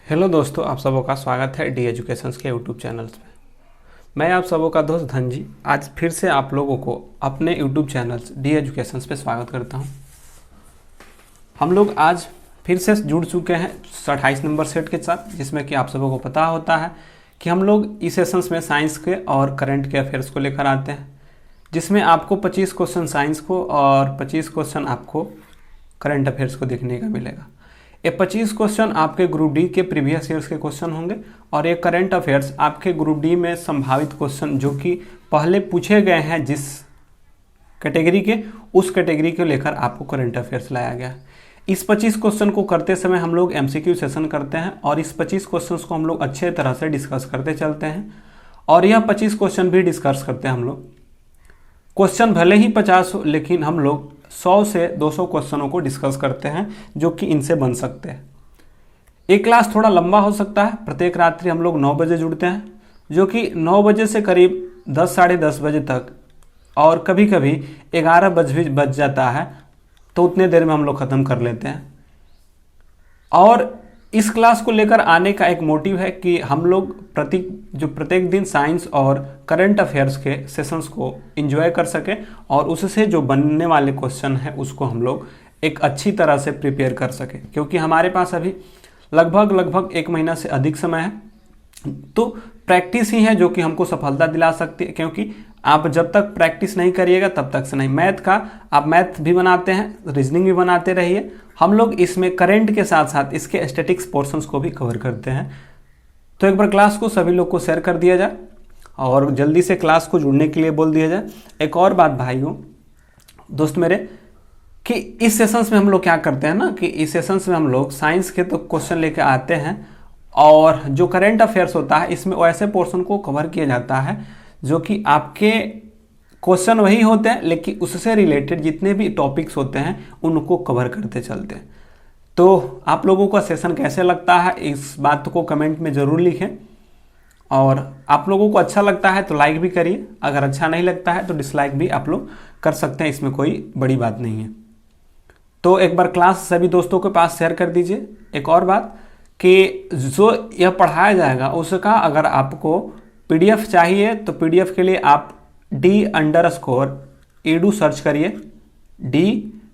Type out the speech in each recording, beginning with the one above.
Hello दोस्तों, आप सबों का स्वागत है डी एजुकेशंस के यूट्यूब चैनल में। मैं आप सबों का दोस्त धनजी आज फिर से आप लोगों को अपने यूट्यूब चैनल डी एजुकेशंस पे स्वागत करता हूं। हम लोग आज फिर से जुड़ चुके हैं 28 नंबर सेट के साथ, जिसमें कि आप सबों को पता होता है कि हम लोग इस सेशंस में साइंस के और करंट के अफेयर्स को लेकर आते हैं, जिसमें आपको 25 क्वेश्चन साइंस को और 25 क्वेश्चन आपको करंट अफेयर्स को देखने का मिलेगा। ये 25 क्वेश्चन आपके ग्रुप डी के प्रीवियस ईयर्स के क्वेश्चन होंगे और ये करंट अफेयर्स आपके ग्रुप डी में संभावित क्वेश्चन जो कि पहले पूछे गए हैं जिस कैटेगरी के, उस कैटेगरी को लेकर आपको करंट अफेयर्स लाया गया है। इस 25 क्वेश्चन को करते समय हम लोग एमसीक्यू सेशन करते हैं और इस 25 क्वेश्चन को हम लोग अच्छे तरह से डिस्कस करते चलते हैं और यह 25 क्वेश्चन भी डिस्कस करते हैं हम लोग। क्वेश्चन भले ही 50 हो, लेकिन हम लोग 100 से 200 क्वेश्चनों को डिस्कस करते हैं जो कि इनसे बन सकते हैं। एक क्लास थोड़ा लंबा हो सकता है। प्रत्येक रात्रि हम लोग 9 बजे जुड़ते हैं, जो कि 9 बजे से करीब 10 साढ़े 10 बजे तक, और कभी कभी 11 बज जाता है, तो उतने देर में हम लोग ख़त्म कर लेते हैं। और इस क्लास को लेकर आने का एक मोटिव है कि हम लोग प्रत्येक दिन साइंस और करंट अफेयर्स के सेशंस को एंजॉय कर सकें और उससे जो बनने वाले क्वेश्चन हैं उसको हम लोग एक अच्छी तरह से प्रिपेयर कर सकें, क्योंकि हमारे पास अभी लगभग 1 महीना से अधिक समय है। तो प्रैक्टिस ही है जो कि हमको सफलता दिला सकती है, क्योंकि आप जब तक प्रैक्टिस नहीं करिएगा तब तक से नहीं। मैथ का आप मैथ भी बनाते हैं, रीजनिंग भी बनाते रहिए। हम लोग इसमें करंट के साथ साथ इसके स्टैटिक्स पोर्शंस को भी कवर करते हैं। तो एक बार क्लास को सभी लोग को शेयर कर दिया जाए और जल्दी से क्लास को जुड़ने के लिए बोल दिया जाए। एक और बात भाइयों, दोस्त मेरे, कि इस सेशंस में हम लोग क्या करते हैं ना, कि इस सेशंस में हम लोग साइंस के तो क्वेश्चन लेके आते हैं और जो करंट अफेयर्स होता है इसमें वैसे पोर्शन को कवर किया जाता है जो कि आपके क्वेश्चन वही होते हैं, लेकिन उससे रिलेटेड जितने भी टॉपिक्स होते हैं उनको कवर करते चलते हैं। तो आप लोगों का सेशन कैसे लगता है इस बात को कमेंट में ज़रूर लिखें, और आप लोगों को अच्छा लगता है तो लाइक भी करिए, अगर अच्छा नहीं लगता है तो डिसलाइक भी आप लोग कर सकते हैं, इसमें कोई बड़ी बात नहीं है। तो एक बार क्लास सभी दोस्तों के पास शेयर कर दीजिए। एक और बात कि जो यह पढ़ाया जाएगा उसका अगर आपको पीडीएफ चाहिए तो पीडीएफ के लिए आप D_edu सर्च करिए।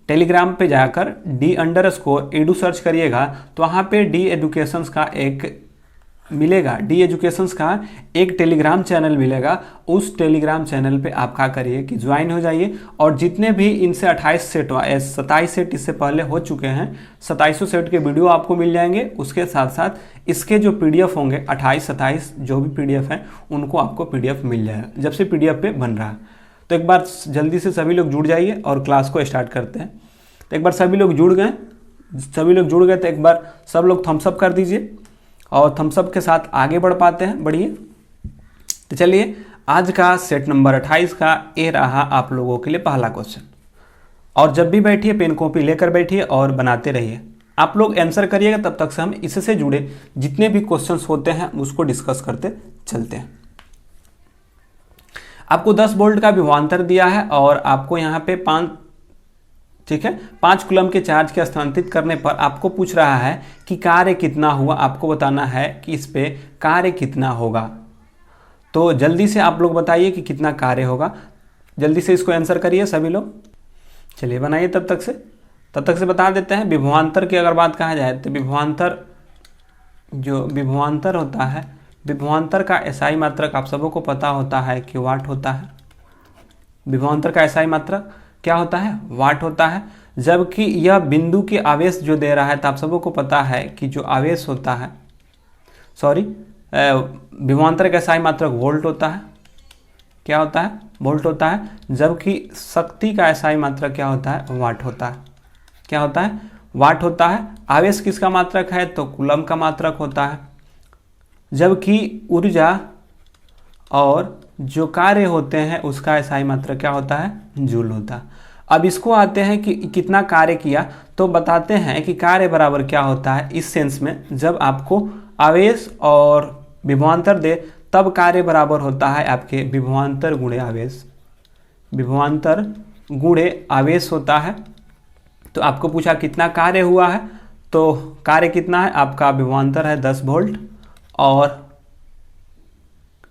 टेलीग्राम पे जाकर D_edu सर्च करिएगा तो वहाँ पे डी एजुकेशंस का एक टेलीग्राम चैनल मिलेगा। उस टेलीग्राम चैनल पे आप क्या करिए कि ज्वाइन हो जाइए, और जितने भी इनसे 27 सेट इससे पहले हो चुके हैं, 27 सेट के वीडियो आपको मिल जाएंगे। उसके साथ साथ इसके जो पीडीएफ होंगे 28-27 जो भी पीडीएफ हैं उनको आपको पीडीएफ मिल जाएगा, जब से पीडीएफ पे बन रहा है। तो एक बार जल्दी से सभी लोग जुड़ जाइए और क्लास को स्टार्ट करते हैं। तो एक बार सभी लोग जुड़ गए तो एक बार सब लोग थम्सअप कर दीजिए, और थम्सअप के साथ आगे बढ़ पाते हैं, बढ़िए। तो चलिए, आज का सेट नंबर 28 का ये रहा आप लोगों के लिए पहला क्वेश्चन। और जब भी बैठिए पेन कॉपी लेकर बैठिए और बनाते रहिए। आप लोग आंसर करिएगा, तब तक से हम इससे जुड़े जितने भी क्वेश्चंस होते हैं उसको डिस्कस करते चलते हैं। आपको 10 वोल्ट का विभवांतर दिया है और आपको यहाँ पे 5 कूलम के चार्ज के स्थानांतरित करने पर आपको पूछ रहा है कि कार्य कितना हुआ। आपको बताना है कि इस पे कार्य कितना होगा। तो जल्दी से आप लोग बताइए कि कितना कार्य होगा। जल्दी से इसको आंसर करिए सभी लोग। चलिए बनाइए तब तक से बता देते हैं। विभवांतर की अगर बात कहा जाए तो विभवांतर होता है, विभवांतर का एसआई मात्रक आप सबों को पता होता है कि वाट होता है। विभवांतर का एसआई मात्रक क्या होता है? वाट होता है। जबकि यह बिंदु के आवेश जो दे रहा है, तो आप सबों को पता है कि जो आवेश होता है, विभवांतर का एसआई मात्रक वोल्ट होता है। क्या होता है? वोल्ट होता है। जबकि शक्ति का एसआई मात्रक क्या होता है? वाट होता है। क्या होता है? वाट होता है। आवेश किसका मात्रक है? तो कूलम का मात्रक होता है। जबकि ऊर्जा और जो कार्य होते हैं उसका एसआई मात्रक क्या होता है? जूल होता है। अब इसको आते हैं कि कितना कार्य किया, तो बताते हैं कि कार्य बराबर क्या होता है इस सेंस में, जब आपको आवेश और विभवांतर दे तब कार्य बराबर होता है आपके विभवांतर गुणे आवेश। विभवांतर गुणे आवेश होता है। तो आपको पूछा कितना कार्य हुआ है, तो कार्य कितना है आपका, विभवांतर है 10 वोल्ट और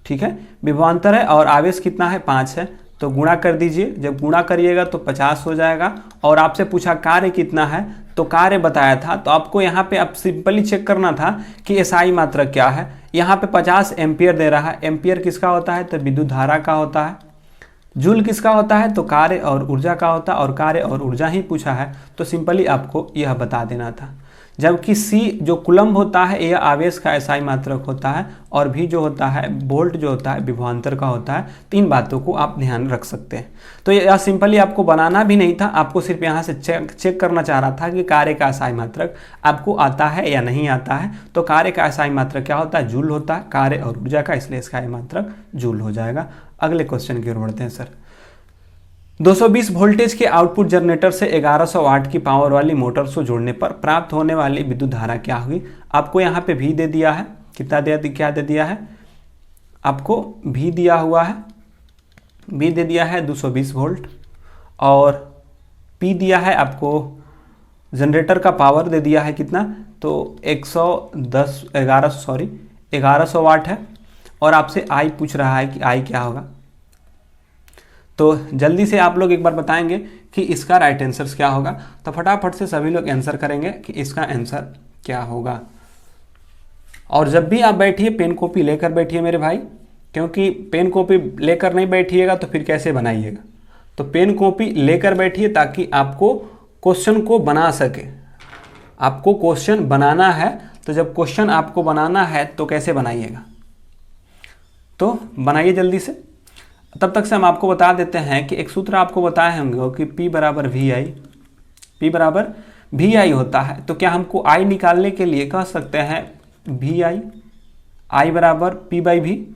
ठीक है, विभवांतर है और आवेश कितना है 5 है। तो गुणा कर दीजिए, जब गुणा करिएगा तो 50 हो जाएगा। और आपसे पूछा कार्य कितना है, तो कार्य बताया था, तो आपको यहाँ पे अब सिंपली चेक करना था कि एसआई मात्रक क्या है। यहाँ पे 50 एम्पियर दे रहा है। एम्पियर किसका होता है, तो विद्युत धारा का होता है। जूल किसका होता है, तो कार्य और ऊर्जा का होता है, और कार्य और ऊर्जा ही पूछा है, तो सिंपली आपको यह बता देना था। जबकि सी जो कुलम्ब होता है यह आवेश का एसआई मात्रक होता है, और भी जो होता है वोल्ट जो होता है विभवांतर का होता है। तीन बातों को आप ध्यान रख सकते हैं। तो यह सिंपली आपको बनाना भी नहीं था, आपको सिर्फ यहाँ से चेक करना चाह रहा था कि कार्य का एसआई मात्रक आपको आता है या नहीं आता है। तो कार्य का एसआई मात्रक क्या होता है, जूल होता है, कार्य और ऊर्जा का, इसलिए इसका मात्रक जूल हो जाएगा। अगले क्वेश्चन की ओर बढ़ते हैं सर। 220 वोल्टेज के आउटपुट जनरेटर से 1100 वाट की पावर वाली मोटर को जोड़ने पर प्राप्त होने वाली विद्युत धारा क्या हुई। आपको यहाँ पे भी दे दिया है, कितना क्या दे दिया है आपको, भी दिया हुआ है, भी दे दिया है 220 वोल्ट, और पी दिया है आपको, जनरेटर का पावर दे दिया है कितना, तो 1100 वाट है। और आपसे आई पूछ रहा है कि आई क्या होगा। तो जल्दी से आप लोग एक बार बताएंगे कि इसका राइट आंसर क्या होगा। तो फटाफट से सभी लोग आंसर करेंगे कि इसका आंसर क्या होगा। और जब भी आप बैठिए पेन कॉपी लेकर बैठिए मेरे भाई, क्योंकि पेन कॉपी लेकर नहीं बैठिएगा तो फिर कैसे बनाइएगा। तो पेन कॉपी लेकर बैठिए ताकि आपको क्वेश्चन को बना सके। आपको क्वेश्चन बनाना है, तो जब क्वेश्चन आपको बनाना है तो कैसे बनाइएगा, तो बनाइए जल्दी से। तब तक से हम आपको बता देते हैं कि एक सूत्र आपको बताए होंगे कि P बराबर वी आई होता है। तो क्या हमको I निकालने के लिए कह सकते हैं वी आई बराबर P बाई वी,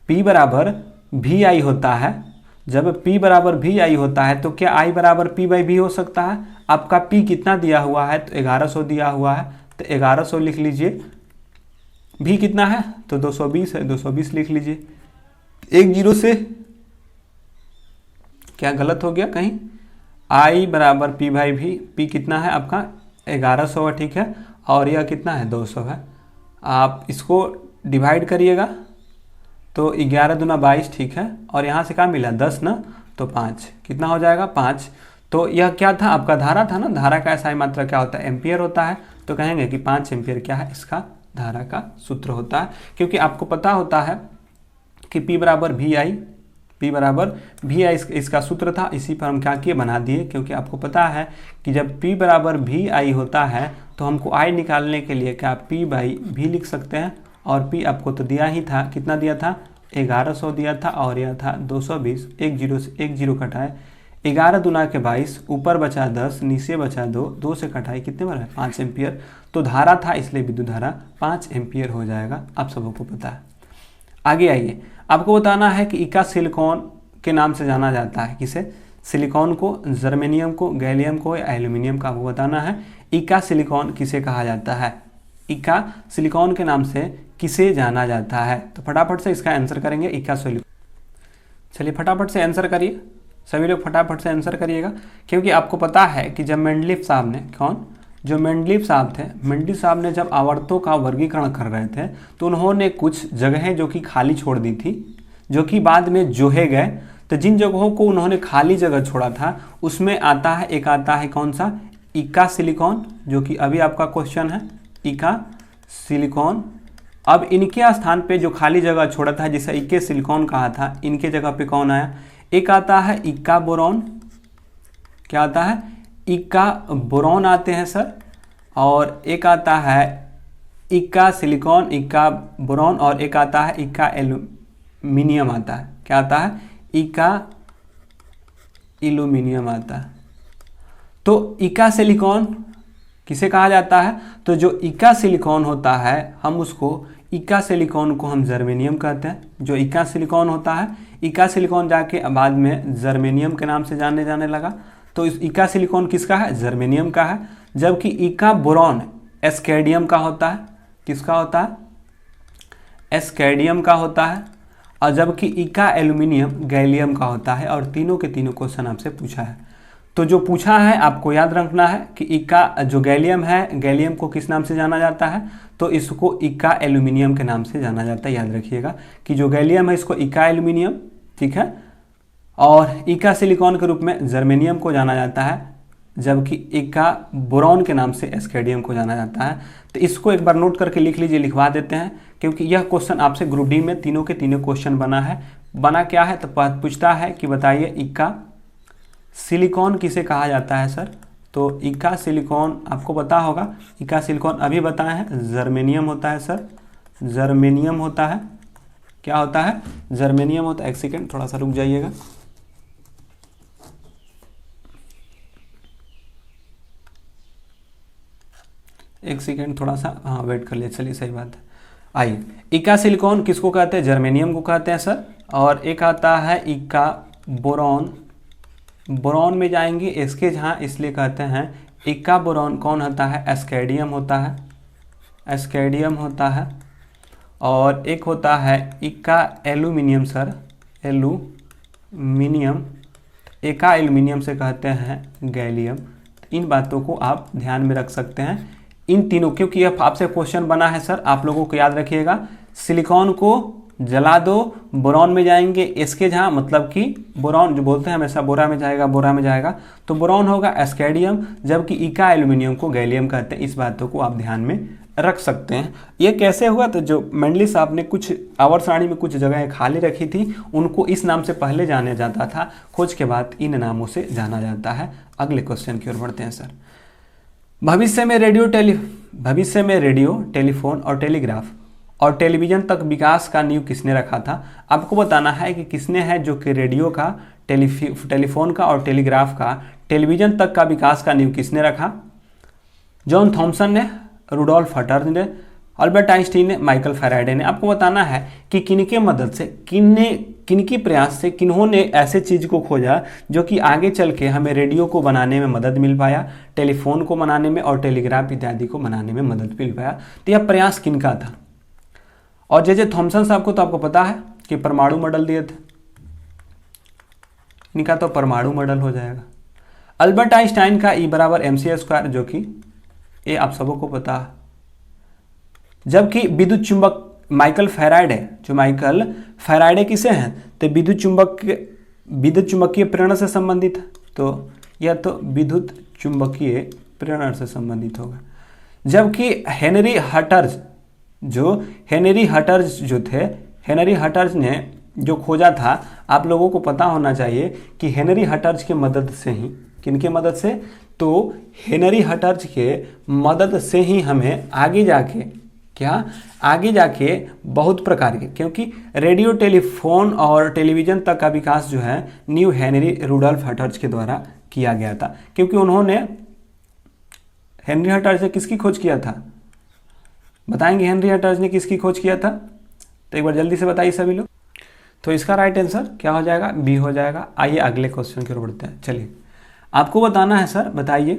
P बराबर वी आई होता है। जब P बराबर वी आई होता है तो क्या I बराबर P बाई वी हो सकता है। आपका P कितना दिया हुआ है, तो 1100 दिया हुआ है, तो 1100 लिख लीजिए। भी कितना है, तो 220 है, 220 लिख लीजिए। एक जीरो से क्या गलत हो गया कहीं, I बराबर P बाई वी, P कितना है आपका 1100 है, ठीक है, और यह कितना है 200 है। आप इसको डिवाइड करिएगा तो 11 दूना 22, ठीक है, और यहाँ से क्या मिला 10 ना, तो 5 कितना हो जाएगा 5। तो यह क्या था आपका, धारा था ना। धारा का एसआई मात्रा क्या होता है, एम्पियर होता है। तो कहेंगे कि 5 एम्पियर क्या है, इसका धारा का सूत्र होता है। क्योंकि आपको पता होता है कि P बराबर वी आई, इसका सूत्र था। इसी पर हम क्या किए, बना दिए। क्योंकि आपको पता है कि जब P बराबर वी आई होता है तो हमको I निकालने के लिए क्या P बाई वी लिख सकते हैं। और P आपको तो दिया ही था, कितना दिया था 1100 दिया था, और यह था 220। एक जीरो से एक जीरो कटाए, 11 दूना के 22, ऊपर बचा 10, नीचे बचा 2, 2 से कटाई कितने बार है 5 एम्पियर। तो धारा था इसलिए विद्युत धारा 5 एम्पियर हो जाएगा। आप सबको पता है। आगे आइए, आपको बताना है कि इका सिलिकॉन के नाम से जाना जाता है। किसे, सिलिकॉन को, जर्मेनियम को, गैलियम को या एल्यूमिनियम का आपको बताना है। इका सिलिकॉन किसे कहा जाता है, इका सिलिकॉन के नाम से किसे जाना जाता है। तो फटाफट से इसका आंसर करेंगे, इका सिलिकॉन। चलिए फटाफट से आंसर करिए, सभी लोग फटाफट से आंसर करिएगा। क्योंकि आपको पता है कि जब मेंडलीफ साहब ने, जो मेंडलीफ साहब थे, मेंडलीफ साहब ने जब आवर्तों का वर्गीकरण कर रहे थे तो उन्होंने कुछ जगहें जो कि खाली छोड़ दी थी, जो कि बाद में जोहे गए। तो जिन जगहों को उन्होंने खाली जगह छोड़ा था उसमें आता है, एक आता है कौन सा, इका सिलिकॉन, जो कि अभी आपका क्वेश्चन है, इका सिलिकॉन। अब इनके स्थान पे जो खाली जगह छोड़ा था जिसे इके सिलिकॉन कहा था, इनके जगह पे कौन आया, एक आता है इक्का बोरॉन। क्या आता है, इक्का बोरॉन आते हैं सर। और एक आता है इक्का सिलिकॉन, इक्का बोरॉन, और एक आता है इक्का एल्यूमिनियम आता है। क्या आता है, इक्का एल्यूमिनियम आता है। तो इक्का सिलिकॉन किसे कहा जाता है, तो जो इक्का सिलिकॉन होता है हम उसको, इक्का सिलिकॉन को हम जर्मेनियम कहते हैं। जो इक्का सिलिकॉन होता है, इक्का सिलिकॉन जाके बाद में जर्मेनियम के नाम से जाने लगा। तो इस इक्का सिलिकॉन किसका है, जर्मेनियम का है। जबकि इक्का बोरॉन एस्केडियम का होता है। किसका होता है, एस्केडियम का होता है। और जबकि इक्का एल्यूमिनियम गैलियम का होता है। और तीनों के तीनों क्वेश्चन आपसे पूछा है। तो जो पूछा है आपको याद रखना है कि इक्का जो गैलियम है, गैलियम को किस नाम से जाना जाता है, तो इसको इक्का एल्यूमिनियम के नाम से जाना जाता है। याद रखिएगा कि जो गैलियम है इसको इक्का एल्यूमिनियम, ठीक है, और इक्का सिलिकॉन के रूप में जर्मेनियम को जाना जाता है, जबकि इक्का बोरॉन के नाम से एस्केडियम को जाना जाता है। तो इसको एक बार नोट करके लिख लीजिए, लिखवा देते हैं, क्योंकि यह क्वेश्चन आपसे ग्रुप डी में तीनों के तीनों क्वेश्चन बना है। बना क्या है, तो पूछता है कि बताइए इक्का सिलिकॉन किसे कहा जाता है सर। तो इक्का सिलिकॉन आपको पता होगा, इक्का सिलिकॉन अभी बताए हैं जर्मेनियम होता है सर, जर्मेनियम होता है। क्या होता है, जर्मेनियम होता है। एक सेकेंड थोड़ा सा रुक जाइएगा। एक सेकेंड थोड़ा सा, हाँ वेट कर लिए, चलिए सही बात है। आइए, इक्का सिलिकॉन किसको कहते हैं, जर्मेनियम को कहते हैं सर। और एक आता है इक्का बोरॉन, बोरॉन में जाएंगे इसके जहाँ, इसलिए कहते हैं इक्का बोरॉन कौन होता है, एस्केडियम होता है, एस्केडियम होता है। और एक होता है इक्का एल्यूमिनियम सर, एल्यूमिनियम, इक्का एल्यूमिनियम से कहते हैं गैलियम। इन बातों को आप ध्यान में रख सकते हैं, इन तीनों, क्योंकि यह आपसे क्वेश्चन बना है सर, आप लोगों को याद रखिएगा। सिलिकॉन को जला दो, बोरॉन में जाएंगे इसके जहाँ, मतलब कि बोरॉन जो बोलते हैं हमेशा बोरा में जाएगा, बोरा में जाएगा, तो बोरॉन होगा एस्केडियम, जबकि इक्का एल्यूमिनियम को गैलियम कहते हैं। इस बातों को आप ध्यान में रख सकते हैं। ये कैसे हुआ, तो जो मेंडली साहब ने कुछ आवर्त सारणी में कुछ जगह खाली रखी थी, उनको इस नाम से पहले जाना जाता था, खोज के बाद इन नामों से जाना जाता है। अगले क्वेश्चन की ओर बढ़ते हैं सर। भविष्य में रेडियो, टेलीफोन और टेलीग्राफ और टेलीविज़न तक विकास का नींव किसने रखा था। आपको बताना है कि किसने है, जो कि रेडियो का, टेलीफोन का और टेलीग्राफ का, टेलीविज़न तक का विकास का नींव किसने रखा। जॉन थॉमसन ने, रुडोल्फ हटर ने, अल्बर्ट आइंस्टीन ने, माइकल फैराडे ने। आपको बताना है कि किनके मदद से, किनके प्रयास से, किन्होंने ऐसे चीज़ को खोजा जो कि आगे चल के हमें रेडियो को बनाने में मदद मिल पाया, टेलीफोन को बनाने में और टेलीग्राफ इत्यादि को बनाने में मदद मिल पाया। तो यह प्रयास किनका था। और जे थॉमसन साहब को तो आपको पता है कि परमाणु मॉडल दिए थे, इनका तो परमाणु मॉडल हो जाएगा। अल्बर्ट आइंस्टाइन का E बराबर mc², जो कि ये आप सबों को पता है। जबकि विद्युत चुंबक माइकल फैराडे, जो माइकल फैराडे किसे हैं, तो विद्युत चुंबकीय प्रेरण से संबंधित है, तो यह तो विद्युत चुंबकीय प्रेरण से संबंधित होगा। जबकि हेनरी हटर्ज थे, हेनरी हटर्ज ने जो खोजा था, आप लोगों को पता होना चाहिए कि हेनरी हटर्ज के मदद से ही, किनके मदद से, तो हेनरी हटर्ज के मदद से ही हमें आगे जाके बहुत प्रकार के, क्योंकि रेडियो, टेलीफोन और टेलीविज़न तक का विकास जो है नीव हेनरी रुडोल्फ हटर्ज के द्वारा किया गया था। क्योंकि उन्होंने, हेनरी हटर्ज ने किसकी खोज किया था, बताएंगे हेनरी हटर्ज ने किसकी खोज किया था, तो एक बार जल्दी से बताइए सभी लोग। तो इसका राइट आंसर क्या हो जाएगा, बी हो जाएगा। आइए अगले क्वेश्चन की ओर बढ़ते हैं। चलिए, आपको बताना है सर, बताइए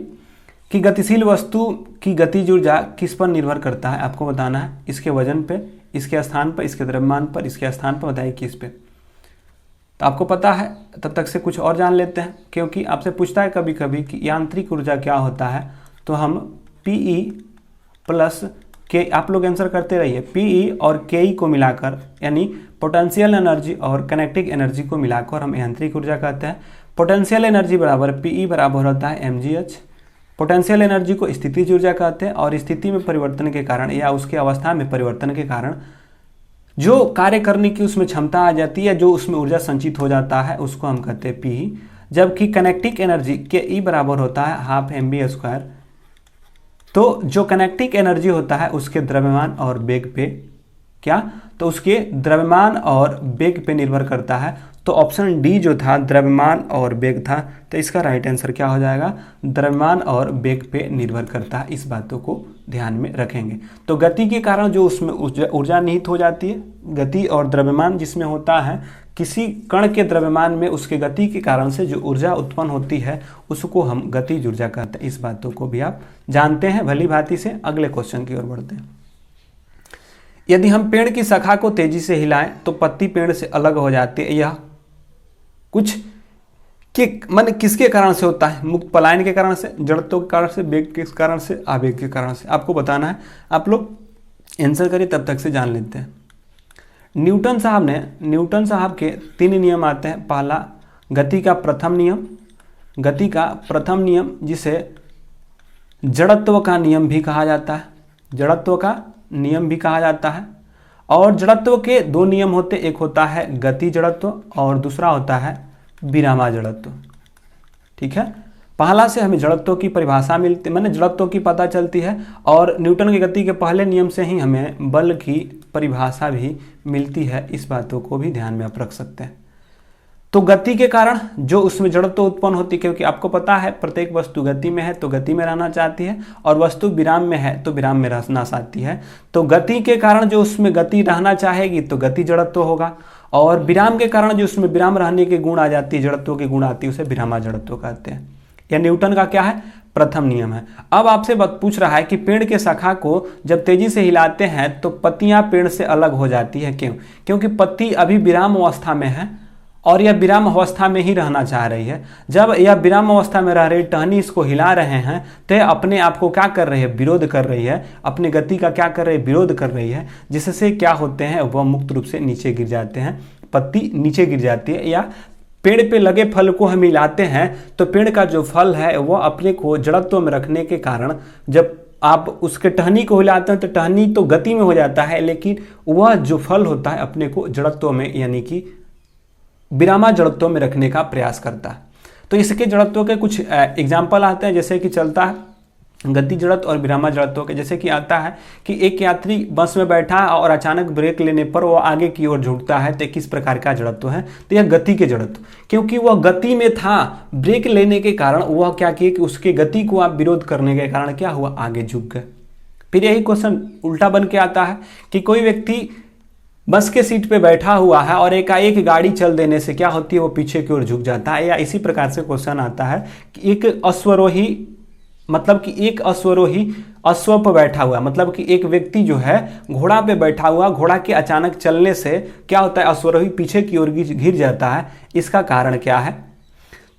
कि गतिशील वस्तु की गतिज ऊर्जा किस पर निर्भर करता है। आपको बताना है इसके वजन पे, इसके स्थान पर, इसके द्रव्यमान पर, इसके स्थान पर, बताइए किस पे। तो आपको पता है, तब तक से कुछ और जान लेते हैं, क्योंकि आपसे पूछता है कभी कभी कि यांत्रिक ऊर्जा क्या होता है, तो हम PE प्लस के, आप लोग आंसर करते रहिए, PE और KE को मिलाकर, यानी पोटेंशियल एनर्जी और काइनेटिक एनर्जी को मिलाकर हम यांत्रिक ऊर्जा कहते हैं। पोटेंशियल एनर्जी बराबर PE बराबर होता है mgh। पोटेंशियल एनर्जी को स्थितिज ऊर्जा कहते हैं, और स्थिति में परिवर्तन के कारण या उसके अवस्था में परिवर्तन के कारण जो कार्य करने की उसमें क्षमता आ जाती है, जो उसमें ऊर्जा संचित हो जाता है, उसको हम कहते हैं PE। जबकि काइनेटिक एनर्जी KE बराबर होता है ½ mv²। तो जो काइनेटिक एनर्जी होता है उसके द्रव्यमान और वेग पे, क्या, तो उसके द्रव्यमान और वेग पे निर्भर करता है। तो ऑप्शन डी जो था द्रव्यमान और वेग था, तो इसका राइट आंसर क्या हो जाएगा, द्रव्यमान और वेग पे निर्भर करता है। इस बातों को ध्यान में रखेंगे। तो गति के कारण जो उसमें ऊर्जा निहित हो जाती है, गति और द्रव्यमान जिसमें होता है, किसी कण के द्रव्यमान में उसके गति के कारण से जो ऊर्जा उत्पन्न होती है उसको हम गतिज ऊर्जा कहते हैं। इस बातों को भी आप जानते हैं भली भांति से। अगले क्वेश्चन की ओर बढ़ते हैं। यदि हम पेड़ की शाखा को तेजी से हिलाएं तो पत्ती पेड़ से अलग हो जाती है। यह कुछ कि माने किसके कारण से होता है? मुक्त पलायन के कारण से, जड़त्व के कारण से, वेग के कारण से, आवेग के कारण से। आपको बताना है, आप लोग आंसर करिए तब तक से जान लेते हैं। न्यूटन साहब के 3 नियम आते हैं। पहला गति का प्रथम नियम जिसे जड़त्व का नियम भी कहा जाता है। और जड़त्व के 2 नियम होते, एक होता है गति जड़त्व और दूसरा होता है विरामा जड़त्व। ठीक है, पहला से हमें जड़त्व की परिभाषा मिलती, माने जड़त्व की पता चलती है, और न्यूटन की गति के पहले नियम से ही हमें बल की परिभाषा भी मिलती है। इस बातों को भी ध्यान में आप रख सकते हैं। तो गति के कारण जो उसमें जड़त्व उत्पन्न होती है, क्योंकि आपको पता है प्रत्येक वस्तु गति में है तो गति में रहना चाहती है, और वस्तु विराम में है तो विराम में रहना चाहती है। तो गति के कारण जो उसमें गति रहना चाहेगी तो गति जड़त्व होगा, और विराम के कारण जो उसमें विराम रहने के गुण आ जाती है, जड़त्व के गुण आती है, उसे विरामा जड़त्व कहते हैं। यह न्यूटन का क्या है? प्रथम नियम है। अब आपसे पूछ रहा है कि पेड़ के शाखा को जब तेजी से हिलाते हैं तो पत्तियां पेड़ से अलग हो जाती है, क्यों? क्योंकि पत्ती अभी विराम अवस्था में है और यह विराम अवस्था में ही रहना चाह रही है। जब यह विराम अवस्था में रह रही टहनी इसको हिला रहे हैं तो अपने आप को क्या कर रही है? विरोध कर रही है, अपने गति का क्या कर रही है? विरोध कर रही है, जिससे क्या होते हैं? वह मुक्त रूप से नीचे गिर जाते हैं, पत्ती नीचे गिर जाती है। या पेड़ पे लगे फल को हम हिलाते हैं तो पेड़ का जो फल है वह अपने को जड़त्व में रखने के कारण जब आप उसके टहनी को हिलाते हैं तो टहनी तो गति में हो जाता है, लेकिन वह जो फल होता है अपने को जड़त्व में यानी कि विरामा जड़त्व में रखने का प्रयास करता है। तो इसके जड़त्व के कुछ एग्जाम्पल आते हैं, जैसे कि चलता है गति जड़त्व और विरामा जड़त्व के। जैसे कि आता है कि एक यात्री बस में बैठा और अचानक ब्रेक लेने पर वह आगे की ओर झुकता है, तो किस प्रकार का जड़त्व है? तो यह गति के जड़त्व, क्योंकि वह गति में था, ब्रेक लेने के कारण वह क्या किए कि उसके गति को आप विरोध करने के कारण क्या हुआ? आगे झुक गए। फिर यही क्वेश्चन उल्टा बन के आता है कि कोई व्यक्ति बस के सीट पे बैठा हुआ है और एकाएक गाड़ी चल देने से क्या होती है? वो पीछे की ओर झुक जाता है। या इसी प्रकार से क्वेश्चन आता है कि एक अश्वरोही अश्व पर बैठा हुआ, मतलब कि एक व्यक्ति जो है घोड़ा पे बैठा हुआ, घोड़ा के अचानक चलने से क्या होता है? अश्वरोही पीछे की ओर घिर जाता है। इसका कारण क्या है?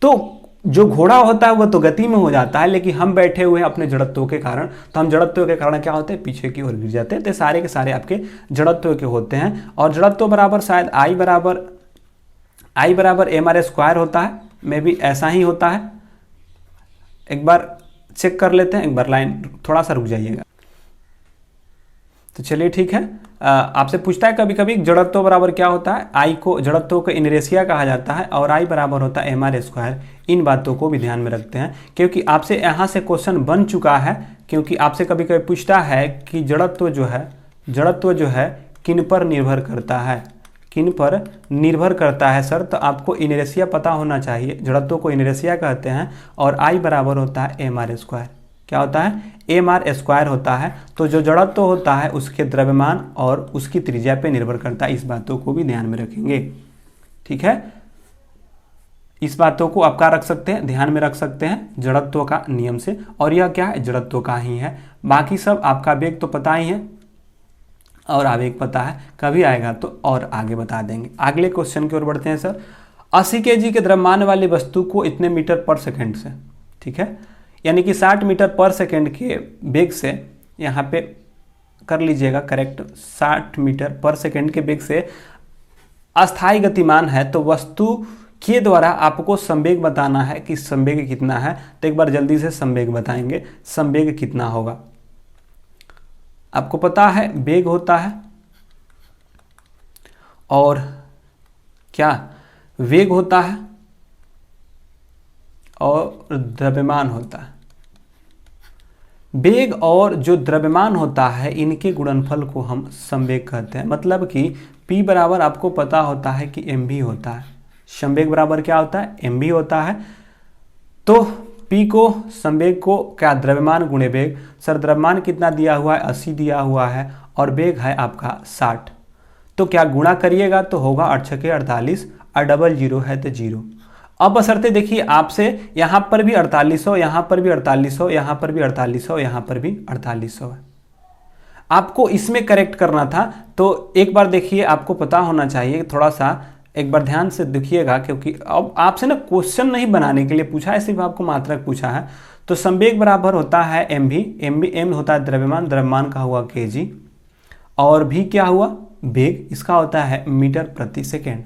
तो जो घोड़ा होता है वह तो गति में हो जाता है, लेकिन हम बैठे हुए हैं अपने जड़त्व के कारण, तो हम जड़त्व के कारण क्या होते हैं? पीछे की ओर गिर जाते हैं। तो सारे के सारे आपके जड़त्व के होते हैं। और जड़त्व बराबर शायद I बराबर mr² होता है, मे भी ऐसा ही होता है। एक बार चेक कर लेते हैं, एक बार लाइन थोड़ा सा रुक जाइएगा। तो चलिए ठीक है, आपसे पूछता है कभी कभी जड़त्व बराबर क्या होता है? I को जड़त्व को इनरेशिया कहा जाता है और I बराबर होता है mr²। इन बातों को भी ध्यान में रखते हैं, क्योंकि आपसे यहाँ से क्वेश्चन बन चुका है। क्योंकि आपसे कभी कभी पूछता है कि जड़त्व जो है किन पर निर्भर करता है? किन पर निर्भर करता है सर? तो आपको इनरेशिया पता होना चाहिए। जड़त्व को इनरेशिया कहते हैं और I बराबर होता है mr²। क्या होता है? mr² होता है। तो जो जड़त्व होता है उसके द्रव्यमान और उसकी त्रिज्या पे निर्भर करता है। इस बातों को भी ध्यान में रखेंगे, ठीक है? इस बातों को आप क्या रख सकते हैं? ध्यान में रख सकते हैं जड़त्व का नियम से। और यह क्या है? जड़त्व का ही है। बाकी सब आपका वेग तो पता ही है और आवेग पता है, कभी आएगा तो और आगे बता देंगे। अगले क्वेश्चन की ओर बढ़ते हैं सर। 80 kg के द्रव्यमान वाली वस्तु को इतने मीटर पर सेकंड से, ठीक है, यानी कि 60 मीटर पर सेकंड के वेग से, यहाँ पे कर लीजिएगा करेक्ट, 60 मीटर पर सेकंड के वेग से अस्थायी गतिमान है, तो वस्तु के द्वारा आपको संवेग बताना है कि संवेग कितना है। तो एक बार जल्दी से संवेग बताएंगे, संवेग कितना होगा? आपको पता है वेग होता है और क्या वेग होता है और द्रव्यमान होता है। वेग और जो द्रव्यमान होता है इनके गुणनफल को हम संवेग कहते हैं। मतलब कि P बराबर आपको पता होता है कि mv होता है। संवेग बराबर क्या होता है? mv होता है। तो P को, संवेग को क्या? द्रव्यमान गुणे वेग। सर द्रव्यमान कितना दिया हुआ है? 80 दिया हुआ है और वेग है आपका 60। तो क्या गुणा करिएगा तो होगा 8 छके 48 और डबल 0 है तो 0। अब बशर्ते देखिए आपसे यहाँ पर भी 4800, यहाँ पर भी 4800, यहाँ पर भी 4800, यहाँ पर भी 4800 है। आपको इसमें करेक्ट करना था। तो एक बार देखिए, आपको पता होना चाहिए थोड़ा सा एक बार ध्यान से देखिएगा, क्योंकि अब आपसे ना क्वेश्चन नहीं बनाने के लिए पूछा है, सिर्फ आपको मात्रक पूछा है। तो संवेग बराबर होता है एम भी, एम होता है द्रव्यमान, द्रव्यमान का हुआ kg, और भी क्या हुआ वेग, इसका होता है मीटर प्रति सेकेंड।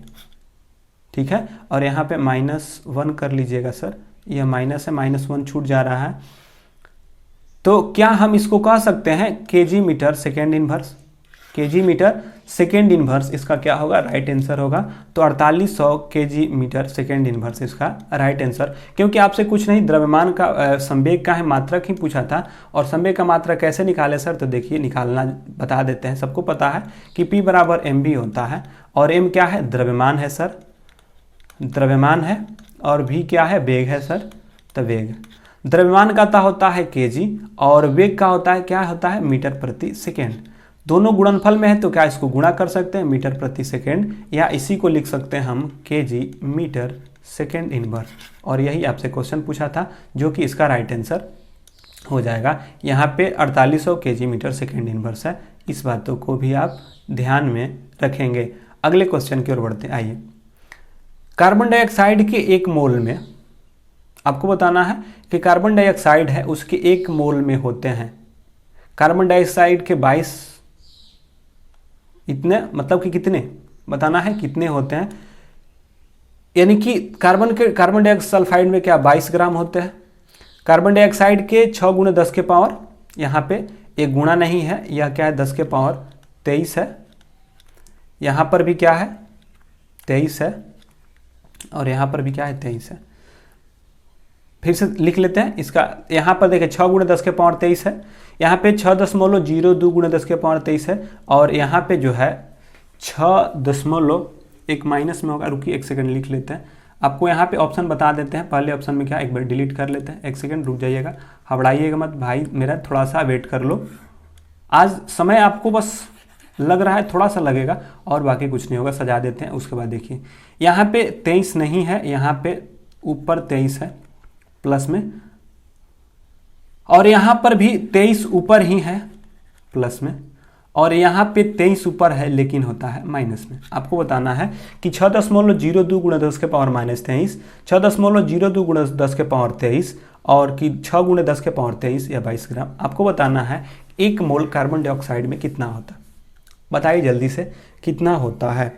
ठीक है, और यहाँ पे -1 कर लीजिएगा सर, यह माइनस है, -1 छूट जा रहा है। तो क्या हम इसको कह सकते हैं kg metre second inverse, kg metre second inverse इसका क्या होगा, राइट आंसर होगा। तो 4800 kg मीटर सेकेंड इनवर्स इसका राइट आंसर। क्योंकि आपसे कुछ नहीं, द्रव्यमान का संवेग का है मात्रक ही पूछा था, और संवेग का मात्रक कैसे निकाले सर, तो देखिए निकालना बता देते हैं। सबको पता है कि P बराबर mv होता है, और m क्या है, द्रव्यमान है सर, द्रव्यमान है, और v क्या है, वेग है सर। तो वेग, द्रव्यमान का होता है kg, और वेग का होता है क्या होता है, मीटर प्रति सेकेंड। दोनों गुणनफल में है, तो क्या इसको गुणा कर सकते हैं, मीटर प्रति सेकेंड, या इसी को लिख सकते हैं हम kg मीटर सेकेंड इनवर्स। और यही आपसे क्वेश्चन पूछा था, जो कि इसका राइट आंसर हो जाएगा। यहाँ पे 4800 kg मीटर सेकेंड इनवर्स है, इस बातों को भी आप ध्यान में रखेंगे। अगले क्वेश्चन की ओर बढ़ते आइए। कार्बन डाइऑक्साइड के 1 मोल में, आपको बताना है कि कार्बन डाइऑक्साइड है उसके 1 मोल में होते हैं, कार्बन डाइऑक्साइड के 22 इतने, मतलब कि कितने बताना है, कितने होते हैं। यानी कि कार्बन डाइऑक्साइड में क्या 22 ग्राम होते हैं। कार्बन डाइऑक्साइड के 6 × 10 के पावर, यहाँ पे एक गुणा नहीं है, यह क्या है 10 के पावर 23 है, यहाँ पर भी क्या है 23 है, और यहाँ पर भी क्या है 23 है। फिर से लिख लेते हैं इसका, यहाँ पर देखिए 6 × 10 के पावर 23 है, यहाँ पे 6.02 × 10 के पावर 23 है, और यहाँ पे जो है 6 एक माइनस में होगा, रुकिए 1 सेकंड लिख लेते हैं। आपको यहाँ पे ऑप्शन बता देते हैं, पहले ऑप्शन में क्या, एक बार डिलीट कर लेते हैं, 1 सेकंड रुक जाइएगा, हबड़ाइएगा मत भाई मेरा, थोड़ा सा वेट कर लो। आज समय आपको बस लग रहा है, थोड़ा सा लगेगा, और बाकी कुछ नहीं होगा, सजा देते हैं। उसके बाद देखिए यहाँ पे 23 नहीं है, यहाँ पे ऊपर 23 है प्लस में, और यहाँ पर भी 23 ऊपर ही है प्लस में, और यहाँ पे 23 ऊपर है लेकिन होता है माइनस में। आपको बताना है कि 6.02 × 10 के पावर -23, 6.02 × 10 के पावर 23, और कि 6 × 10 के पावर 23 या 22 ग्राम। आपको बताना है 1 मोल कार्बन डाइऑक्साइड में कितना होता है, बताइए जल्दी से कितना होता है।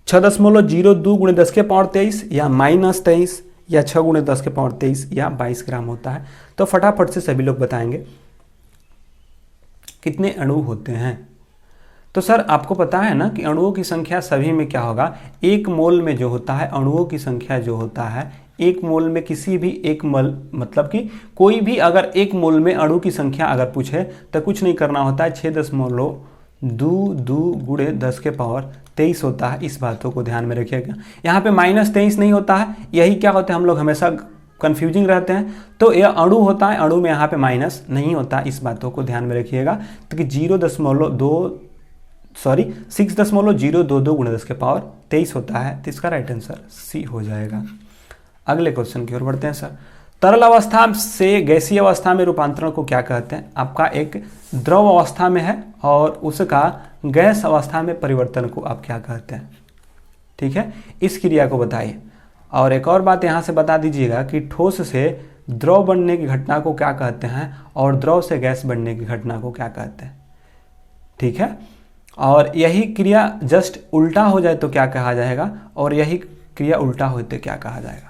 6.02 × 10 के पावर 23 या -23, या 6 × 10 के पावर 23 या 22 ग्राम होता है। तो फटाफट से सभी लोग बताएंगे कितने अणु होते हैं। तो सर आपको पता है ना कि अणुओं की संख्या सभी में क्या होगा, 1 मोल में जो होता है अणुओं की संख्या जो होता है, 1 मोल में किसी भी 1 मोल, मतलब कि कोई भी अगर 1 मोल में अणु की संख्या अगर पूछे तो कुछ नहीं करना होता है, 6.22 × 10 के पावर 23 होता है। इस बातों को ध्यान में रखिएगा। यहाँ पे -23 नहीं होता है, यही क्या होता है, हम लोग हमेशा कंफ्यूजिंग रहते हैं। तो यह अणु होता है, अणु में यहाँ पे माइनस नहीं होता, इस बातों को ध्यान में रखिएगा। तो कि 6.022 × 10 के पावर 23 होता है, तो इसका राइट आंसर सी हो जाएगा। अगले क्वेश्चन की ओर बढ़ते हैं सर। तरल अवस्था से गैसीय अवस्था में रूपांतरण को क्या कहते हैं। आपका एक द्रव अवस्था में है और उसका गैस अवस्था में परिवर्तन को आप क्या कहते हैं, ठीक है, इस क्रिया को बताइए। और एक और बात यहाँ से बता दीजिएगा कि ठोस से द्रव बनने की घटना को क्या कहते हैं, और द्रव से गैस बनने की घटना को क्या कहते हैं, ठीक है। और यही क्रिया जस्ट उल्टा हो जाए तो क्या कहा जाएगा, और यही क्रिया उल्टा हो तो क्या कहा जाएगा।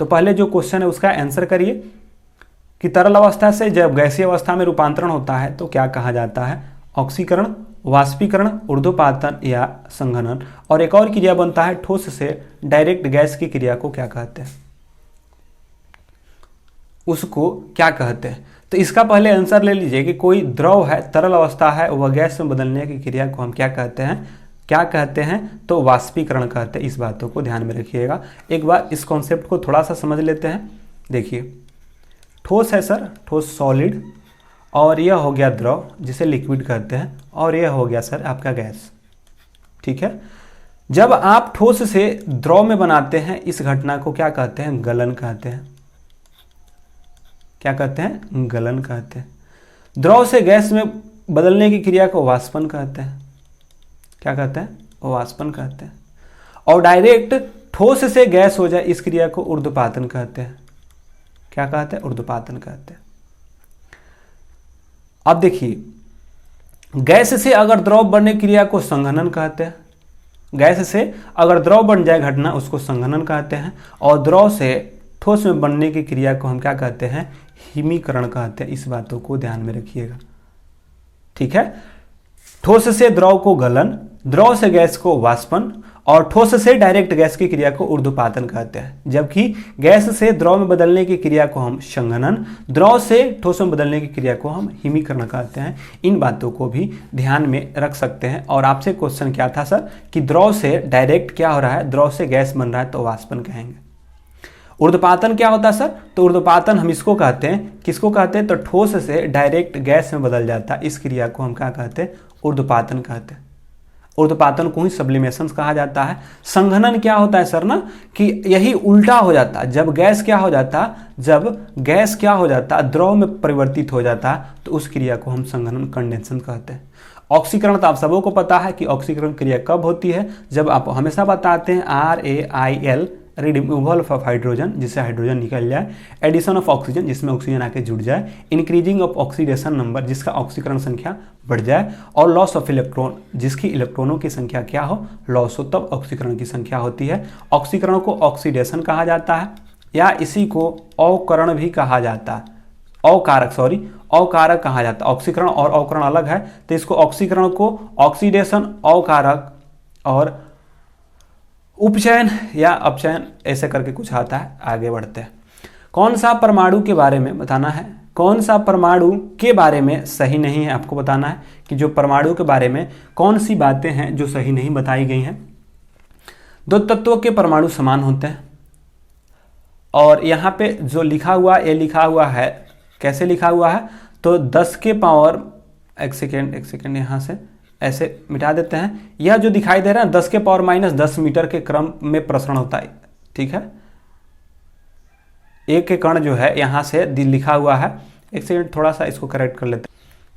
तो पहले जो क्वेश्चन है उसका आंसर करिए कि तरल अवस्था से जब गैसीय अवस्था में रूपांतरण होता है तो क्या कहा जाता है, ऑक्सीकरण, वाष्पीकरण, ऊर्ध्वपातन या संघनन। और एक और क्रिया बनता है ठोस से डायरेक्ट गैस की क्रिया को क्या कहते हैं, उसको क्या कहते हैं। तो इसका पहले आंसर ले लीजिए कि कोई द्रव है, तरल अवस्था है, वह गैस में बदलने की क्रिया को हम क्या कहते हैं, क्या कहते हैं, तो वाष्पीकरण कहते हैं। इस बातों को ध्यान में रखिएगा। एक बार इस कॉन्सेप्ट को थोड़ा सा समझ लेते हैं। देखिए ठोस है सर, ठोस सॉलिड, और यह हो गया द्रव जिसे लिक्विड कहते हैं, और यह हो गया सर आपका गैस, ठीक है। जब आप ठोस से द्रव में बनाते हैं इस घटना को क्या कहते हैं, गलन कहते हैं। क्या कहते हैं, गलन कहते हैं। द्रव से गैस में बदलने की क्रिया को वाष्पन कहते हैं। क्या कहते हैं, वाष्पन कहते हैं। और डायरेक्ट ठोस से गैस हो जाए, इस क्रिया को ऊर्ध्वपातन कहते हैं। क्या कहते हैं? ऊर्ध्वपातन कहते हैं। अब देखिए, गैस से अगर द्रव बनने क्रिया को संघनन कहते हैं। गैस से अगर द्रव बन जाए घटना, उसको संघनन कहते हैं। और द्रव से ठोस में बनने की क्रिया को हम क्या कहते हैं? हिमीकरण कहते हैं। इस बातों को ध्यान में रखिएगा, ठीक है। ठोस से द्रव को गलन, द्रव से गैस को वाष्पन, और ठोस से डायरेक्ट गैस की क्रिया को ऊर्ध्वपातन कहते हैं। जबकि गैस से द्रव में बदलने की क्रिया को हम संघनन, द्रव से ठोस में बदलने की क्रिया को हम हिमीकरण कहते हैं। इन बातों को भी ध्यान में रख सकते हैं। और आपसे क्वेश्चन क्या था सर कि द्रव से डायरेक्ट क्या हो रहा है? द्रव से गैस बन रहा है तो वाष्पन कहेंगे। ऊर्ध्वपातन क्या होता है सर? तो ऊर्ध्वपातन हम इसको कहते हैं, किसको कहते हैं? तो ठोस से डायरेक्ट गैस में बदल जाता है, इस क्रिया को हम क्या कहते हैं? ऊर्ध्वपातन कहते हैं। ऊर्ध्वपातन को ही सब्लिमेशन कहा जाता है। संघनन क्या होता है सर ना कि यही उल्टा हो जाता है। जब गैस क्या हो जाता, जब गैस क्या हो जाता, द्रव में परिवर्तित हो जाता, तो उस क्रिया को हम संघनन, कंडेंसन कहते हैं। ऑक्सीकरण तो आप सबों को पता है कि ऑक्सीकरण क्रिया कब होती है? जब आप हमेशा बताते हैं RAIL, रिमूवल ऑफ हाइड्रोजन, जिससे हाइड्रोजन निकल जाए, एडिशन ऑफ ऑक्सीजन, जिसमें ऑक्सीजन आके जुड़ जाए, इंक्रीजिंग ऑफ ऑक्सीडेशन नंबर, जिसका ऑक्सीकरण संख्या बढ़ जाए, और लॉस ऑफ इलेक्ट्रॉन, जिसकी इलेक्ट्रॉनों की संख्या क्या हो? लॉस हो, तब ऑक्सीकरण की संख्या होती है। ऑक्सीकरण को ऑक्सीडेशन कहा जाता है, या इसी को अवकरण भी कहा जाता है। अवकारक कहा जाता है। ऑक्सीकरण और अवकरण अलग है, तो इसको ऑक्सीकरण को ऑक्सीडेशन, अवकारक और उपचयन या अपचयन ऐसे करके कुछ आता है। आगे बढ़ते हैं। कौन सा परमाणु के बारे में बताना है? कौन सा परमाणु के बारे में सही नहीं है? आपको बताना है कि जो परमाणु के बारे में कौन सी बातें हैं जो सही नहीं बताई गई हैं। दो तत्वों के परमाणु समान होते हैं, और यहाँ पे जो लिखा हुआ, ये लिखा हुआ है, कैसे लिखा हुआ है? तो 10 के पावर, एक सेकेंड यहाँ से ऐसे मिटा देते हैं। यह जो दिखाई दे रहा है 10 के पावर -10 मीटर के क्रम में प्रसरण होता है, ठीक है। एक के कण जो है यहाँ से लिखा हुआ है, एक सेकंड थोड़ा सा इसको करेक्ट कर लेते हैं।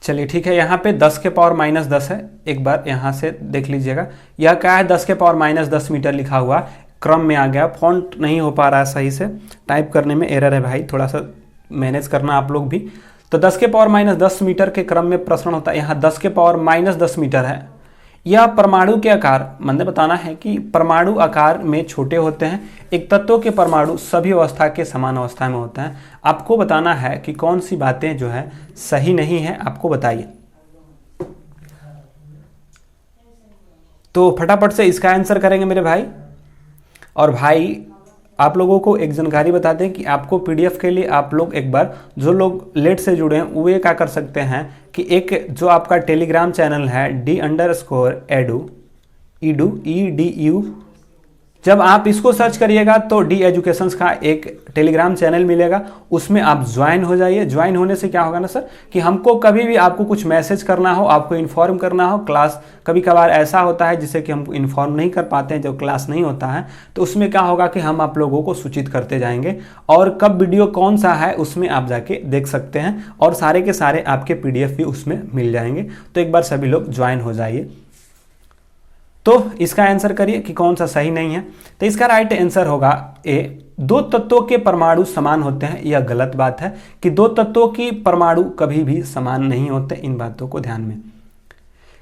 चलिए ठीक है, यहाँ पे 10 के पावर -10 है। एक बार यहाँ से देख लीजिएगा, यह क्या है? 10 के पावर -10 मीटर लिखा हुआ, क्रम में आ गया। फॉन्ट नहीं हो पा रहा है सही से, टाइप करने में एरर है भाई, थोड़ा सा मैनेज करना आप लोग भी। तो 10 के पावर -10 मीटर के क्रम में प्रसरण होता है। यहाँ 10 के पावर -10 मीटर है। यह परमाणु के आकार, मैंने बताना है कि परमाणु आकार में छोटे होते हैं। एक तत्व के परमाणु सभी अवस्था के समान अवस्था में होते हैं। आपको बताना है कि कौन सी बातें जो है सही नहीं है, आपको बताइए। तो फटाफट से इसका आंसर करेंगे मेरे भाई। और भाई आप लोगों को एक जानकारी बता दें कि आपको पीडीएफ के लिए आप लोग एक बार, जो लोग लेट से जुड़े हैं वो ये क्या कर सकते हैं कि एक जो आपका टेलीग्राम चैनल है D_edu, जब आप इसको सर्च करिएगा तो डी एजुकेशंस का एक टेलीग्राम चैनल मिलेगा, उसमें आप ज्वाइन हो जाइए। ज्वाइन होने से क्या होगा ना सर कि हमको कभी भी आपको कुछ मैसेज करना हो, आपको इन्फॉर्म करना हो, क्लास कभी कभार ऐसा होता है जिससे कि हम इन्फॉर्म नहीं कर पाते हैं, जब क्लास नहीं होता है, तो उसमें क्या होगा कि हम आप लोगों को सूचित करते जाएंगे, और कब वीडियो कौन सा है उसमें आप जाके देख सकते हैं, और सारे के सारे आपके पीडीएफ भी उसमें मिल जाएंगे। तो एक बार सभी लोग ज्वाइन हो जाइए। तो इसका आंसर करिए कि कौन सा सही नहीं है। तो इसका राइट आंसर होगा ए, दो तत्वों के परमाणु समान होते हैं। यह गलत बात है कि दो तत्वों की परमाणु कभी भी समान नहीं होते। इन बातों को ध्यान में,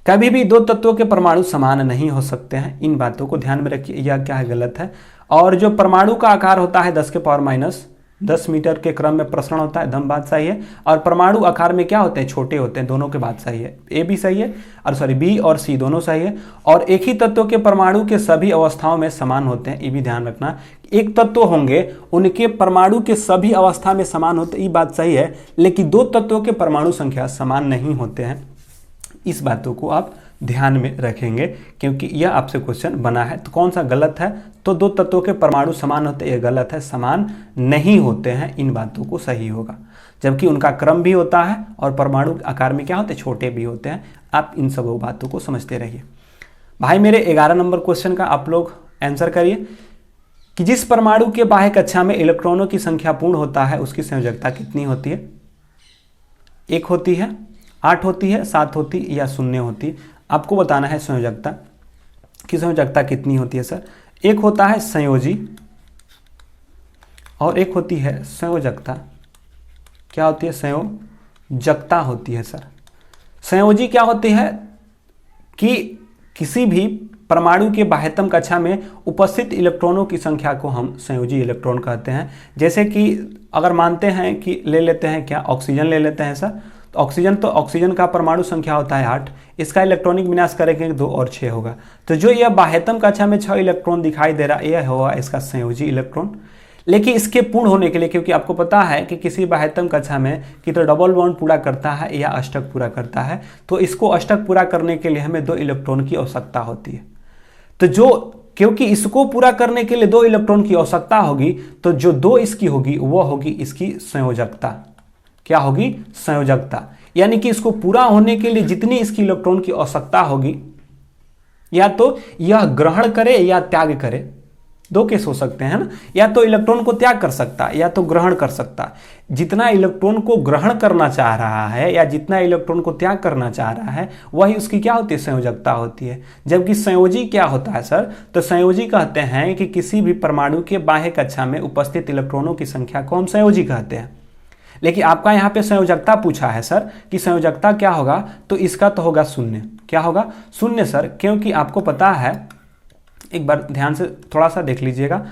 कभी भी दो तत्वों के परमाणु समान नहीं हो सकते हैं। इन बातों को ध्यान में रखिए, यह क्या है? गलत है। और जो परमाणु का आकार होता है 10 के पावर -10 मीटर के क्रम में प्रसरण होता है, एकदम बात सही है। और परमाणु आकार में क्या होते हैं? छोटे होते हैं। दोनों के बात सही है, ए भी सही है, और सॉरी बी और सी दोनों सही है। और एक ही तत्व के परमाणु के सभी अवस्थाओं में समान होते हैं, ये भी ध्यान रखना। एक तत्व होंगे उनके परमाणु के सभी अवस्था में समान होते, ये बात सही है, लेकिन दो तत्वों के परमाणु संख्या समान नहीं होते हैं। इस बातों को आप ध्यान में रखेंगे क्योंकि यह आपसे क्वेश्चन बना है। तो कौन सा गलत है? तो दो तत्वों के परमाणु समान होते हैं, यह गलत है, समान नहीं होते हैं। इन बातों को सही होगा, जबकि उनका क्रम भी होता है और परमाणु आकार में क्या होते हैं? छोटे भी होते हैं। आप इन सब बातों को समझते रहिए। भाई मेरे 11 नंबर क्वेश्चन का आप लोग आंसर करिए कि जिस परमाणु के बाह्य कक्षा में इलेक्ट्रॉनों की संख्या पूर्ण होता है उसकी संयोजकता कितनी होती है? 1 होती है, 8 होती है, 7 होती है या 0 होती है? आपको बताना है संयोजकता की संयोजकता कितनी होती है सर? एक होता है संयोजी और एक होती है संयोजकता। क्या होती है? संयोजकता होती है सर। संयोजी क्या होती है कि किसी भी परमाणु के बाह्यतम कक्षा में उपस्थित इलेक्ट्रॉनों की संख्या को हम संयोजी इलेक्ट्रॉन कहते हैं। जैसे कि अगर मानते हैं कि ले लेते हैं क्या, ऑक्सीजन ले लेते हैं सर, तो ऑक्सीजन का परमाणु संख्या होता है 8, इसका इलेक्ट्रॉनिक विन्यास करेंगे 2 और 6 होगा। तो जो यह बाह्यतम कक्षा में 6 इलेक्ट्रॉन दिखाई दे रहा है, यह होगा इसका संयोजी इलेक्ट्रॉन। लेकिन इसके पूर्ण होने के लिए, क्योंकि आपको पता है कि किसी बाह्यतम कक्षा में कि तो डबल बॉन्ड पूरा करता है या अष्टक पूरा करता है, तो इसको अष्टक पूरा करने के लिए हमें 2 इलेक्ट्रॉन की आवश्यकता होती है। तो क्योंकि इसको पूरा करने के लिए 2 इलेक्ट्रॉन की आवश्यकता होगी, तो जो 2 इसकी होगी वो होगी इसकी संयोजकता। क्या होगी? संयोजकता। यानी कि इसको पूरा होने के लिए जितनी इसकी इलेक्ट्रॉन की आवश्यकता होगी, या तो यह ग्रहण करे या त्याग करे। 2 केस हो सकते हैं ना, या तो इलेक्ट्रॉन को त्याग कर सकता है या तो ग्रहण कर सकता है। जितना इलेक्ट्रॉन को ग्रहण करना चाह रहा है या जितना इलेक्ट्रॉन को त्याग करना चाह रहा है, वही उसकी क्या होती है? संयोजकता होती है। जबकि संयोजी क्या होता है सर? तो संयोजी कहते हैं कि किसी भी परमाणु के बाह्य कक्षा में उपस्थित इलेक्ट्रॉनों की संख्या को हम संयोजी कहते हैं। लेकिन आपका यहाँ पे संयोजकता पूछा है सर कि संयोजकता क्या होगा, तो इसका तो होगा 0। क्या होगा? 0 सर, क्योंकि आपको पता है, एक बार ध्यान से थोड़ा सा देख लीजिएगा,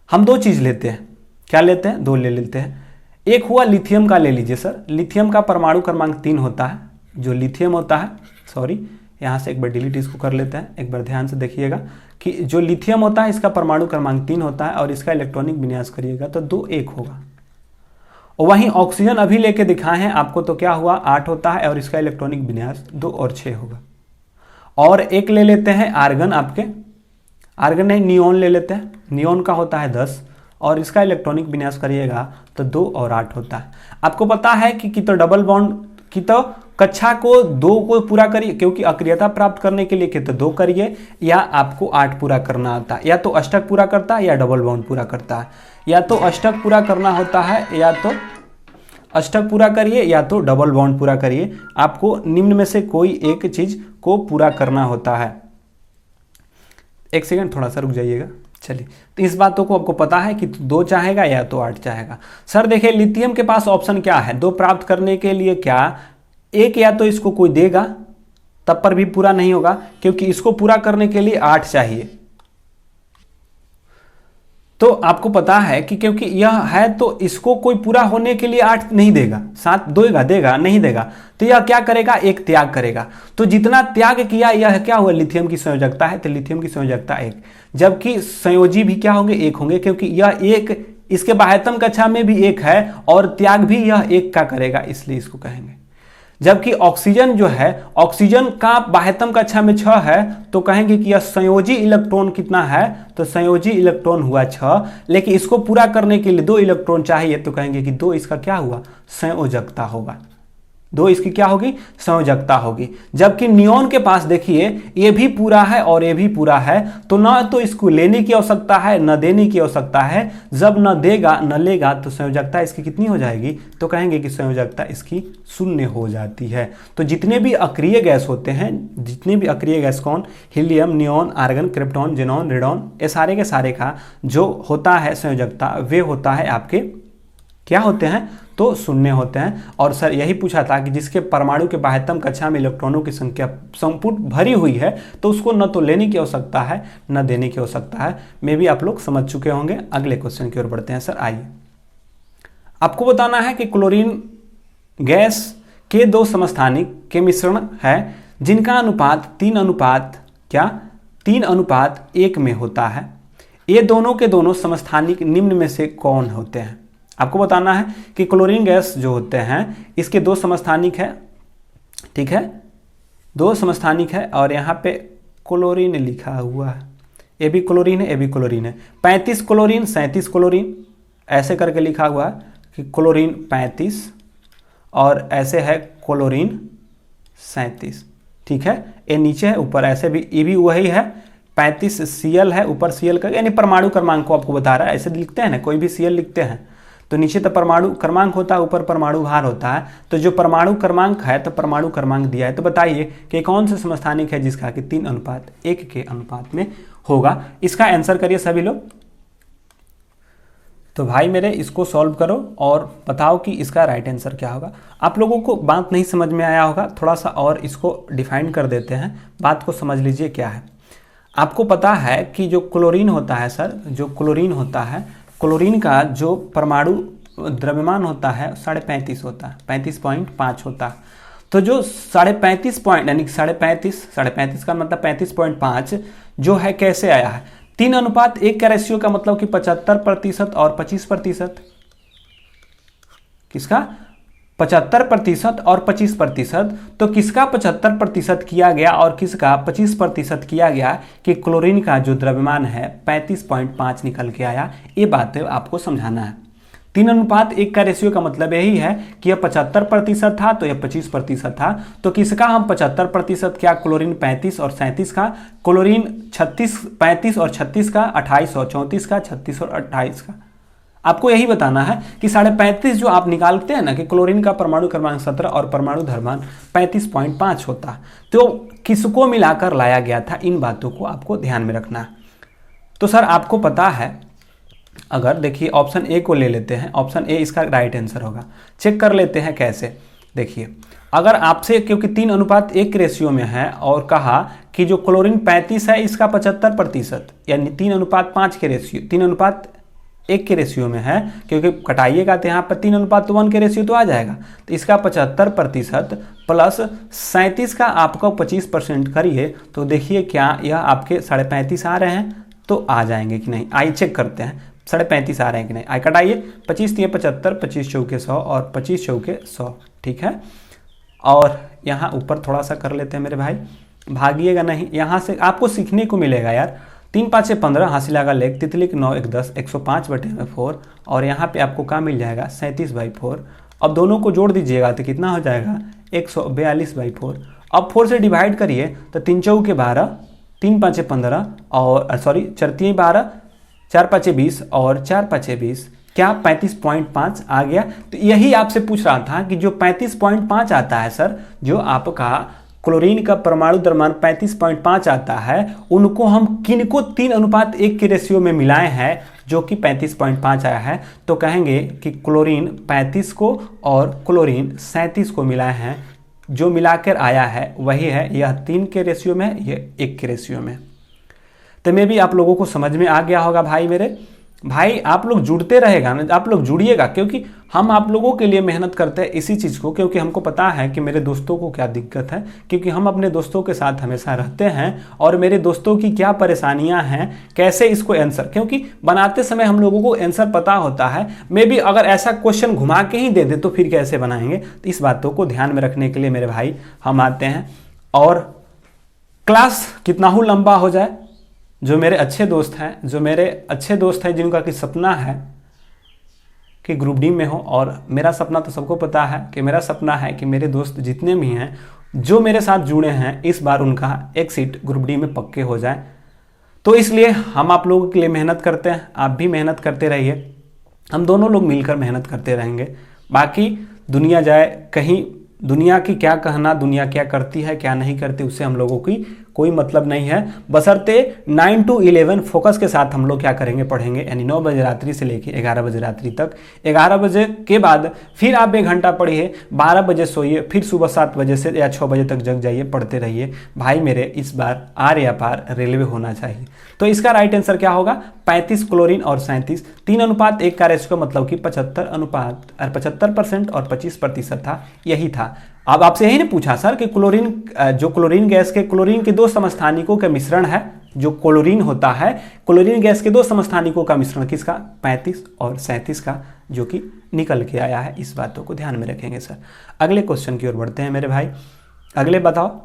हम 2 चीज लेते हैं। क्या लेते हैं? 2 ले लेते हैं। एक हुआ लिथियम का, ले लीजिए सर। लिथियम का परमाणु क्रमांक 3 होता है। जो लिथियम होता है, सॉरी यहाँ से एक बार डिलीट इसको कर लेते हैं। एक बार ध्यान से देखिएगा कि जो लिथियम होता है इसका परमाणु क्रमांक 3 होता है और इसका इलेक्ट्रॉनिक विन्यास करिएगा तो 2 1 होगा। और वहीं ऑक्सीजन अभी लेके दिखाए हैं आपको, तो क्या हुआ? 8 होता है और इसका इलेक्ट्रॉनिक विन्यास 2 और 6 होगा। और एक ले लेते हैं आर्गन, आपके आर्गन नहीं, नियोन ले लेते हैं। नियोन का होता है 10 और इसका इलेक्ट्रॉनिक विन्यास करिएगा तो 2 और 8 होता है। आपको पता है कि तो डबल बॉन्ड की तो कक्षा को 2 को पूरा करिए, क्योंकि अक्रियता प्राप्त करने के लिए कि तो 2 करिए या आपको 8 पूरा करना होता है। या तो अष्टक पूरा करता है या डबल बॉन्ड पूरा करता है। या तो अष्टक पूरा करना होता है, या तो अष्टक पूरा करिए या तो डबल बॉन्ड पूरा करिए। आपको निम्न में से कोई एक चीज को पूरा करना होता है। एक सेकंड थोड़ा सा रुक जाइएगा। चलिए, तो इस बातों को आपको पता है कि 2 चाहेगा या तो 8 चाहेगा। सर देखिए, लिथियम के पास ऑप्शन क्या है? 2 प्राप्त करने के लिए क्या एक या तो इसको कोई देगा, तब पर भी पूरा नहीं होगा, क्योंकि इसको पूरा करने के लिए 8 चाहिए। तो आपको पता है कि क्योंकि यह है तो इसको कोई पूरा होने के लिए 8 नहीं देगा, 7 देगा नहीं देगा, तो यह क्या करेगा? एक त्याग करेगा। तो जितना त्याग किया, यह क्या हुआ? लिथियम की संयोजकता है, तो लिथियम की संयोजकता 1। जबकि संयोजी भी क्या होंगे? 1 होंगे, क्योंकि यह 1 इसके बाह्यतम कक्षा में भी 1 है और त्याग भी यह 1 का करेगा, इसलिए इसको कहेंगे। जबकि ऑक्सीजन जो है, ऑक्सीजन का बाह्यतम कक्षा में 6 है, तो कहेंगे कि यह संयोजी इलेक्ट्रॉन कितना है? तो संयोजी इलेक्ट्रॉन हुआ 6। लेकिन इसको पूरा करने के लिए 2 इलेक्ट्रॉन चाहिए, तो कहेंगे कि 2 इसका क्या हुआ? संयोजकता होगा। 2 इसकी क्या होगी? संयोजकता होगी। जबकि नियोन के पास देखिए, ये भी पूरा है और ये भी पूरा है, तो ना तो इसको लेने की आवश्यकता है न देने की आवश्यकता है। जब न देगा न लेगा तो संयोजकता इसकी कितनी हो जाएगी? तो कहेंगे कि संयोजकता इसकी 0 हो जाती है। तो जितने भी अक्रिय गैस होते हैं, जितने भी अक्रिय गैस कौन? Helium, neon, argon, krypton, xenon, radon, ये सारे के सारे का जो होता है संयोजकता, वे होता है आपके क्या होते हैं? तो 0 होते हैं। और सर यही पूछा था कि जिसके परमाणु के बाह्यतम कक्षा में इलेक्ट्रॉनों की संख्या संपूर्ण भरी हुई है, तो उसको न तो लेने की आवश्यकता है न देने की आवश्यकता है। मे भी आप लोग समझ चुके होंगे। अगले क्वेश्चन की ओर बढ़ते हैं सर। आइए, आपको बताना है कि क्लोरीन गैस के 2 समस्थानिक के मिश्रण है जिनका अनुपात 3:1 में होता है। ये दोनों के दोनों समस्थानिक निम्न में से कौन होते हैं? आपको बताना है कि क्लोरीन गैस जो होते हैं इसके 2 समस्थानिक है, ठीक है, 2 समस्थानिक है। और यहाँ पे क्लोरीन लिखा हुआ है, ये भी क्लोरीन है, ये भी क्लोरीन है। 35 क्लोरीन 37 क्लोरीन ऐसे करके लिखा हुआ है कि क्लोरीन 35 और ऐसे है क्लोरीन 37, ठीक है। ये नीचे है, ऊपर ऐसे भी, ये भी वही है। 35 Cl है, ऊपर Cl का, यानी परमाणु क्रमांक को आपको बता रहा है। ऐसे लिखते हैं ना, कोई भी Cl लिखते हैं तो नीचे तो परमाणु क्रमांक होता है, ऊपर परमाणु भार होता है। तो जो परमाणु क्रमांक है, तो परमाणु क्रमांक दिया है, तो बताइए कि कौन से समस्थानिक है जिसका कि 3:1 के अनुपात में होगा? इसका आंसर करिए सभी लोग। तो भाई मेरे इसको सॉल्व करो और बताओ कि इसका राइट आंसर क्या होगा। आप लोगों को बात नहीं समझ में आया होगा, थोड़ा सा और इसको डिफाइन कर देते हैं, बात को समझ लीजिए क्या है। आपको पता है कि जो क्लोरीन होता है सर, जो क्लोरीन होता है, क्लोरीन का जो परमाणु द्रव्यमान होता है 35.5 होता है, 35.5 होता है। तो जो 35.5 पॉइंट यानी 35.5 का मतलब 35.5 जो है कैसे आया है? 3:1 का रेशियो का मतलब कि 75% और 25%। किसका? 75% और 25%। तो किसका 75% किया गया और किसका 25% किया गया कि क्लोरीन का जो द्रव्यमान है 35.5 निकल के आया। ये बात आपको समझाना है। 3:1 का रेशियो का मतलब यही है कि यह 75% था तो यह 25% था। तो किसका हम 75% क्या? क्लोरीन 35 और 37 का, क्लोरीन 35 और 36 का, 28 और 34 का, 36 और 28 का। आपको यही बताना है कि 35.5 जो आप निकालते हैं ना कि क्लोरीन का परमाणु क्रमांक 17 और परमाणु द्रव्यमान 35.5 होता है, तो किसको मिलाकर लाया गया था? इन बातों को आपको ध्यान में रखना है। तो सर आपको पता है, अगर देखिए ऑप्शन ए को ले लेते हैं, ऑप्शन ए इसका राइट आंसर होगा। चेक कर लेते हैं कैसे। देखिए अगर आपसे, क्योंकि 3:1 रेशियो में है और कहा कि जो क्लोरीन 35 है इसका 75%, यानी 3:5 के रेशियो, 3:1 के रेशियो में है, क्योंकि कटाइएगा तो यहाँ पर 3:1 के रेशियो तो आ जाएगा। तो इसका 75% प्लस 37 का आपका 25% करिए तो देखिए क्या यह आपके 35.5 आ रहे हैं? तो आ जाएंगे कि नहीं, आइए चेक करते हैं 35.5 आ रहे हैं कि नहीं। आई कटाइए, 25 × 75, 25 चौके 100 और 25 चौके 100, ठीक है। और यहाँ ऊपर थोड़ा सा कर लेते हैं मेरे भाई, भागिएगा नहीं, यहाँ से आपको सीखने को मिलेगा यार। 3 × 5 = 15, हासिल लगा लेख, तितली 9 × 1 = 10, 105/4 और यहाँ पे आपको क्या मिल जाएगा? 37/4। अब दोनों को जोड़ दीजिएगा तो कितना हो जाएगा? 142/4। अब 4 से डिवाइड करिए तो 3 चौके 12, 3 × 5 = 15 और सॉरी 4 × 3 = 12, 4 × 5 = 20 और 4 × 5 = 20, क्या 35.5 आ गया? तो यही आपसे पूछ रहा था कि जो 35.5 आता है सर, जो आपका क्लोरीन का परमाणु द्रव्यमान 35.5 आता है, उनको हम किनको 3:1 के रेशियो में मिलाए हैं जो कि 35.5 आया है, तो कहेंगे कि क्लोरीन 35 को और क्लोरीन 37 को मिलाए हैं, जो मिलाकर आया है वही है, यह 3 के रेशियो में, यह 1 के रेशियो में। तो मे भी आप लोगों को समझ में आ गया होगा भाई मेरे। भाई आप लोग जुड़ते रहेगा ना, आप लोग जुड़िएगा, क्योंकि हम आप लोगों के लिए मेहनत करते हैं इसी चीज़ को, क्योंकि हमको पता है कि मेरे दोस्तों को क्या दिक्कत है, क्योंकि हम अपने दोस्तों के साथ हमेशा रहते हैं और मेरे दोस्तों की क्या परेशानियां हैं, कैसे इसको आंसर, क्योंकि बनाते समय हम लोगों को आंसर पता होता है। मे भी अगर ऐसा क्वेश्चन घुमा के ही दे दे तो फिर कैसे बनाएंगे? तो इस बातों को ध्यान में रखने के लिए मेरे भाई हम आते हैं। और क्लास कितना ही लंबा हो जाए, जो मेरे अच्छे दोस्त हैं जिनका कि सपना है कि ग्रुप डी में हो, और मेरा सपना तो सबको पता है कि मेरा सपना है कि मेरे दोस्त जितने भी हैं जो मेरे साथ जुड़े हैं, इस बार उनका एक सीट ग्रुप डी में पक्के हो जाए। तो इसलिए हम आप लोगों के लिए मेहनत करते हैं, आप भी मेहनत करते रहिए, हम दोनों लोग मिलकर मेहनत करते रहेंगे। बाकी दुनिया जाए कहीं, दुनिया की क्या कहना, दुनिया क्या करती है क्या नहीं करती, उससे हम लोगों की कोई मतलब नहीं है। बशर्ते 9 to 11 फोकस के साथ हम लोग क्या करेंगे, पढ़ेंगे, यानी 9 बजे रात्रि से लेके 11 बजे रात्रि तक। 11 बजे के बाद फिर आप 1 घंटा पढ़िए, 12 बजे सोइए, फिर सुबह 7 बजे से या 6 बजे तक जग जाइए, पढ़ते रहिए। भाई मेरे इस बार आर या पार रेलवे होना चाहिए। तो इसका राइट आंसर क्या होगा? 35 क्लोरीन और 37, 3:1 का रेशियो मतलब कि 75% और 25% था, यही था। अब आपसे यही ने पूछा सर कि क्लोरीन, जो क्लोरीन गैस के क्लोरीन के 2 समस्थानिकों का मिश्रण है, जो क्लोरीन होता है, क्लोरीन गैस के 2 समस्थानिकों का मिश्रण किसका? 35 और 37 का, जो कि निकल के आया है। इस बातों को ध्यान में रखेंगे सर। अगले क्वेश्चन की ओर बढ़ते हैं मेरे भाई। अगले बताओ,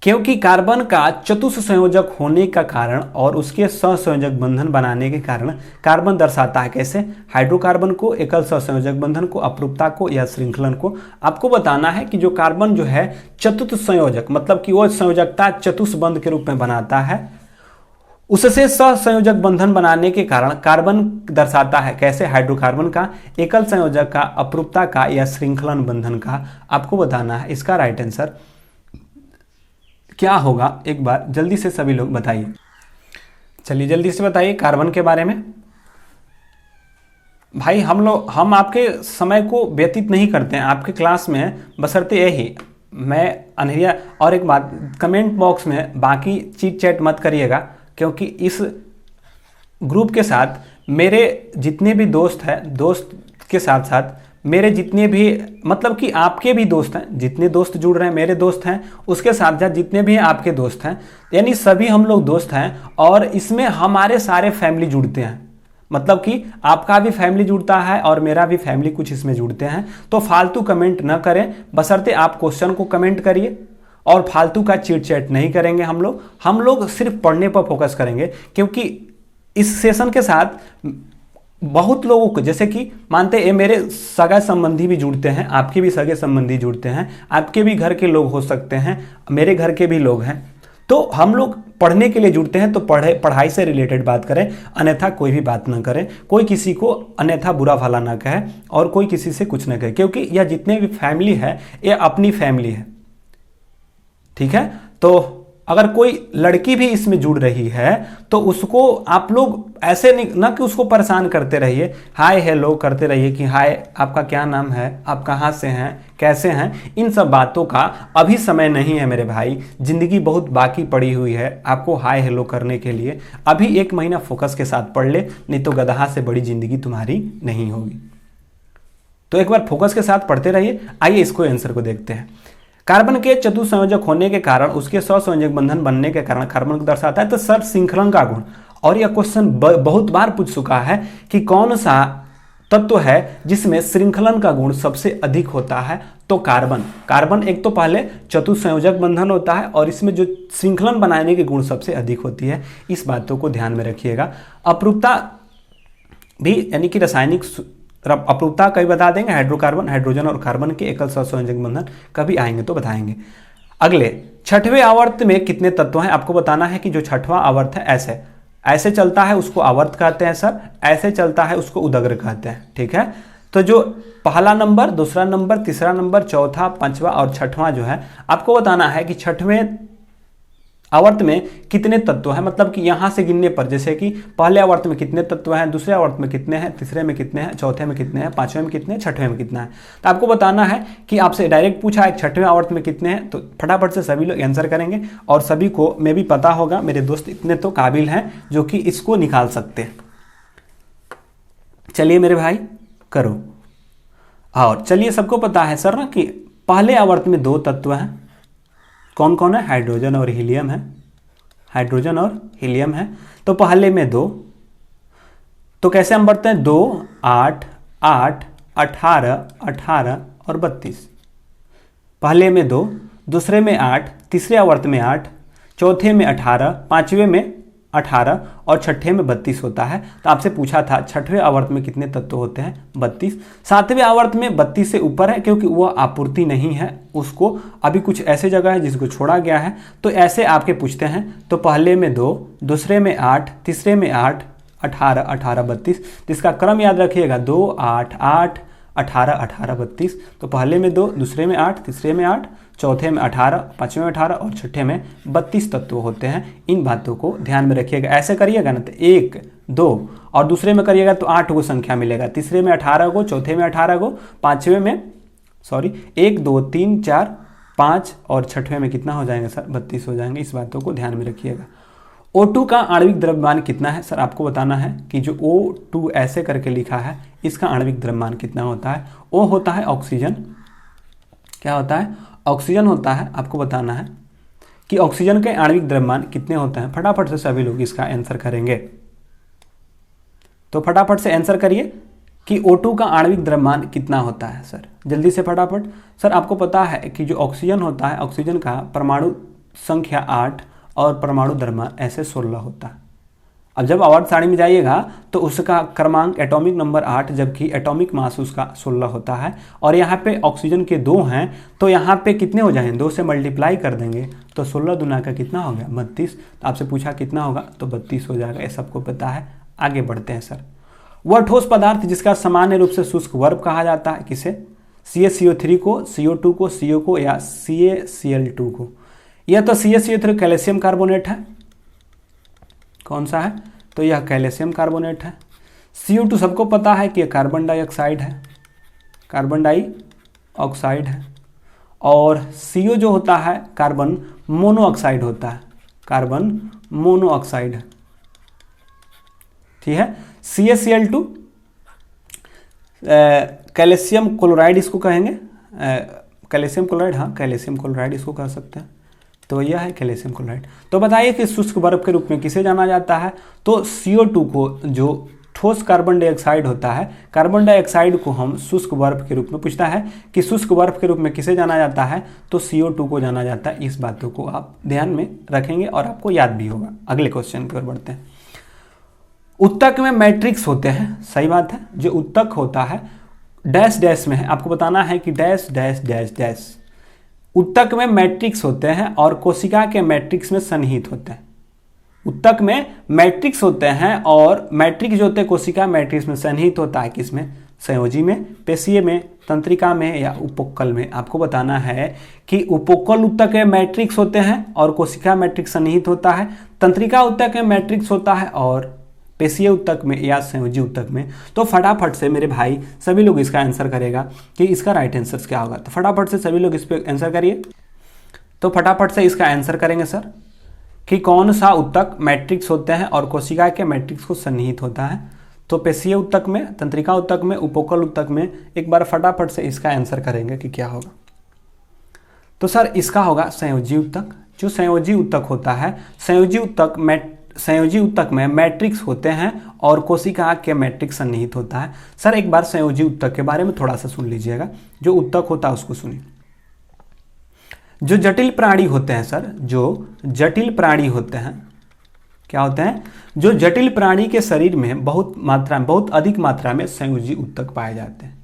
क्योंकि कार्बन का चतुस्संयोजक होने का कारण और उसके सहसंयोजक बंधन बनाने के कारण कार्बन दर्शाता है कैसे? हाइड्रोकार्बन को, एकल सहसंयोजक बंधन को, अपरूपता को या श्रृंखलन को। आपको बताना है कि जो कार्बन जो है चतुस्संयोजक, मतलब कि वो संयोजकता चतुष्बंध के रूप में बनाता है, उससे सहसंयोजक बंधन बनाने के कारण कार्बन दर्शाता है कैसे? हाइड्रोकार्बन का, एकल संयोजक का, अपरूपता का या श्रृंखलन बंधन का। आपको बताना है इसका राइट आंसर क्या होगा, एक बार जल्दी से सभी लोग बताइए। चलिए जल्दी से बताइए कार्बन के बारे में। भाई हम आपके समय को व्यतीत नहीं करते हैं आपके क्लास में, बशर्ते यही मैं अनहरिया। और एक बात, कमेंट बॉक्स में बाकी चीट चैट मत करिएगा, क्योंकि इस ग्रुप के साथ मेरे जितने भी दोस्त हैं, दोस्त के साथ साथ मेरे जितने भी, मतलब कि आपके भी दोस्त हैं, जितने दोस्त जुड़ रहे हैं मेरे दोस्त हैं, उसके साथ साथ जितने भी आपके दोस्त हैं, यानी सभी हम लोग दोस्त हैं। और इसमें हमारे सारे फैमिली जुड़ते हैं, मतलब कि आपका भी फैमिली जुड़ता है और मेरा भी फैमिली कुछ इसमें जुड़ते हैं। तो फालतू कमेंट न करें, बशर्ते आप क्वेश्चन को कमेंट करिए, और फालतू का चिट चैट नहीं करेंगे। हम लोग सिर्फ पढ़ने पर फोकस करेंगे, क्योंकि इस सेशन के साथ बहुत लोगों को, जैसे कि मानते हैं मेरे सगा संबंधी भी जुड़ते हैं, आपके भी सगे संबंधी जुड़ते हैं, आपके भी घर के लोग हो सकते हैं, मेरे घर के भी लोग हैं। तो हम लोग पढ़ने के लिए जुड़ते हैं, तो पढ़ाई से रिलेटेड बात करें, अन्यथा कोई भी बात ना करें, कोई किसी को अन्यथा बुरा भला ना कहे और कोई किसी से कुछ ना कहे, क्योंकि यह जितने भी फैमिली है ये अपनी फैमिली है, ठीक है। तो अगर कोई लड़की भी इसमें जुड़ रही है तो उसको आप लोग ऐसे नहीं ना कि उसको परेशान करते रहिए, हाय हेलो करते रहिए कि हाय आपका क्या नाम है, आप कहाँ से हैं, कैसे हैं। इन सब बातों का अभी समय नहीं है मेरे भाई, जिंदगी बहुत बाकी पड़ी हुई है आपको हाय हेलो करने के लिए। अभी 1 महीना फोकस के साथ पढ़ ले, नहीं तो गधा से बड़ी जिंदगी तुम्हारी नहीं होगी। तो एक बार फोकस के साथ पढ़ते रहिए। आइए इसको आंसर को देखते हैं। कार्बन के चतुसंयोजक होने के कारण, उसके सहसंयोजक बंधन बनने के कारण कार्बन को दर्शाता है। तो सर श्रृंखलन का गुण, और यह क्वेश्चन बहुत बार पूछ चुका है कि कौन सा तत्व है जिसमें श्रृंखलन का गुण सबसे अधिक होता है। तो कार्बन एक तो पहले चतुसंयोजक बंधन होता है और इसमें जो श्रृंखलन बनाने के गुण सबसे अधिक होती है। इस बातों को ध्यान में रखिएगा। अपरूपता भी यानी कि रासायनिक अपरूपता कभी बता देंगे, हाइड्रोकार्बन, हाइड्रोजन और कार्बन के एकल सहसंयोजक बंधन कभी आएंगे तो बताएंगे। अगले, छठवें आवर्त में कितने तत्व हैं आपको बताना है। कि जो छठवां आवर्त है ऐसे चलता है उसको आवर्त कहते हैं सर, ऐसे चलता है उसको उदग्र कहते हैं, ठीक है। तो जो पहला नंबर, दूसरा नंबर, तीसरा नंबर, चौथा, पांचवा और छठवां जो है आपको बताना है कि छठवें आवर्त में कितने तत्व हैं। मतलब कि यहां से गिनने पर, जैसे कि पहले आवर्त में कितने तत्व हैं, दूसरे आवर्त में कितने हैं, तीसरे में कितने हैं, चौथे में कितने हैं, पांचवें में कितने हैं, छठवें में कितना है। तो आपको बताना है कि आपसे डायरेक्ट पूछा है छठवें आवर्त में कितने हैं, तो फटाफट से सभी लोग आंसर करेंगे। और सभी को मैं भी पता होगा, मेरे दोस्त इतने तो काबिल हैं जो कि इसको निकाल सकते हैं। चलिए मेरे भाई करो। और चलिए सबको पता है सर ना कि पहले आवर्त में 2 तत्व हैं। कौन कौन है? हाइड्रोजन और हीलियम है, हाइड्रोजन और हीलियम है। तो पहले में 2, तो कैसे हम बढ़ते हैं? 2, 8, 8, 18, 18 और 32। पहले में 2, दूसरे में 8, तीसरे आवर्त में 8, चौथे में 18, पांचवें में 18 और छठे में 32 होता है। तो आपसे पूछा था छठवें आवर्त में कितने तत्व होते हैं? 32। सातवें आवर्त में 32 से ऊपर है क्योंकि वह आपूर्ति नहीं है, उसको अभी कुछ ऐसे जगह है जिसको छोड़ा गया है। तो ऐसे आपके पूछते हैं। तो पहले में 2, दूसरे में 8, तीसरे में 8, 18, 18, 32। तो इसका क्रम याद रखिएगा, 2, 8, 8, 18, 18, 32। तो पहले में 2, दूसरे में 8, तीसरे में 8, चौथे में 18, पांचवें में 18 और छठे में 32 तत्व होते हैं। इन बातों को ध्यान में रखिएगा। ऐसे करिएगा ना तो 1, 2 और दूसरे में करिएगा तो 8 को संख्या मिलेगा, तीसरे में 18 को, चौथे में 18 को, पांचवें में 1, 2, 3, 4, 5 और छठवें में कितना हो जाएगा सर? 32 हो जाएंगे। इस बातों को ध्यान में रखिएगा। O2 का आणविक द्रव्यमान कितना है सर? आपको बताना है कि जो O2 ऐसे करके लिखा है इसका आणविक द्रव्यमान कितना होता है। O होता है ऑक्सीजन, क्या होता है? ऑक्सीजन होता है। आपको बताना है कि ऑक्सीजन के आणविक द्रव्यमान कितने होते हैं। फटाफट से सभी लोग इसका आंसर करेंगे। तो फटाफट से आंसर करिए कि O2 का आणविक द्रव्यमान कितना होता है सर, जल्दी से फटाफट। सर आपको पता है कि जो ऑक्सीजन होता है, ऑक्सीजन का परमाणु संख्या 8 और परमाणु द्रव्यमान ऐसे 16 होता है। अब जब आवर्त सारणी में जाइएगा तो उसका क्रमांक एटॉमिक नंबर 8, जबकि एटॉमिक मास उसका 16 होता है। और यहाँ पे ऑक्सीजन के 2 हैं तो यहाँ पे कितने हो जाएंगे? 2 से मल्टीप्लाई कर देंगे तो 16 दूना का कितना हो गया? 32। तो आपसे पूछा कितना होगा तो 32 हो जाएगा। ये सबको पता है। आगे बढ़ते हैं सर। वह ठोस पदार्थ जिसका सामान्य रूप से शुष्क वर्ब कहा जाता है, किसे? CaCO3 को, CO2 को, CO को या CaCl2 को। यह तो CaCO3 कैल्शियम कार्बोनेट है, कौन सा है, तो यह कैल्शियम कार्बोनेट है। CO2 सबको पता है कि यह कार्बन डाइऑक्साइड है, कार्बन डाइऑक्साइड है। और CO जो होता है कार्बन मोनोऑक्साइड होता है, कार्बन मोनोऑक्साइड है, ठीक है। CaCl2 कैल्शियम क्लोराइड इसको कहेंगे, कैल्शियम क्लोराइड, हाँ कैल्शियम क्लोराइड इसको कह सकते हैं, तो यह है कैल्शियम क्लोराइड। तो बताइए कि शुष्क बर्फ के रूप में किसे जाना जाता है, तो CO2 को, जो ठोस कार्बन डाइऑक्साइड होता है, कार्बन डाइऑक्साइड को हम शुष्क बर्फ के रूप में, पूछता है कि शुष्क बर्फ के रूप में किसे जाना जाता है, तो CO2 को जाना जाता है। इस बातों को आप ध्यान में रखेंगे और आपको याद भी होगा। अगले क्वेश्चन की ओर बढ़ते हैं। उत्तक में मैट्रिक्स होते हैं, सही बात है, जो उत्तक होता है डैश डैश में है, आपको बताना है कि डैश डैश डैश डैश। उत्तक में मैट्रिक्स होते हैं और कोशिका के मैट्रिक्स में सन्निहित होते हैं। उत्तक में मैट्रिक्स होते हैं और मैट्रिक्स जो होते हैं कोशिका मैट्रिक्स में सन्निहित होता है, किसमें, संयोजी में, पेशीय में, तंत्रिका में या उपोक्कल में। आपको बताना है कि उपोक्कल उत्तक में मैट्रिक्स होते हैं और कोशिका मैट्रिक्स सन्निहित होता है, तंत्रिका उत्तक में मैट्रिक्स होता है और पेशीय उत्तक में या संयोजी उत्तक में। तो फटाफट से मेरे भाई सभी लोग इसका आंसर करेगा कि इसका राइट आंसर क्या होगा। तो फटाफट से सभी लोग इस पर आंसर करिए। तो फटाफट से इसका आंसर करेंगे सर कि कौन सा उत्तक मैट्रिक्स होते हैं और कोशिका के मैट्रिक्स को सन्निहित होता है। तो पेशीय उत्तक में, तंत्रिका उत्तक में, उपोक्कल उत्तक में। एक बार फटाफट से इसका आंसर करेंगे कि क्या होगा। तो सर इसका होगा संयोजी उत्तक। जो संयोजी उत्तक होता है, संयोजी उत्तक में मैट्रिक्स होते हैं और कोशिका के मैट्रिक्स सन्निहित होता है। सर एक बार संयोजी उत्तक के बारे में थोड़ा सा सुन लीजिएगा, जो उत्तक होता है उसको सुनिए। जो जटिल प्राणी होते हैं सर, जो जटिल प्राणी होते हैं, क्या होते हैं, जो जटिल प्राणी के शरीर में बहुत अधिक मात्रा में संयोजी उत्तक पाए जाते हैं।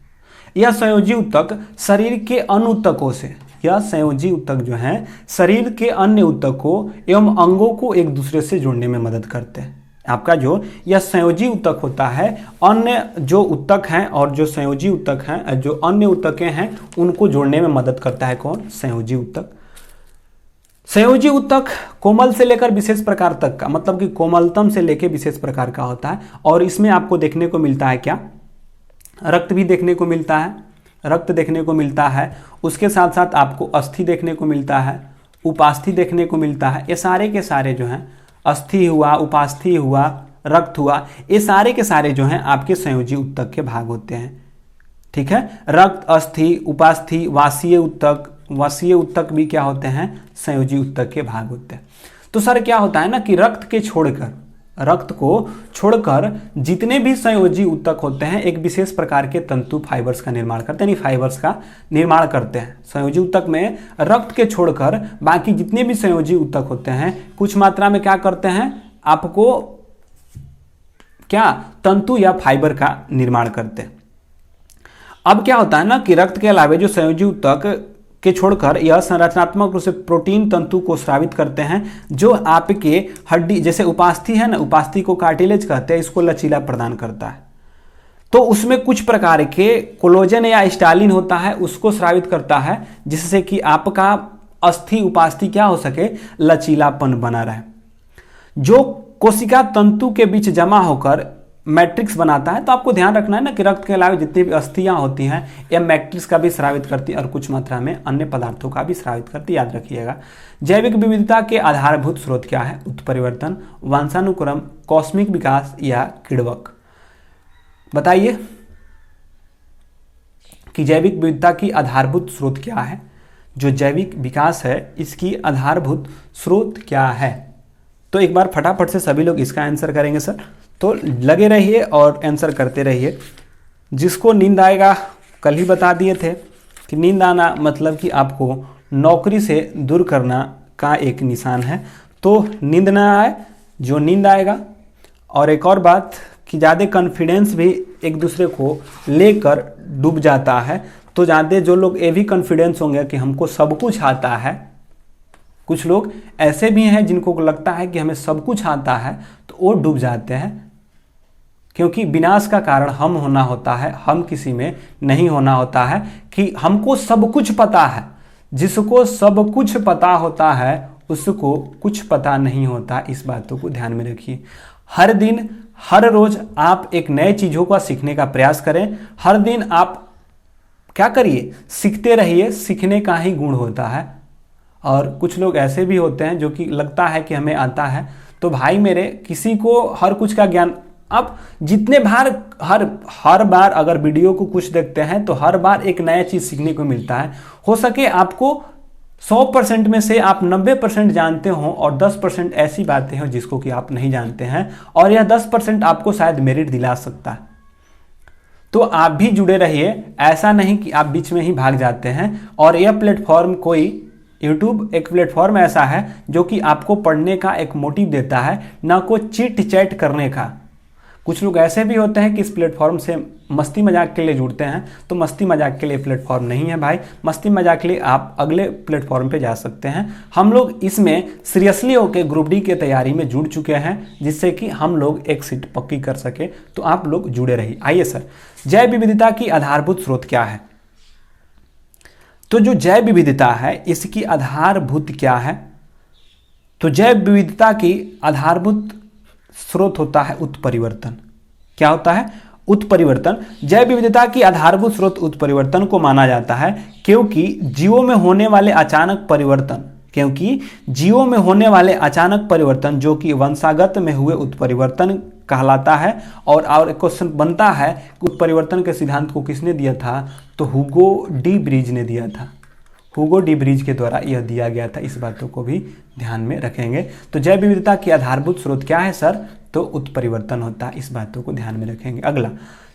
यह संयोजी उत्तक शरीर के अन्य उत्तकों से, यह संयोजी उत्तक जो है शरीर के अन्य उत्तकों एवं अंगों को एक दूसरे से जोड़ने में मदद करते हैं। आपका जो यह संयोजी उत्तक होता है, अन्य जो उत्तक हैं और जो संयोजी उत्तक हैं, जो अन्य उत्तकें हैं उनको जोड़ने में मदद करता है। कौन, संयोजी उत्तक। संयोजी उत्तक कोमल से लेकर विशेष प्रकार तक का, मतलब कि कोमलतम से लेकर विशेष प्रकार का होता है। और इसमें आपको देखने को मिलता है क्या, रक्त भी देखने को मिलता है, रक्त देखने को मिलता है। उसके साथ साथ आपको अस्थि देखने को मिलता है, उपास्थि देखने को मिलता है। ये सारे के सारे जो हैं, अस्थि हुआ, उपास्थि हुआ, रक्त हुआ, ये सारे के सारे जो हैं आपके संयोजी उत्तक के भाग होते हैं। ठीक है, रक्त, अस्थि, उपास्थि, वासीय उत्तक भी क्या होते हैं, संयोजी उत्तक के भाग होते हैं। तो सर क्या होता है ना कि रक्त को छोड़कर जितने भी संयोजी उत्तक होते हैं एक विशेष प्रकार के तंतु फाइबर्स का निर्माण करते हैं, यानी फाइबर्स का निर्माण करते हैं। संयोजी उत्तक में रक्त के छोड़कर बाकी जितने भी संयोजी उत्तक होते हैं कुछ मात्रा में क्या करते हैं, आपको क्या, तंतु या फाइबर का निर्माण करते हैं। अब क्या होता है ना कि रक्त के अलावा जो संयोजी उत्तक के छोड़कर यह संरचनात्मक रूप से प्रोटीन तंतु को स्रावित करते हैं, जो आपके हड्डी, जैसे उपास्थि है ना, उपास्थि को कार्टिलेज कहते हैं, इसको लचीला प्रदान करता है। तो उसमें कुछ प्रकार के कोलेजन या स्टालिन होता है, उसको स्रावित करता है, जिससे कि आपका अस्थि, उपास्थि क्या हो सके, लचीलापन बना रहे। जो कोशिका तंतु के बीच जमा होकर मैट्रिक्स बनाता है। तो आपको ध्यान रखना है ना कि रक्त के अलावा जितनी भी अस्थियां होती हैं यह मैट्रिक्स का भी स्रावित करती है और कुछ मात्रा में अन्य पदार्थों का भी स्रावित करती है, याद रखिएगा। जैविक विविधता के आधारभूत स्रोत क्या है, उत्परिवर्तन, वंशानुक्रम, कॉस्मिक विकास या किण्वक। बताइए कि जैविक विविधता की आधारभूत स्रोत क्या है, जो जैविक विकास है इसकी आधारभूत स्रोत क्या है। तो एक बार फटाफट से सभी लोग इसका आंसर करेंगे सर। तो लगे रहिए और आंसर करते रहिए। जिसको नींद आएगा, कल ही बता दिए थे कि नींद आना मतलब कि आपको नौकरी से दूर करना का एक निशान है। तो नींद ना आए, जो नींद आएगा। और एक और बात कि ज़्यादा कॉन्फिडेंस भी एक दूसरे को लेकर डूब जाता है। तो ज़्यादा जो लोग ये भी कॉन्फिडेंस होंगे कि हमको सब कुछ आता है, कुछ लोग ऐसे भी हैं जिनको लगता है कि हमें सब कुछ आता है, तो वो डूब जाते हैं। क्योंकि विनाश का कारण हम होना होता है, हम किसी में नहीं होना होता है कि हमको सब कुछ पता है। जिसको सब कुछ पता होता है उसको कुछ पता नहीं होता। इस बातों को ध्यान में रखिए। हर दिन हर रोज आप एक नए चीज़ों का सीखने का प्रयास करें। हर दिन आप क्या करिए, सीखते रहिए। सीखने का ही गुण होता है। और कुछ लोग ऐसे भी होते हैं जो कि लगता है कि हमें आता है, तो भाई मेरे, किसी को हर कुछ का ज्ञान, आप जितने बार हर बार अगर वीडियो को कुछ देखते हैं तो हर बार एक नया चीज़ सीखने को मिलता है। हो सके आपको 100% में से आप 90% जानते हो और 10% ऐसी बातें हो जिसको कि आप नहीं जानते हैं, और यह 10% आपको शायद मेरिट दिला सकता है। तो आप भी जुड़े रहिए। ऐसा नहीं कि आप बीच में ही भाग जाते हैं। और यह प्लेटफॉर्म कोई YouTube एक प्लेटफॉर्म ऐसा है जो कि आपको पढ़ने का एक मोटिव देता है, ना को चिट चैट करने का। कुछ लोग ऐसे भी होते हैं कि इस प्लेटफॉर्म से मस्ती मजाक के लिए जुड़ते हैं, तो मस्ती मजाक के लिए प्लेटफॉर्म नहीं है भाई। मस्ती मजाक के लिए आप अगले प्लेटफॉर्म पे जा सकते हैं। हम लोग इसमें सीरियसली होकर ग्रुप डी की तैयारी में जुड़ चुके हैं, जिससे कि हम लोग एक सीट पक्की कर सके। तो आप लोग जुड़े रहिए। आइए सर, जैव विविधता की आधारभूत स्रोत क्या है? तो जो जैव विविधता है इसकी आधारभूत क्या है? तो जैव विविधता की आधारभूत स्रोत होता है उत्परिवर्तन। क्या होता है? उत्परिवर्तन। जैव विविधता की आधारभूत स्रोत उत्परिवर्तन को माना जाता है क्योंकि जीवों में होने वाले अचानक परिवर्तन जो कि वंशागत में हुए उत्परिवर्तन कहलाता है। और क्वेश्चन बनता है कि उत्परिवर्तन के सिद्धांत को किसने दिया था? तो हुगो डी ब्रिज ने दिया था। हुगो डी ब्रिज के द्वारा यह दिया गया था। इस बातों को भी ध्यान में रखेंगे। तो जैव विविधता की आधारभूत स्रोत क्या है सर? तो उत्परिवर्तन होता है। इस बातों को ध्यान में रखेंगे। अगला,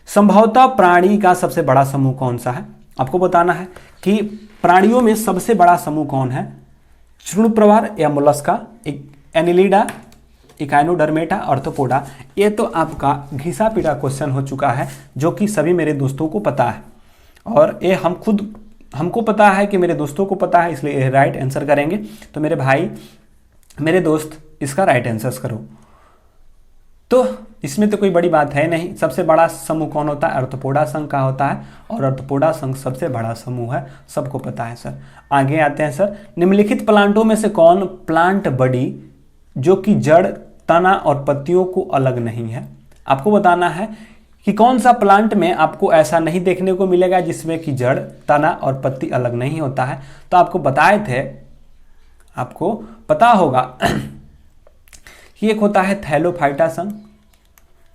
संभवतः प्राणी का सबसे बड़ा समूह कौन सा है? आपको बताना है कि प्राणियों में सबसे बड़ा समूह कौन है? चूर्णप्रवार या मोलस्का, एनिलिडा, इकाइनोडर्मेटा, आर्थ्रोपोडा। ये तो आपका घिसा पीटा क्वेश्चन हो चुका है, जो कि सभी मेरे दोस्तों को पता है। और ये हमको पता है कि मेरे दोस्तों को पता है, इसलिए राइट आंसर करेंगे। तो मेरे भाई, मेरे दोस्त, इसका राइट आंसर करो। तो इसमें तो कोई बड़ी बात है नहीं। सबसे बड़ा समूह कौन होता है? आर्थ्रोपोडा संघ का होता है। और आर्थ्रोपोडा संघ सबसे बड़ा समूह है, सबको पता है सर। आगे आते हैं सर, निम्नलिखित प्लांटों में से कौन प्लांट बॉडी जो कि जड़, तना और पत्तियों को अलग नहीं है? आपको बताना है कि कौन सा प्लांट में आपको ऐसा नहीं देखने को मिलेगा जिसमें कि जड़, तना और पत्ती अलग नहीं होता है। तो आपको बताए थे, आपको पता होगा कि एक होता है थैलोफाइटा संघ।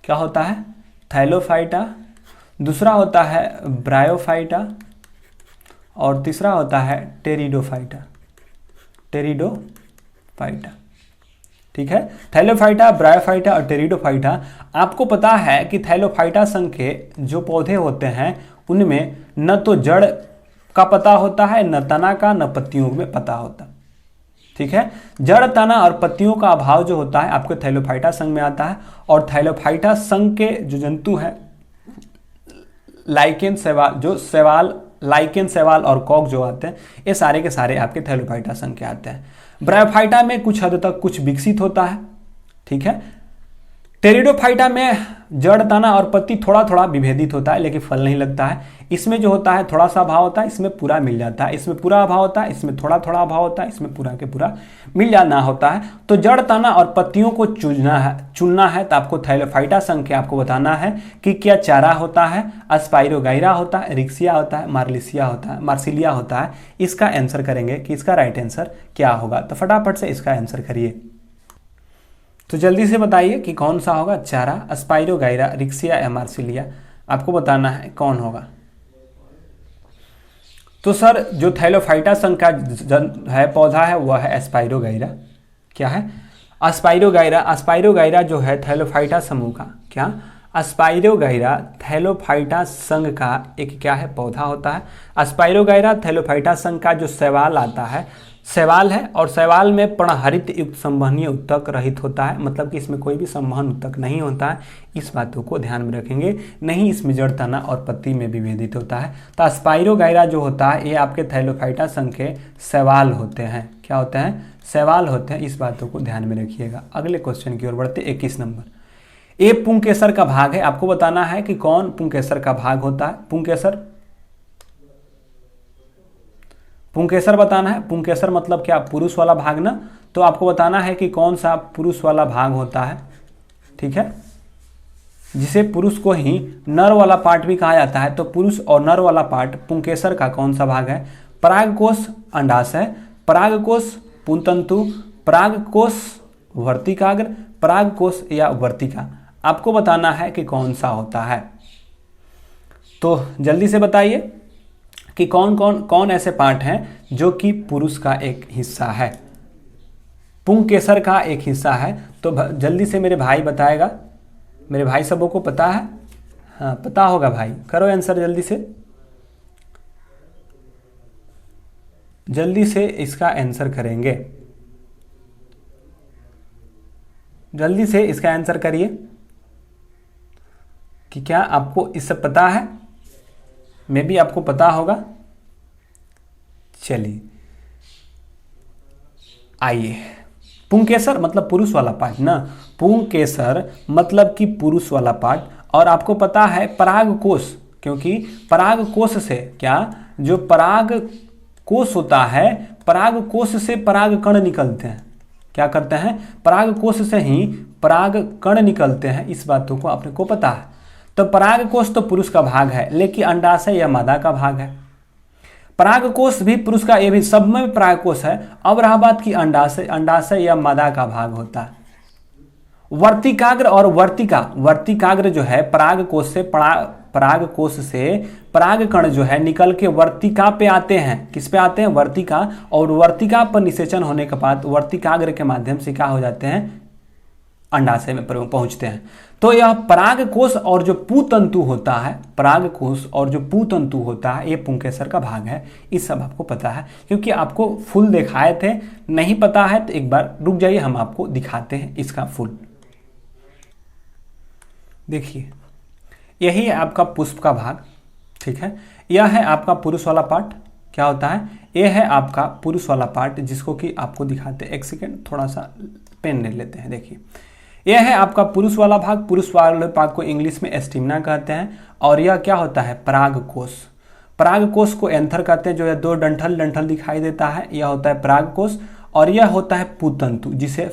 क्या होता है? थैलोफाइटा। दूसरा होता है ब्रायोफाइटा और तीसरा होता है टेरिडोफाइटा। ठीक है, थैलोफाइटा, ब्रायोफाइटा और टेरिडोफाइटा। आपको पता है कि थैलोफाइटा संघ के जो पौधे होते हैं उनमें न तो जड़ का पता होता है, न तना का, न पत्तियों में पता होता। ठीक है, जड़, तना और पत्तियों का अभाव जो होता है आपको थैलोफाइटा संघ में आता है। और थैलोफाइटा संघ के जो जंतु हैं, लाइकेन, शैवाल और कॉक जो आते हैं, ये सारे के सारे आपके थैलोफाइटा संघ के आते हैं। ब्रायोफाइटा में कुछ हद तक कुछ विकसित होता है। ठीक है, टेरिडोफाइटा में जड़, तना और पत्ती थोड़ा थोड़ा विभेदित होता है, लेकिन फल नहीं लगता है। इसमें जो होता है थोड़ा सा अभाव होता है, इसमें पूरा मिल जाता है। इसमें पूरा अभाव होता है, इसमें थोड़ा थोड़ा अभाव होता है, इसमें पूरा के पूरा मिल जाना होता है। तो जड़, तना और पत्तियों को चुनना है तो आपको थैलोफाइटा संघ के आपको बताना है कि क्या चारा होता है, अस्पाइरोगाइरा होता है, रिक्सिया होता है, मार्सिलिया होता है। इसका आंसर करेंगे कि इसका राइट आंसर क्या होगा। तो फटाफट से इसका आंसर करिए। तो जल्दी से बताइए कि कौन सा होगा? चारा, अस्पाइरोगाइरा, रिक्सिया या मार्सिलिया। आपको बताना है कौन होगा। तो सर जो थैलोफाइटा संघ का है पौधा है वह है एस्पाइरोगाइरा। क्या है? अस्पाइरोगाइरा जो है थैलोफाइटा समूह का, क्या? अस्पाइरोगाइरा थैलोफाइटा संघ का एक क्या है? पौधा होता है। अस्पाइरोगाइरा थैलोफाइटा संघ का जो शैवाल आता है, शैवाल है, और शैवाल में पर्णहरित युक्त संवहनीय उत्तक रहित होता है। मतलब कि इसमें कोई भी संवहन उत्तक नहीं होता है। इस बातों को ध्यान में रखेंगे। नहीं इसमें जड़, तना और पत्ती में विभेदित होता है। तो अस्पाइरोगाइरा जो होता है ये आपके थैलोफाइटा संघ के शैवाल होते हैं। क्या होते हैं? शैवाल होते हैं। इस बातों को ध्यान में रखिएगा। अगले क्वेश्चन की ओर बढ़ते। 21 नंबर, ये पुंकेसर का भाग है। आपको बताना है कि कौन पुंकेसर का भाग होता है। पुंकेसर बताना है। पुंकेसर मतलब क्या? पुरुष वाला भाग ना। तो आपको बताना है कि कौन सा पुरुष वाला भाग होता है, ठीक है, जिसे पुरुष को ही नर वाला पार्ट भी कहा जाता है। तो पुरुष और नर वाला पार्ट पुंकेसर का कौन सा भाग है? परागकोश अंडाशय, परागकोश पुंतंतु, परागकोश वर्तिकाग्र, परागकोश या वर्तिका। आपको बताना है कि कौन सा होता है। तो जल्दी से बताइए कि कौन ऐसे पार्ट हैं जो कि पुरुष का एक हिस्सा है, पुंकेसर का एक हिस्सा है। तो जल्दी से मेरे भाई बताएगा, मेरे भाई सबों को पता है? हाँ पता होगा भाई, करो आंसर जल्दी से, जल्दी से इसका आंसर करेंगे, जल्दी से इसका आंसर करिए कि क्या आपको इससे पता है? मे भी आपको पता होगा। चलिए आइए, पुंकेसर मतलब पुरुष वाला पार्ट ना, पुंकेसर मतलब कि पुरुष वाला पार्ट। और आपको पता है परागकोश, क्योंकि परागकोश से क्या, जो परागकोश होता है, परागकोश से परागकण निकलते हैं। क्या करते हैं? परागकोश से ही परागकण निकलते हैं। इस बातों को आपने को पता है। तो परागकोश तो पुरुष का भाग है, लेकिन अंडाशय या मादा का भाग है। परागकोश भी पुरुष का, ये भी सब में परागकोश है। अब रहा बात कि अंडाशय या मादा का भाग होता है। वर्तिकाग्र और वर्तिका, वर्तिकाग्र जो है परागकोश से परागकण जो है निकल के वर्तिका पे आते हैं। किस पे आते हैं? वर्तिका। और वर्तिका पर निषेचन होने के बाद वर्तिकाग्र के माध्यम से क्या हो जाते हैं? अंडाशय में पहुंचते हैं। तो यह परागकोश और जो पुतंतु होता है, परागकोश और जो पुतंतु होता है, ये पुंकेसर का भाग है। इस सब आपको पता है, क्योंकि आपको फुल दिखाए थे। नहीं पता है तो एक बार रुक जाइए, हम आपको दिखाते हैं इसका फुल। देखिए यही है आपका पुष्प का भाग, ठीक है। यह है आपका पुरुष वाला पार्ट। क्या होता है? ये है आपका पुरुष वाला पार्ट, जिसको कि आपको दिखाते हैं। एक सेकेंड, थोड़ा सा पेन ले लेते हैं। देखिए यह है आपका पुरुष वाला भाग। पुरुष वाले भाग को इंग्लिश में स्टिग्मा कहते हैं। और यह क्या होता है? परागकोश। परागकोश को एंथर कहते हैं, जो है दो डंठल दिखाई देता है, यह होता है परागकोश। और यह होता है पुतंतु, जिसे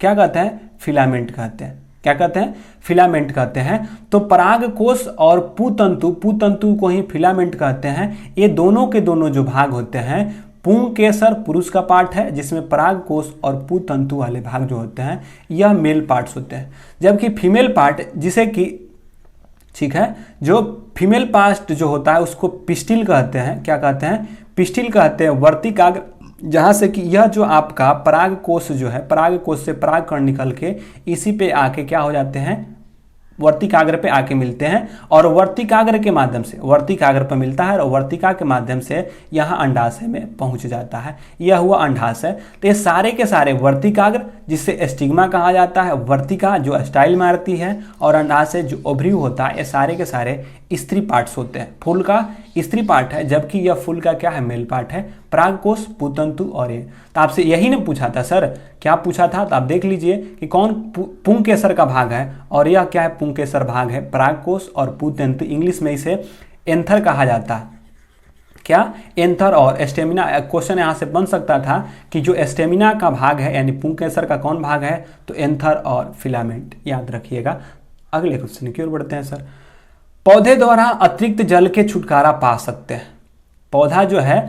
क्या कहते हैं? फिलामेंट कहते हैं। क्या कहते हैं? फिलामेंट कहते हैं। तो परागकोश और पुतंतु को ही फिलामेंट कहते हैं। ये दोनों के दोनों जो भाग होते हैं, पुंकेसर पुरुष का पार्ट है, जिसमें परागकोश और पुतंतु वाले भाग जो होते हैं यह मेल पार्ट्स होते हैं। जबकि फीमेल पार्ट, जिसे कि, ठीक है, जो फीमेल पार्ट जो होता है उसको पिस्टिल कहते हैं। क्या कहते हैं? पिस्टिल कहते हैं। वर्तिकाग्र, जहाँ से कि यह जो आपका परागकोश जो है, परागकोश से परागकण निकल के इसी पे आके क्या हो जाते हैं? वर्तिकाग्र पे आके मिलते हैं। और वर्तिकाग्र के माध्यम से, वर्तिकाग्र पर मिलता है और वर्तिका के माध्यम से यहाँ अंडाशय में पहुंच जाता है। यह हुआ अंडाशय। तो ये सारे के सारे वर्तिकाग्र, जिससे स्टिग्मा कहा जाता है, वर्तिका जो स्टाइल मारती है, और अंडाशय जो ओवरी होता है, ये सारे के सारे स्त्री पार्ट्स होते हैं। फूल का स्त्री पार्ट है, जबकि यह फूल का क्या है? मेल पार्ट है। परागकोश, पुतंतु और ये। तो आपसे यही ने पूछा था सर, क्या पूछा था? तो आप देख लीजिए कि कौन पुंकेसर का भाग है, और यह क्या है? पुंकेसर भाग है। परागकोश और पुतंतु, इंग्लिश में इसे एंथर कहा जाता है। क्या? एंथर और स्टेमिना। क्वेश्चन यहाँ से बन सकता था कि जो स्टेमिना का भाग है, यानी पुंकेसर का कौन भाग है? तो एंथर और फिलामेंट, याद रखिएगा। अगले क्वेश्चन की ओर बढ़ते हैं सर। पौधे द्वारा अतिरिक्त जल के छुटकारा पा सकते हैं। पौधा जो है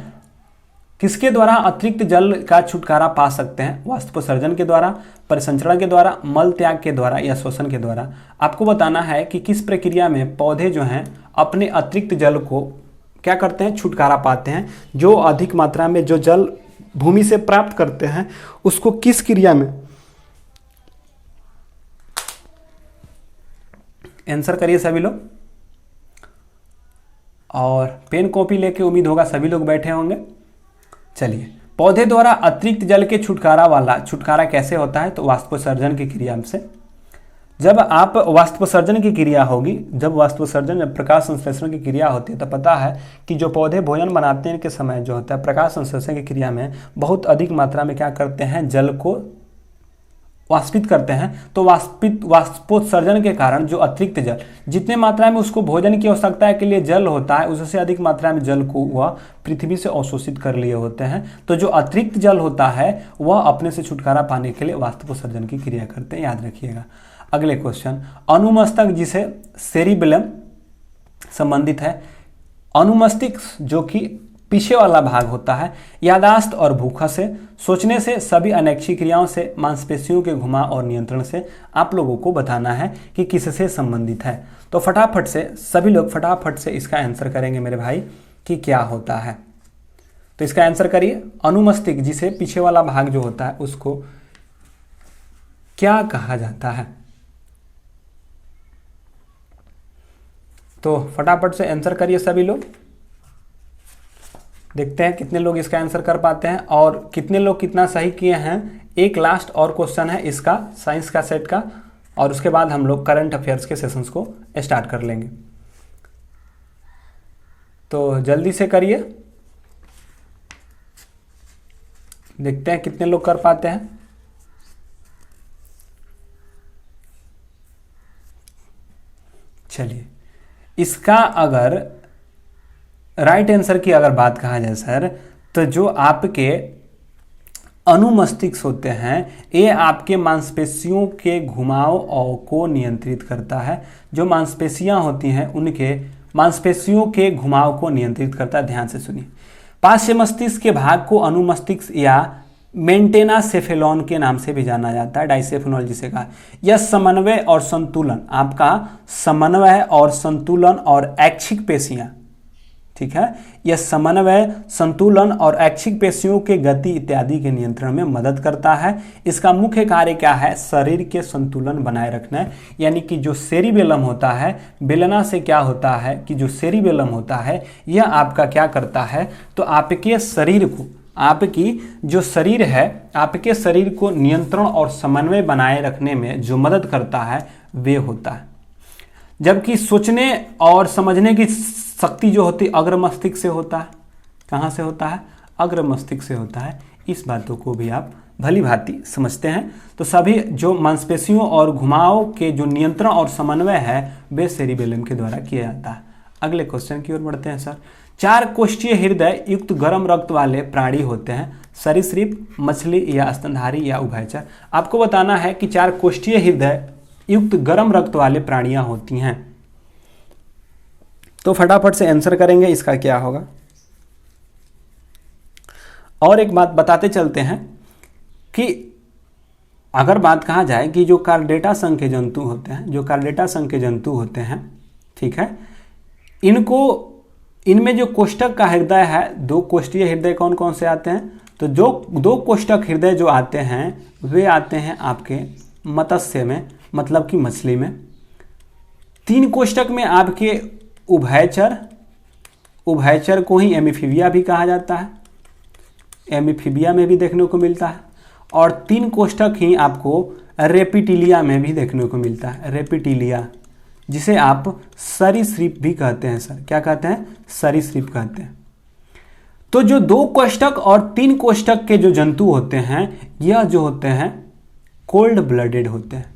किसके द्वारा अतिरिक्त जल का छुटकारा पा सकते हैं? वाष्पोत्सर्जन के द्वारा, परिसंचरण के द्वारा, मल त्याग के द्वारा या श्वसन के द्वारा। आपको बताना है कि किस प्रक्रिया में पौधे जो हैं अपने अतिरिक्त जल को क्या करते हैं? छुटकारा पाते हैं। जो अधिक मात्रा में जो जल भूमि से प्राप्त करते हैं, उसको किस क्रिया में? आंसर करिए सभी लोग, और पेन कॉपी लेके उम्मीद होगा सभी लोग बैठे होंगे। चलिए, पौधे द्वारा अतिरिक्त जल के छुटकारा कैसे होता है? तो वाष्पोत्सर्जन की क्रिया से। जब आप वाष्पोत्सर्जन की क्रिया होगी, जब प्रकाश संश्लेषण की क्रिया होती है, तो पता है कि जो पौधे भोजन बनाते हैं के समय जो होता है, प्रकाश संश्लेषण की क्रिया में बहुत अधिक मात्रा में क्या करते हैं? जल को वाष्पित करते हैं तो वाष्पोत्सर्जन के कारण जो अतिरिक्त जल, जितने मात्रा में उसको भोजन की आवश्यकता के लिए जल होता है उससे अधिक मात्रा में जल को वह पृथ्वी से अवशोषित कर लिए होते हैं। तो जो अतिरिक्त जल होता है वह अपने से छुटकारा पाने के लिए वाष्पोत्सर्जन की क्रिया करते हैं, याद रखिएगा। अगले क्वेश्चन, अनुमस्तक जिसे सेरिबेलम संबंधित है। अनुमस्तिष्क जो कि पीछे वाला भाग होता है, यादाश्त और भूख से, सोचने से, सभी अनैच्छिक क्रियाओं से, मांसपेशियों के घुमाव और नियंत्रण से आप लोगों को बताना है कि किससे संबंधित है। तो फटाफट से सभी लोग फटाफट से इसका आंसर करेंगे मेरे भाई कि क्या होता है। तो इसका आंसर करिए, अनुमस्तिष्क जिसे पीछे वाला भाग जो होता है उसको क्या कहा जाता है। तो फटाफट से आंसर करिए सभी लोग, देखते हैं कितने लोग इसका आंसर कर पाते हैं और कितने लोग कितना सही किए हैं। एक लास्ट और क्वेश्चन है इसका साइंस का सेट का, और उसके बाद हम लोग करंट अफेयर्स के सेशंस को स्टार्ट कर लेंगे। तो जल्दी से करिए, देखते हैं कितने लोग कर पाते हैं। चलिए, इसका अगर राइट आंसर की अगर बात कहा जाए सर, तो जो आपके अनुमस्तिष्क होते हैं ये आपके मांसपेशियों के घुमाव को नियंत्रित करता है। जो मांसपेशियां होती हैं उनके मांसपेशियों के घुमाव को नियंत्रित करता है। ध्यान से सुनिए, पार्श्व मस्तिष्क के भाग को अनुमस्तिष्क या मेंटेनासेफेलॉन के नाम से भी जाना जाता है, डाइसेफेनॉल जिसे कहा। यह समन्वय और संतुलन, आपका समन्वय और संतुलन और ऐच्छिक पेशियां, ठीक है, यह समन्वय, संतुलन और ऐच्छिक पेशियों के गति इत्यादि के नियंत्रण में मदद करता है। इसका मुख्य कार्य क्या है, शरीर के संतुलन बनाए रखना। यानी कि जो सेरिबेलम होता है, बेलना से क्या होता है कि जो सेरिबेलम होता है यह आपका क्या करता है, तो आपके शरीर को, आपकी जो शरीर है, आपके शरीर को नियंत्रण और समन्वय बनाए रखने में जो मदद करता है वे होता है। जबकि सोचने और समझने की शक्ति जो होती है अग्र मस्तिष्क से होता है। कहाँ से होता है, अग्र मस्तिष्क से होता है। इस बातों को भी आप भली भांति समझते हैं। तो सभी जो मांसपेशियों और घुमाव के जो नियंत्रण और समन्वय है वे सेरिबेलम के द्वारा किया जाता है। अगले क्वेश्चन की ओर बढ़ते हैं सर। 4 कोष्ठीय हृदय युक्त गर्म रक्त वाले प्राणी होते हैं, सरीसृप, मछली या स्तनधारी या उभयचर। आपको बताना है कि 4 कोष्ठीय हृदय युक्त गर्म रक्त वाले प्राणियां होती हैं। तो फटाफट से आंसर करेंगे इसका क्या होगा। और एक बात बताते चलते हैं कि अगर बात कहा जाए कि जो कार्डेटा संघ के जंतु होते हैं, जो कार्डेटा संघ के जंतु होते हैं, ठीक है, इनमें जो कोष्ठक का हृदय है, 2 कोष्ठीय हृदय कौन कौन से आते हैं, तो जो 2 कोष्ठक हृदय जो आते हैं वे आते हैं आपके मत्स्य में, मतलब कि मछली में। 3 कोष्ठक में आपके उभयचर, उभयचर को ही एमिफीबिया भी कहा जाता है, एमिफीबिया में भी देखने को मिलता है। और 3 कोष्ठक ही आपको रेप्टिलिया में भी देखने को मिलता है, रेप्टिलिया, जिसे आप सरीसृप भी कहते हैं सर। क्या कहते हैं, सरीसृप कहते हैं। तो जो 2 कोष्ठक और 3 कोष्ठक के जो जंतु होते हैं यह जो होते हैं कोल्ड ब्लडेड होते हैं।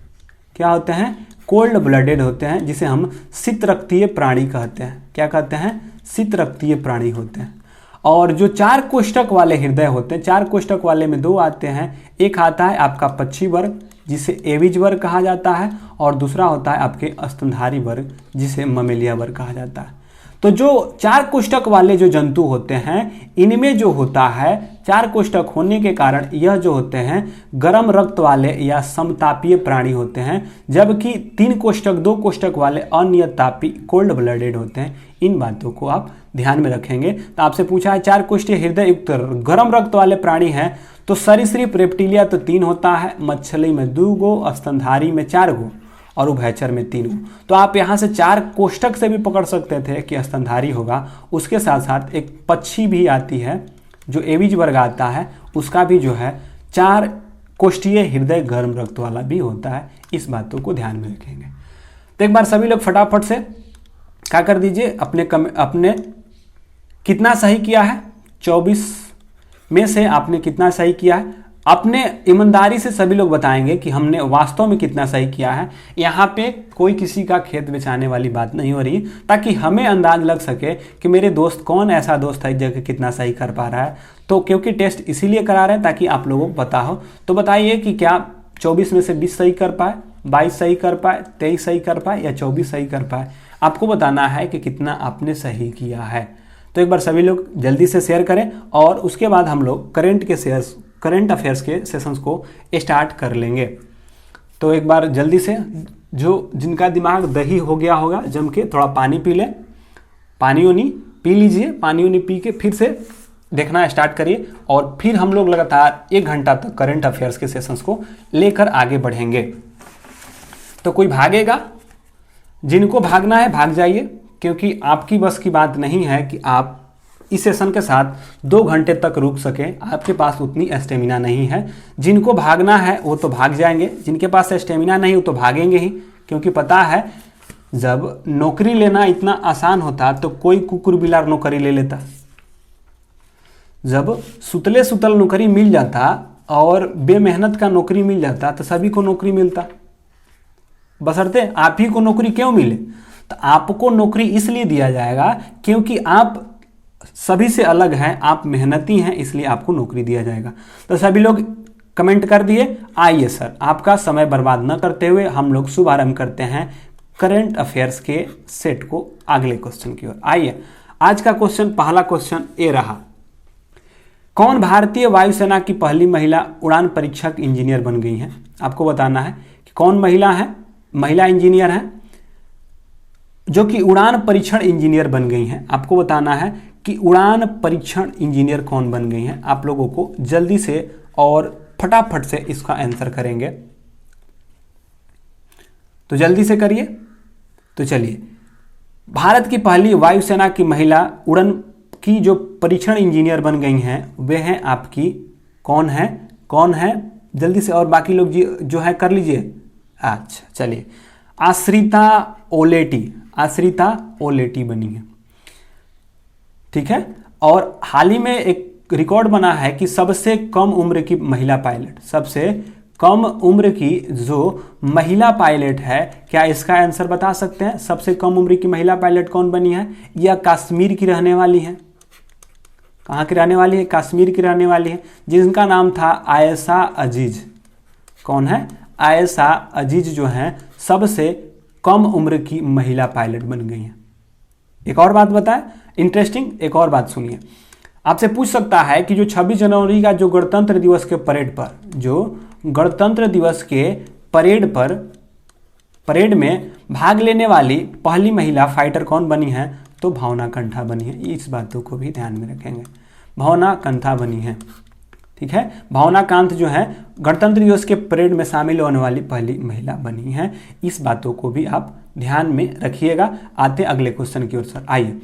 क्या होते हैं, कोल्ड ब्लडेड होते हैं, जिसे हम शीत रक्तीय प्राणी कहते हैं। क्या कहते हैं, शीत रक्तीय प्राणी होते हैं। और जो 4 कोष्ठक वाले हृदय होते हैं, 4 कोष्ठक वाले में 2 आते हैं। एक आता है आपका पक्षी वर्ग जिसे एविज वर्ग कहा जाता है, और दूसरा होता है आपके स्तनधारी वर्ग जिसे ममेलिया वर्ग कहा जाता है। तो जो 4 कोष्ठक वाले जो जंतु होते हैं इनमें जो होता है 4 कोष्ठक होने के कारण यह जो होते हैं गर्म रक्त वाले या समतापीय प्राणी होते हैं, जबकि 3 कोष्ठक 2 कोष्ठक वाले अनियतापी कोल्ड ब्लडेड होते हैं। इन बातों को आप ध्यान में रखेंगे। तो आपसे पूछा है 4 कोष्ठीय हृदय युक्त गर्म रक्त वाले प्राणी हैं, तो सरीसृप रेप्टिलिया तो 3 होता है, मछली में 2 गो, स्तनधारी में 4 गो और उभयचर में 3 गो। तो आप यहाँ से 4 कोष्ठक से भी पकड़ सकते थे कि स्तनधारी होगा। उसके साथ साथ एक पक्षी भी आती है जो एविज वर्ग आता है, उसका भी जो है 4 कोष्ठीय हृदय गर्म रक्त वाला भी होता है। इस बातों को ध्यान में रखेंगे। तो एक बार सभी लोग फटाफट से क्या कर दीजिए, अपने कितना सही किया है, 24 में से आपने कितना सही किया है अपने ईमानदारी से सभी लोग बताएंगे कि हमने वास्तव में कितना सही किया है। यहाँ पे कोई किसी का खेत बेचाने वाली बात नहीं हो रही, ताकि हमें अंदाज लग सके कि मेरे दोस्त कौन ऐसा दोस्त है जो कि कितना सही कर पा रहा है। तो क्योंकि टेस्ट इसीलिए करा रहे हैं ताकि आप लोगों को पता हो। तो बताइए कि क्या 24 में से 20 सही कर पाए, 22 सही कर पाए, 23 सही कर पाए या 24 सही कर पाए। आपको बताना है कि कितना आपने सही किया है। तो एक बार सभी लोग जल्दी से शेयर करें और उसके बाद हम लोग करंट अफेयर्स के सेशंस को स्टार्ट कर लेंगे। तो एक बार जल्दी से जो जिनका दिमाग दही हो गया होगा जम के, थोड़ा पानी पी लें, पानी उनी पी लीजिए, पानी उनी पी के फिर से देखना स्टार्ट करिए और फिर हम लोग लगातार 1 घंटा तक करंट अफेयर्स के सेशंस को लेकर आगे बढ़ेंगे। तो कोई भागेगा? जिनको भागना है भाग जाइए, क्योंकि आपकी बस की बात नहीं है कि आप इस सेशन के साथ 2 घंटे तक रुक सकें, आपके पास उतनी स्टेमिना नहीं है। जिनको भागना है वो तो भाग जाएंगे, जिनके पास स्टेमिना नहीं वो तो भागेंगे ही, क्योंकि पता है जब नौकरी लेना इतना आसान होता तो कोई कुकुर बिलार नौकरी ले लेता। जब सुतले सुतल नौकरी मिल जाता और बेमेहनत का नौकरी मिल जाता तो सभी को नौकरी मिलता, बशर्ते आप ही को नौकरी क्यों मिले। तो आपको नौकरी इसलिए दिया जाएगा क्योंकि आप सभी से अलग हैं, आप मेहनती हैं, इसलिए आपको नौकरी दिया जाएगा। तो सभी लोग कमेंट कर दिए। आइए सर, आपका समय बर्बाद न करते हुए हम लोग शुभारंभ करते हैं करंट अफेयर्स के सेट को अगले क्वेश्चन की ओर। आइए, आज का क्वेश्चन, पहला क्वेश्चन ये रहा, कौन भारतीय वायुसेना की पहली महिला उड़ान परीक्षक इंजीनियर बन गई हैं। आपको बताना है कि कौन महिला इंजीनियर है जो कि उड़ान परीक्षण इंजीनियर बन गई हैं। आपको बताना है कि उड़ान परीक्षण इंजीनियर कौन बन गई हैं। आप लोगों को जल्दी से और फटाफट से इसका आंसर करेंगे, तो जल्दी से करिए। तो चलिए, भारत की पहली वायुसेना की महिला उड़ान की जो परीक्षण इंजीनियर बन गई हैं वे हैं आपकी, कौन है जल्दी से, और बाकी लोग जो है कर लीजिए। अच्छा चलिए, आश्रिता ओलेटी बनी है, ठीक है। और हाल ही में एक रिकॉर्ड बना है कि सबसे कम उम्र की महिला पायलट, सबसे कम उम्र की जो महिला पायलट है, क्या इसका आंसर बता सकते हैं? सबसे कम उम्र की महिला पायलट कौन बनी है? यह कश्मीर की रहने वाली है। कहाँ की रहने वाली है? कश्मीर की रहने वाली है, जिनका नाम था आयशा अजीज। कौन है? आयशा अजीज जो है सबसे कम उम्र की महिला पायलट बन गई हैं। एक और बात बताएं, इंटरेस्टिंग एक और बात सुनिए। आपसे पूछ सकता है कि जो 26 जनवरी का जो गणतंत्र दिवस के परेड में भाग लेने वाली पहली महिला फाइटर कौन बनी है? तो भावना कंठा बनी है। इस बातों को भी ध्यान में रखेंगे, भावना कंठा बनी है, ठीक है। भावना कांत जो है गणतंत्र दिवस के परेड में शामिल होने वाली पहली महिला बनी है। इस बातों को भी आप ध्यान में रखिएगा। आते अगले क्वेश्चन की ओर सर। आइए,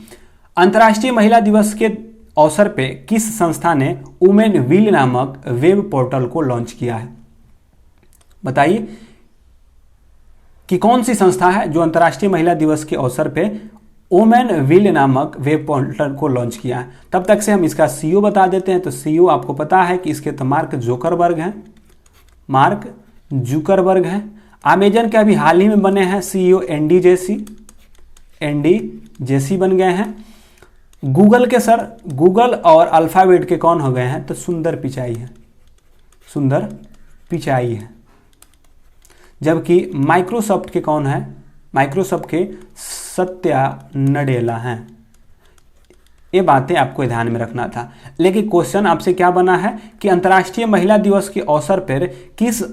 अंतर्राष्ट्रीय महिला दिवस के अवसर पे किस संस्था ने वुमेन व्हील नामक वेब पोर्टल को लॉन्च किया है? बताइए कि कौन सी संस्था है जो अंतर्राष्ट्रीय महिला दिवस के अवसर पे वुमेन व्हील नामक वेब पोर्टल को लॉन्च किया है। तब तक से हम इसका सीईओ बता देते हैं। तो सीईओ आपको पता है कि इसके तो मार्क जुकरबर्ग हैं। अमेजन के अभी हाल ही में बने हैं सीईओ एंडी जेसी बन गए हैं। गूगल के सर, गूगल और अल्फाबेट के कौन हो गए हैं? तो सुंदर पिचाई है। जबकि माइक्रोसॉफ्ट के कौन है? माइक्रोसॉफ्ट के सत्या नडेला हैं। ये बातें आपको ध्यान में रखना था। लेकिन क्वेश्चन आपसे क्या बना है कि अंतर्राष्ट्रीय महिला दिवस के अवसर पर किस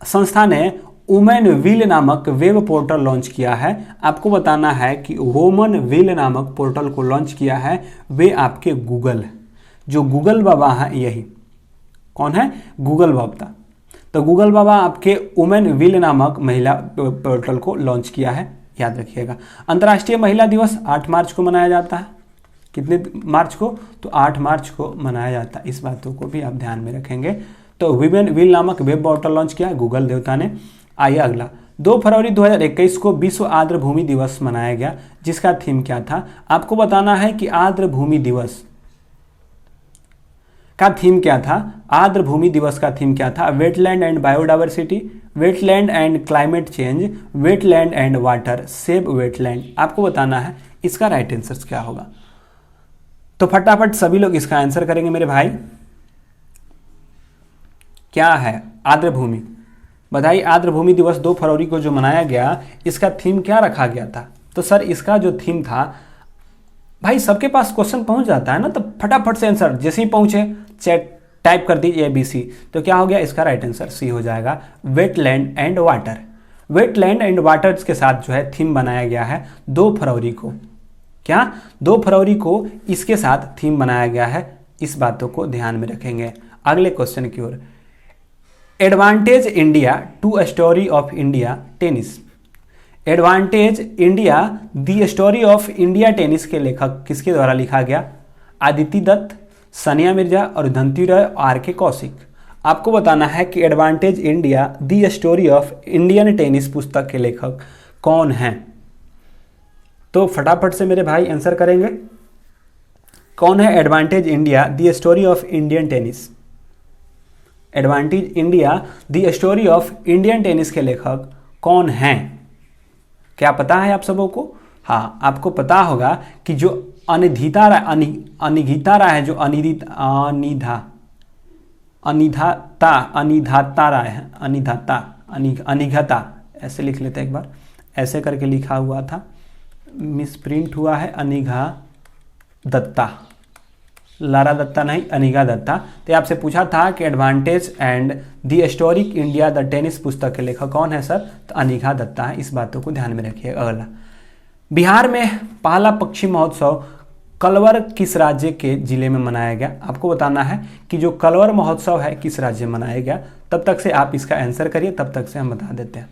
संस्था ने वुमेन व्हील नामक वेब पोर्टल लॉन्च किया है? आपको बताना है कि वुमेन व्हील नामक पोर्टल को लॉन्च किया है वे आपके गूगल, जो गूगल बाबा हैं। यही कौन है? गूगल बाबा। तो गूगल बाबा आपके वुमेन व्हील नामक महिला पोर्टल को लॉन्च किया है, याद रखिएगा। अंतर्राष्ट्रीय महिला दिवस 8 मार्च को मनाया जाता है। कितने मार्च को? तो 8 मार्च को मनाया जाता है। इस बातों को भी आप ध्यान में रखेंगे। तो वुमेन व्हील नामक वेब पोर्टल लॉन्च किया गूगल देवता ने। आइए अगला, 2 फरवरी 2021 को विश्व आर्द्र भूमि दिवस मनाया गया, जिसका थीम क्या था? आपको बताना है कि आर्द्र भूमि दिवस का थीम क्या था? आर्द्र भूमि दिवस का थीम क्या था? Wetland and biodiversity, wetland and climate change, wetland and water, save wetland. आपको बताना है इसका राइट आंसर क्या होगा। तो फटाफट सभी लोग इसका आंसर करेंगे मेरे भाई। क्या है? आर्द्र भूमि। बताइए, आर्द्र भूमि दिवस 2 फरवरी को जो मनाया गया, इसका थीम क्या रखा गया था? तो सर इसका जो थीम था, भाई सबके पास क्वेश्चन पहुंच जाता है ना, तो फटाफट से आंसर जैसे ही पहुंचे चैट टाइप कर दीजिए ABC। तो क्या हो गया इसका राइट आंसर? सी हो जाएगा, wetland and water. Wetland and water के साथ जो है थीम बनाया गया है 2 फरवरी को। क्या? 2 फरवरी को इसके साथ थीम बनाया गया है। इस बातों को ध्यान में रखेंगे। अगले क्वेश्चन की ओर। Advantage India to story of India tennis. Advantage India the story of India tennis के लेखक किसके द्वारा लिखा गया? आदिति दत्त, सानिया मिर्जा और धंती रॉय, RK कौशिक। आपको बताना है कि advantage India the story of Indian tennis पुस्तक के लेखक कौन हैं? तो फटाफट से मेरे भाई आंसर करेंगे। कौन है advantage India the story of Indian tennis? Advantage India the story of Indian tennis के लेखक कौन हैं? क्या पता है आप सबों को? हाँ, आपको पता होगा कि जो अनिधिता राय है, जो अनिधाता राय है, अनिघता ऐसे लिख लेते हैं एक बार, ऐसे करके लिखा हुआ था, मिस प्रिंट हुआ है, अनिघा दत्ता, लारा दत्ता नहीं, अनिघा दत्ता। तो आपसे पूछा था कि advantage and the historic India the tennis पुस्तक के लेखक कौन है सर? तो अनिघा दत्ता है। इस बातों को ध्यान में रखिए। अगला, बिहार में पहला पक्षी महोत्सव कलवर किस राज्य के जिले में मनाया गया? आपको बताना है कि जो कलवर महोत्सव है किस राज्य में मनाया गया। तब तक से आप इसका आंसर करिए, तब तक से हम बता देते हैं।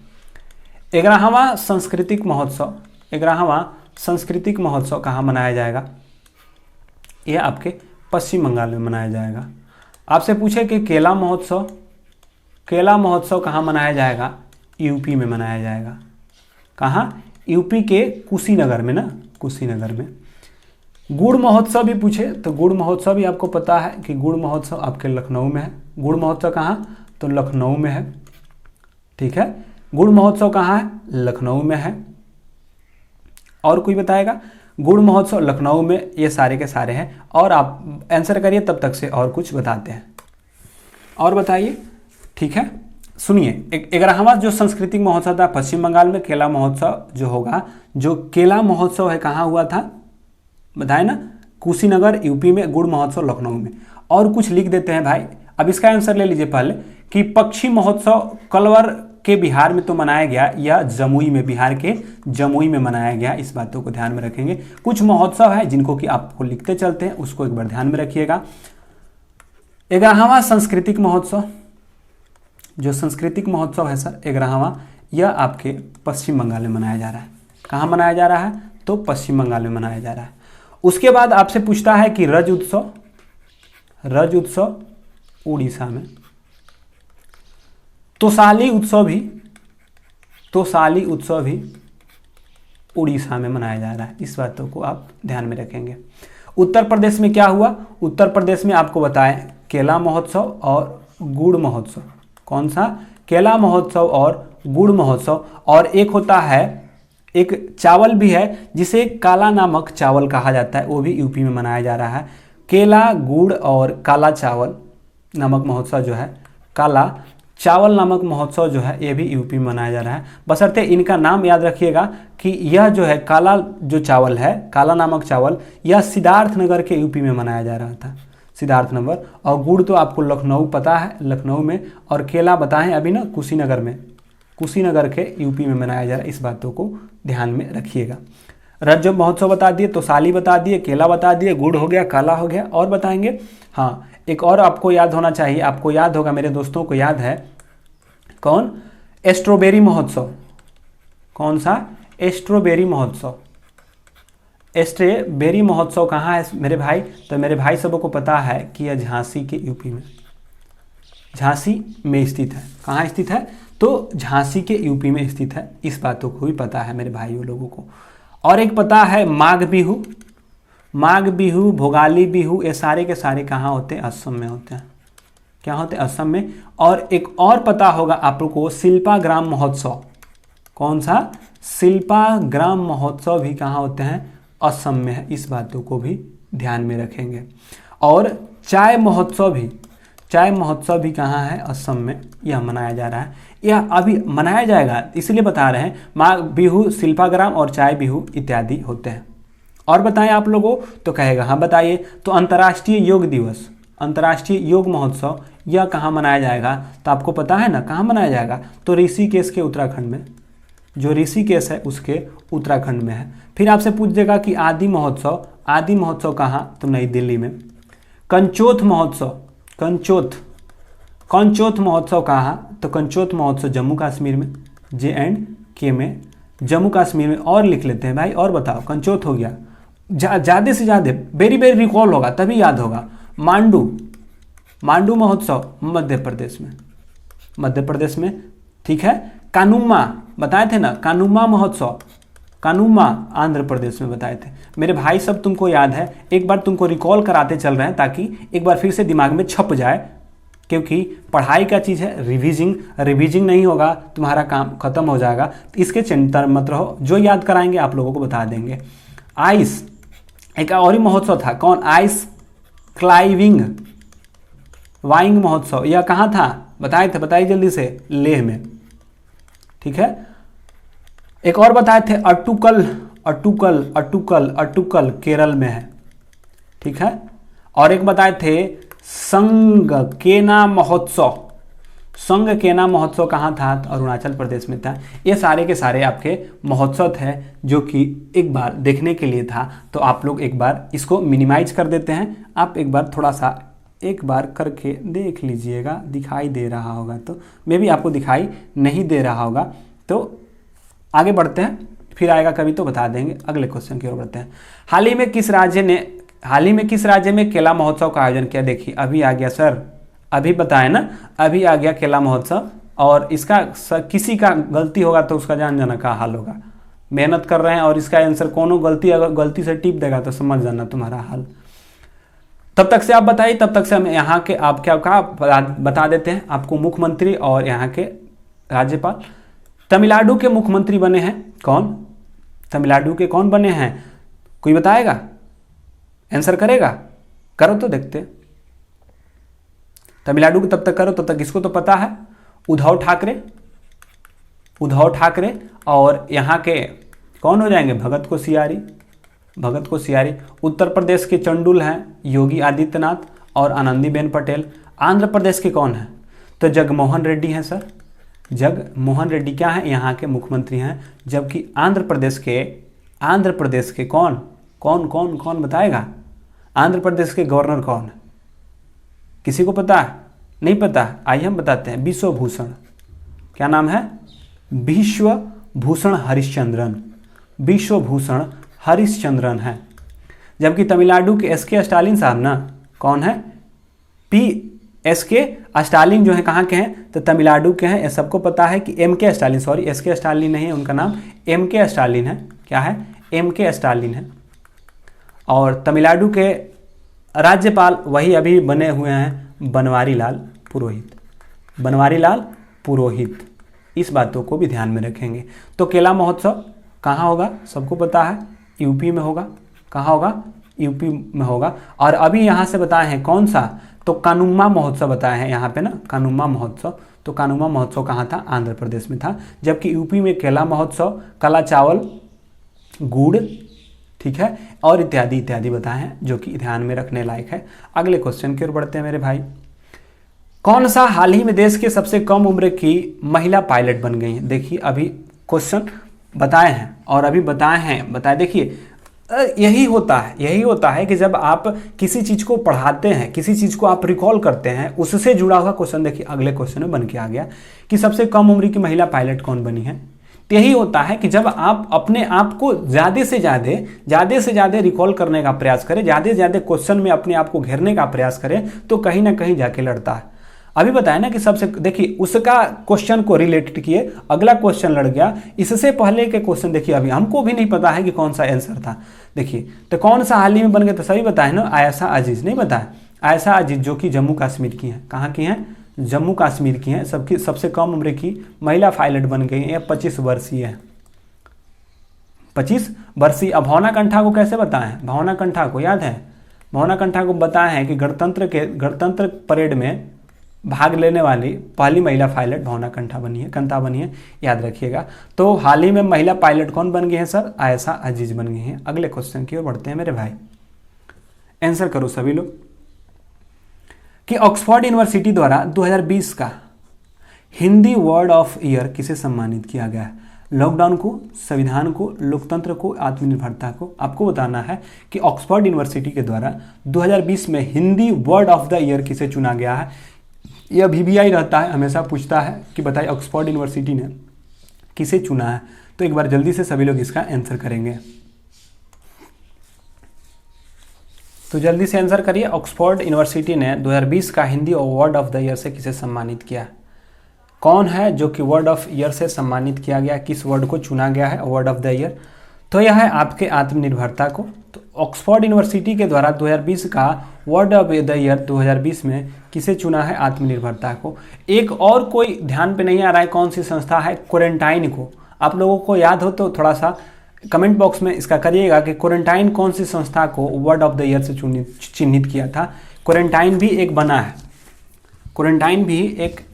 11वां सांस्कृतिक महोत्सव कहाँ मनाया जाएगा? यह आपके पश्चिम बंगाल में मनाया जाएगा। आपसे पूछे कि केला महोत्सव कहाँ मनाया जाएगा? यूपी में मनाया जाएगा। कहाँ? यूपी के कुशीनगर में ना, कुशीनगर में। गुड़ महोत्सव भी पूछे तो गुड़ महोत्सव भी आपको पता है कि गुड़ महोत्सव आपके लखनऊ में है। गुड़ महोत्सव कहाँ? तो लखनऊ में है। ठीक है, गुड़ महोत्सव कहाँ है? लखनऊ में है। और कोई बताएगा? गुड़ महोत्सव लखनऊ में, ये सारे के सारे हैं। और आप आंसर करिए, तब तक से और कुछ बताते हैं। और बताइए, ठीक है। सुनिए, 11वां जो सांस्कृतिक महोत्सव था पश्चिम बंगाल में, केला महोत्सव जो होगा, जो केला महोत्सव है कहाँ हुआ था? बताए ना, कुशीनगर यूपी में, गुड़ महोत्सव लखनऊ में। और कुछ लिख देते हैं भाई। अब इसका आंसर ले लीजिए पहले कि पक्षी महोत्सव कलवर के बिहार में तो मनाया गया, या जमुई में, बिहार के जमुई में मनाया गया। इस बातों को ध्यान में रखेंगे। कुछ महोत्सव है जिनको कि आपको लिखते चलते हैं, उसको एक बार ध्यान में रखिएगा। 11वां सांस्कृतिक महोत्सव, जो सांस्कृतिक महोत्सव है सर 11वां, यह आपके पश्चिम बंगाल में मनाया जा रहा है। कहाँ मनाया जा रहा है? तो पश्चिम बंगाल में मनाया जा रहा है। उसके बाद आपसे पूछता है कि रज उत्सव उड़ीसा में, तोसाली उत्सव भी उड़ीसा में मनाया जा रहा है। इस बातों को आप ध्यान में रखेंगे। उत्तर प्रदेश में क्या हुआ? उत्तर प्रदेश में आपको बताएं केला महोत्सव और गुड़ महोत्सव। कौन सा? केला महोत्सव और गुड़ महोत्सव। और एक होता है, एक चावल भी है जिसे काला नामक चावल कहा जाता है, वो भी यूपी में मनाया जा रहा है। केला, गुड़ और काला चावल नामक महोत्सव जो है, काला चावल नामक महोत्सव जो है, ये भी यूपी में मनाया जा रहा है। बशर्ते इनका नाम याद रखिएगा कि यह जो है काला जो चावल है, काला नामक चावल, यह सिद्धार्थनगर के यूपी में मनाया जा रहा था, सिद्धार्थनगर। और गुड़ तो आपको लखनऊ पता है, लखनऊ में। और केला बताएं अभी ना, कुशीनगर में, कुशीनगर के यूपी में मनाया जा रहा है। इस बातों को ध्यान में रखिएगा। रज महोत्सव बता दिए, तोसाली बता दिए, केला बता दिए, गुड़ हो गया, काला हो गया। और बताएंगे? हाँ, एक और आपको याद होना चाहिए, आपको याद होगा, मेरे दोस्तों को याद है। कौन? स्ट्रॉबेरी महोत्सव। कौन सा? स्ट्रॉबेरी महोत्सव। स्ट्रॉबेरी महोत्सव कहाँ है मेरे भाई? तो मेरे भाई सबों को पता है कि यह झांसी के यूपी में, झांसी में स्थित है। कहाँ स्थित है? तो झांसी के यूपी में स्थित है। इस बातों को भी पता है मेरे भाइयों लोगों को। और एक पता है माघ बिहू। माघ बिहू, भोगाली बिहू, ये सारे के सारे कहाँ होते हैं? असम में होते हैं। क्या होते हैं? असम में। और एक और पता होगा आपको, शिल्पाग्राम महोत्सव। कौन सा? शिल्पाग्राम महोत्सव भी कहाँ होते हैं? असम में है। इस बातों को भी ध्यान में रखेंगे। और चाय महोत्सव भी कहाँ है? असम में यह मनाया जा रहा है। यह अभी मनाया जाएगा, इसलिए बता रहे हैं। माघ बिहू, शिल्पाग्राम और चाय बिहू इत्यादि होते हैं। और बताएं आप लोगों, तो कहेगा हाँ बताइए। तो अंतर्राष्ट्रीय योग दिवस, अंतर्राष्ट्रीय योग महोत्सव, यह कहाँ मनाया जाएगा? तो आपको पता है ना कहाँ मनाया जाएगा? तो ऋषिकेश के उत्तराखंड में। जो ऋषिकेश है उसके उत्तराखंड में है। फिर आपसे पूछेगा कि आदि महोत्सव कहाँ? तो नई दिल्ली में। कंचोथ महोत्सव कहाँ? तो कंचोथ महोत्सव जम्मू कश्मीर में, J&K में, जम्मू कश्मीर में। और लिख लेते हैं भाई, और बताओ। कंचोथ हो गया। ज़्यादा से ज़्यादा वेरी रिकॉल होगा तभी याद होगा। मांडू महोत्सव मध्य प्रदेश में, ठीक है। कानुमा बताए थे ना, कानुमा महोत्सव, कानुमा आंध्र प्रदेश में बताए थे। मेरे भाई सब तुमको याद है, एक बार तुमको रिकॉल कराते चल रहे हैं ताकि एक बार फिर से दिमाग में छप जाए, क्योंकि पढ़ाई का चीज़ है। रिविजिंग नहीं होगा तुम्हारा काम खत्म हो जाएगा। इसके चिंता मत रहो, जो याद कराएंगे आप लोगों को बता देंगे। आइस, एक और ही महोत्सव था। कौन? आइस क्लाइंबिंग वाइंग महोत्सव, यह कहाँ था? बताइए जल्दी से। लेह में, ठीक है। एक और बताए थे अट्टुकल केरल में है, ठीक है। और एक बताए थे संगकेना महोत्सव कहाँ था? तो अरुणाचल प्रदेश में था। ये सारे के सारे आपके महोत्सव थे जो कि एक बार देखने के लिए था। तो आप लोग एक बार इसको मिनिमाइज कर देते हैं। आप एक बार थोड़ा सा एक बार करके देख लीजिएगा, दिखाई दे रहा होगा तो। मे भी आपको दिखाई नहीं दे रहा होगा। तो आगे बढ़ते हैं, फिर आएगा कभी तो बता देंगे। अगले क्वेश्चन की ओर बढ़ते हैं। हाल ही में किस राज्य में केला महोत्सव का आयोजन किया? देखिए अभी आ गया सर, अभी बताए ना, अभी आ गया केला महोत्सव। और इसका किसी का गलती होगा तो उसका जान जाना क्या हाल होगा। मेहनत कर रहे हैं और इसका आंसर कोनो गलती, अगर गलती से टिप देगा तो समझ जाना तुम्हारा हाल। तब तक से आप बताइए, तब तक से हम यहाँ के आप क्या बता देते हैं आपको। मुख्यमंत्री और यहाँ के राज्यपाल। तमिलनाडु के मुख्यमंत्री बने हैं कौन? तमिलनाडु के कौन बने हैं? कोई बताएगा? आंसर करेगा? करो तो देखते। तमिलनाडु को तब तक करो, तब तक इसको तो पता है। उद्धव ठाकरे। और यहाँ के कौन हो जाएंगे? भगत कोश्यारी। उत्तर प्रदेश के चंडुल हैं योगी आदित्यनाथ और आनंदीबेन पटेल। आंध्र प्रदेश के कौन है? तो जगमोहन रेड्डी हैं सर। जगमोहन रेड्डी क्या है? यहाँ के मुख्यमंत्री हैं। जबकि आंध्र प्रदेश के कौन बताएगा? आंध्र प्रदेश के गवर्नर कौन है? किसी को पता है? नहीं पता? आइए हम बताते हैं। विश्वभूषण, क्या नाम है? विश्वभूषण हरिश्चंद्रन है। जबकि तमिलनाडु के SK स्टालिन साहब ना, कौन है? SK स्टालिन जो है कहाँ के हैं? तो तमिलनाडु के हैं। ये सबको पता है कि MK Stalin, sorry SK Stalin नहीं है, उनका नाम MK स्टालिन है। क्या है? MK स्टालिन है। और तमिलनाडु के राज्यपाल वही अभी बने हुए हैं बनवारी लाल पुरोहित। इस बातों को भी ध्यान में रखेंगे। तो केला महोत्सव कहाँ होगा? सबको पता है, यूपी में होगा। कहाँ होगा? यूपी में होगा। और अभी यहाँ से बताए हैं कौन सा? तो कानुमा महोत्सव बताए हैं यहाँ पे ना, कानुमा महोत्सव। तो कानुमा महोत्सव कहाँ था? आंध्र प्रदेश में था। जबकि यूपी में केला महोत्सव, काला चावल, गुड़, ठीक है, और इत्यादि बताए हैं जो कि ध्यान में रखने लायक है। अगले क्वेश्चन की ओर बढ़ते हैं मेरे भाई। कौन सा हाल ही में देश के सबसे कम उम्र की महिला पायलट बन गई है? देखिए अभी क्वेश्चन बताए हैं और अभी बताए। देखिए यही होता है कि जब आप किसी चीज़ को पढ़ाते हैं, किसी चीज़ को आप रिकॉल करते हैं, उससे जुड़ा हुआ क्वेश्चन देखिए अगले क्वेश्चन में बन के आ गया कि सबसे कम उम्र की महिला पायलट कौन बनी है। तो यही होता है कि जब आप अपने आप को ज़्यादा से ज़्यादा रिकॉल करने का प्रयास करें, ज़्यादा से ज़्यादा क्वेश्चन में अपने आप को घेरने का प्रयास करें, तो कहीं ना कहीं जाके लड़ता है। अभी बताया ना कि सबसे, देखिए उसका क्वेश्चन को रिलेटेड किए, अगला क्वेश्चन लड़ गया। इससे पहले के क्वेश्चन देखिए, अभी हमको भी नहीं पता है कि कौन सा आंसर था। देखिए तो कौन सा हाल ही में बन गया, तो सभी बताए ना, आयशा अजीज, नहीं बताया? आयशा अजीज जो कि जम्मू कश्मीर की हैं, कहाँ की हैं? जम्मू कश्मीर की हैं। सबकी सबसे कम उम्र की महिला पायलट बन गई हैं, 25 वर्षीय है, 25 वर्षीय। अब भावना कंठा को कैसे बताएं? भावना कंठा को याद है? भावना कंठा को बताया है कि गणतंत्र परेड में भाग लेने वाली पहली महिला पायलट भावना कंठा बनी है, याद रखिएगा। तो हाल ही में महिला पायलट कौन बन गई है सर? आयशा अजीज बन गई हैं। अगले क्वेश्चन की ओर बढ़ते हैं मेरे भाई, आंसर करो सभी लोग कि ऑक्सफोर्ड यूनिवर्सिटी द्वारा 2020 का हिंदी वर्ड ऑफ ईयर किसे सम्मानित किया गया है? लॉकडाउन को, संविधान को, लोकतंत्र को, आत्मनिर्भरता को? आपको बताना है कि ऑक्सफोर्ड यूनिवर्सिटी के द्वारा 2020 में Hindi word of the year किसे चुना गया है। यह VBI रहता है, हमेशा पूछता है कि बताइए ऑक्सफोर्ड यूनिवर्सिटी ने किसे चुना है। तो एक बार जल्दी से सभी लोग इसका आंसर करेंगे, तो जल्दी से आंसर करिए। ऑक्सफोर्ड यूनिवर्सिटी ने 2020 का Hindi word of the year से किसे सम्मानित किया? कौन है जो कि वर्ड ऑफ ईयर से सम्मानित किया गया? किस वर्ड को चुना गया है वर्ड ऑफ द ईयर? तो यह है आपके आत्मनिर्भरता को। तो ऑक्सफोर्ड यूनिवर्सिटी के द्वारा 2020 का वर्ड ऑफ द ईयर 2020 में किसे चुना है? आत्मनिर्भरता को। एक और कोई ध्यान पे नहीं आ रहा है, कौन सी संस्था है? क्वारंटाइन को। आप लोगों को याद हो तो थोड़ा सा कमेंट बॉक्स में इसका करिएगा कि क्वारंटाइन कौन सी संस्था को वर्ड ऑफ द ईयर से चिन्हित किया था। क्वारंटाइन भी एक बना है, क्वारंटाइन भी एक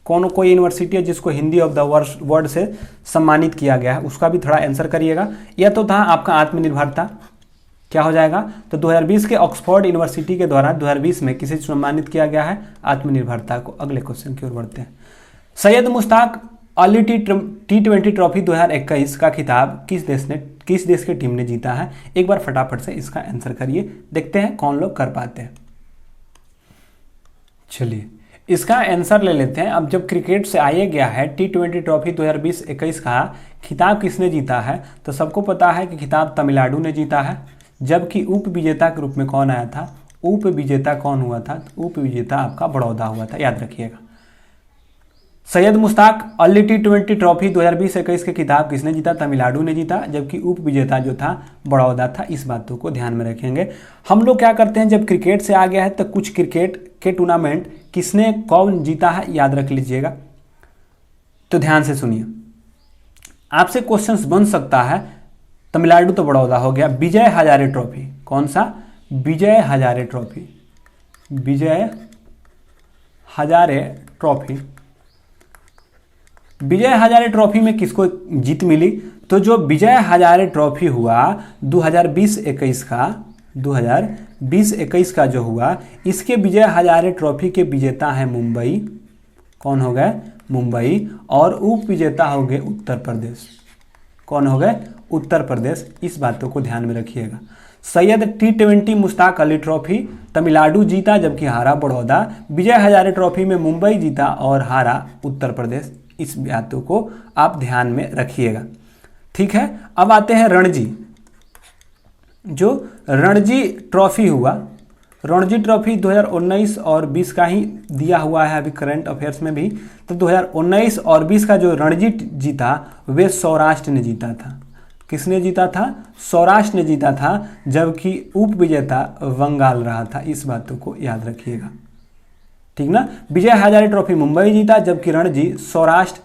कोई यूनिवर्सिटी है जिसको हिंदी ऑफ द वर्ड से सम्मानित किया गया है, उसका भी थोड़ा आंसर करिएगा। यह तो था आपका आत्मनिर्भरता, क्या हो जाएगा? तो 2020 के ऑक्सफोर्ड यूनिवर्सिटी के द्वारा 2020 में किसे सम्मानित किया गया है? आत्मनिर्भरता को। अगले क्वेश्चन की ओर बढ़ते हैं। सैयद मुश्ताक अली T20 ट्रॉफी 2021 का खिताब किस देश की टीम ने जीता है? एक बार फटाफट से इसका आंसर करिए, देखते हैं कौन लोग कर पाते हैं। चलिए इसका आंसर ले लेते हैं। अब जब क्रिकेट से आया गया है T20 ट्रॉफी 2020-21 का खिताब किसने जीता है? तो सबको पता है कि खिताब तमिलनाडु ने जीता है, जबकि उप विजेता के रूप में कौन आया था? उप विजेता कौन हुआ था? उप विजेता आपका बड़ौदा हुआ था, याद रखिएगा। सैयद मुश्ताक अली T20 ट्रॉफी 2020-21 के खिताब किसने जीता? तमिलनाडु ने जीता, जबकि उप विजेता जो था बड़ौदा था। इस बातों को ध्यान में रखेंगे। हम लोग क्या करते हैं, जब क्रिकेट से आ गया है तो कुछ क्रिकेट के टूर्नामेंट किसने कौन जीता है याद रख लीजिएगा। तो ध्यान से सुनिए, आपसे क्वेश्चंस बन सकता है। तमिलनाडु तो बड़ौदा हो गया। विजय हजारे ट्रॉफी, कौन सा? Vijay Hazare trophy, Vijay Hazare trophy. Vijay Hazare trophy में किसको जीत मिली? तो जो विजय हजारे ट्रॉफी हुआ 2020-21 का, 2020-21 का जो हुआ, इसके विजय हजारे ट्रॉफी के विजेता है मुंबई। कौन हो गए? मुंबई। और उप विजेता हो गए उत्तर प्रदेश। कौन हो गए? उत्तर प्रदेश। इस बातों को ध्यान में रखिएगा। सैयद T20 मुश्ताक अली ट्रॉफी तमिलनाडु जीता, जबकि हारा बड़ौदा। विजय हजारे ट्रॉफी में मुंबई जीता और हारा उत्तर प्रदेश। इस बातों को आप ध्यान में रखिएगा, ठीक है। अब आते हैं रणजी। जो रणजी ट्रॉफी हुआ, रणजी ट्रॉफी 2019 और 20 का ही दिया हुआ है अभी करंट अफेयर्स में भी। तो 2019 और 20 का जो रणजी जीता वे सौराष्ट्र ने जीता था। किसने जीता था? सौराष्ट्र ने जीता था, जबकि उप विजेता बंगाल रहा था। इस बातों को याद रखिएगा, ठीक ना। विजय हजारे ट्रॉफी मुंबई जीता, जबकि रणजी सौराष्ट्र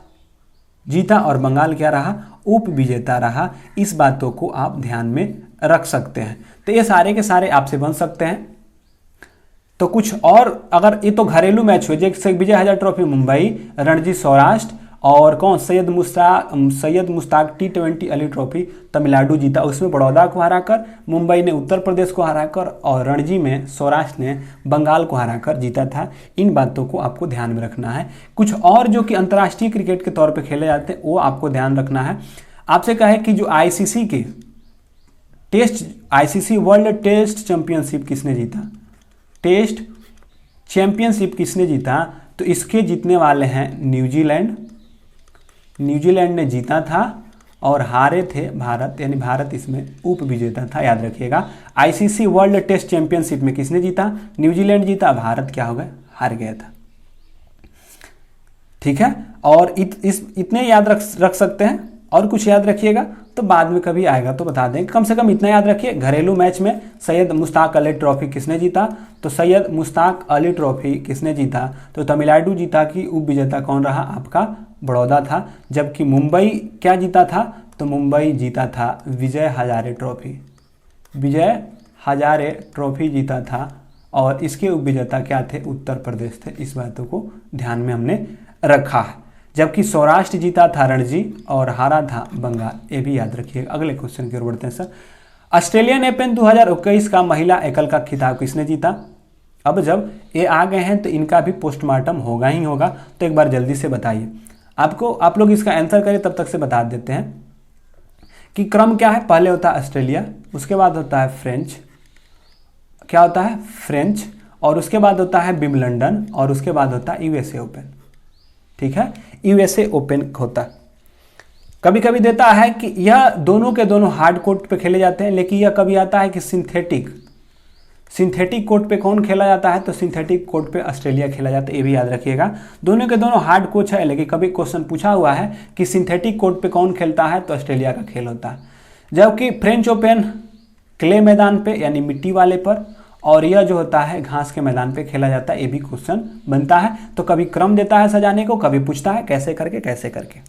जीता और बंगाल क्या रहा? उप विजेता रहा। इस बातों को आप ध्यान में रख सकते हैं। तो ये सारे के सारे आपसे बन सकते हैं। तो कुछ और, अगर ये तो घरेलू मैच हुए, जैसे विजय हजारे ट्रॉफी मुंबई, रणजी सौराष्ट्र, और कौन? सैयद मुश्ताक T20 अली ट्रॉफी तमिलनाडु जीता, उसमें बड़ौदा को हराकर, मुंबई ने उत्तर प्रदेश को हराकर, और रणजी में सौराष्ट्र ने बंगाल को हराकर जीता था। इन बातों को आपको ध्यान में रखना है। कुछ और जो कि अंतर्राष्ट्रीय क्रिकेट के तौर पे खेले जाते हैं वो आपको ध्यान रखना है। आपसे कहे कि जो ICC के ICC वर्ल्ड टेस्ट चैंपियनशिप किसने जीता? टेस्ट चैंपियनशिप किसने जीता? तो इसके जीतने वाले हैं न्यूजीलैंड। न्यूजीलैंड ने जीता था और हारे थे भारत, यानी भारत इसमें उप विजेता था, याद रखिएगा। ICC वर्ल्ड टेस्ट चैंपियनशिप में किसने जीता? न्यूजीलैंड जीता, भारत क्या हो गया? हार गया था। ठीक है। और इतने याद रख सकते हैं, और कुछ याद रखिएगा तो बाद में कभी आएगा तो बता देंगे। कम से कम इतना याद रखिए, घरेलू मैच में सैयद मुश्ताक अली ट्रॉफी किसने जीता, तो सैयद मुश्ताक अली ट्रॉफी किसने जीता, तो तमिलनाडु जीता। कि उप विजेता कौन रहा, आपका बड़ौदा था। जबकि मुंबई क्या जीता था, तो मुंबई जीता था विजय हजारे ट्रॉफी, विजय हजारे ट्रॉफी जीता था। और इसके उप विजेता क्या थे, उत्तर प्रदेश थे। इस बातों को ध्यान में हमने रखा है। जबकि सौराष्ट्र जीता था रणजी और हारा था बंगाल, ये भी याद रखिएगा। अगले क्वेश्चन की ओर बढ़ते हैं सर। ऑस्ट्रेलियन ओपन 2021 का महिला एकल का खिताब किसने जीता। अब जब ये आ गए हैं तो इनका भी पोस्टमार्टम होगा ही होगा, तो एक बार जल्दी से बताइए। आप लोग इसका आंसर करें, तब तक से बता देते हैं कि क्रम क्या है। पहले होता है ऑस्ट्रेलिया, उसके बाद होता है फ्रेंच, क्या होता है फ्रेंच, और उसके बाद होता है विंबलडन, और उसके बाद होता है यूएसए ओपन। ठीक है, यूएसए ओपन होता है। कभी कभी देता है कि यह दोनों के दोनों हार्ड कोर्ट पे खेले जाते हैं, लेकिन यह कभी आता है कि सिंथेटिक कोर्ट पे कौन खेला जाता है, तो सिंथेटिक कोर्ट पे ऑस्ट्रेलिया खेला जाता है। ये भी याद रखिएगा, दोनों के दोनों हार्ड कोच है, लेकिन कभी क्वेश्चन पूछा हुआ है कि सिंथेटिक कोर्ट पे कौन खेलता है, तो ऑस्ट्रेलिया का खेल होता है। जबकि फ्रेंच ओपन क्ले मैदान पे यानी मिट्टी वाले पर, और यह जो होता है घास के मैदान पे खेला जाता है। ये भी क्वेश्चन बनता है, तो कभी क्रम देता है सजाने को, कभी पूछता है कैसे करके।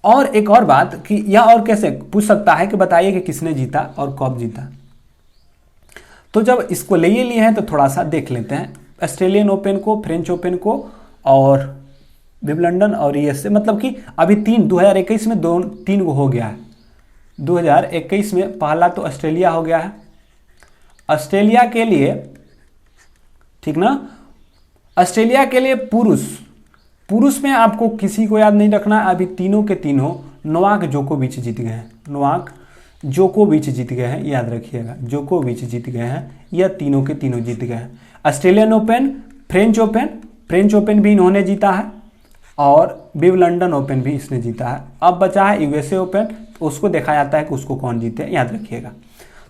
और एक और बात कि यह और कैसे पूछ सकता है कि बताइए कि किसने जीता और कब जीता। तो जब इसको लिए हैं तो थोड़ा सा देख लेते हैं ऑस्ट्रेलियन ओपन को, फ्रेंच ओपन को और विंबलडन और यूएसए। मतलब कि अभी 2021 में 3 हो गया है। 2021 में पहला तो ऑस्ट्रेलिया हो गया है। ऑस्ट्रेलिया के लिए, ठीक ना, ऑस्ट्रेलिया के लिए पुरुष में आपको किसी को याद नहीं रखना। अभी तीनों के तीनों नोवाक जोकोविच जीत गए हैं, नोवाक जोकोविच जीत गए हैं, याद रखिएगा जोकोविच जीत गए हैं, या तीनों के तीनों जीत गए हैं। ऑस्ट्रेलियन ओपन, फ्रेंच ओपन भी इन्होंने जीता है, और विंबलडन ओपन भी इसने जीता है। अब बचा है यूएसए ओपन, तो उसको देखा जाता है कि उसको कौन जीते, याद रखिएगा।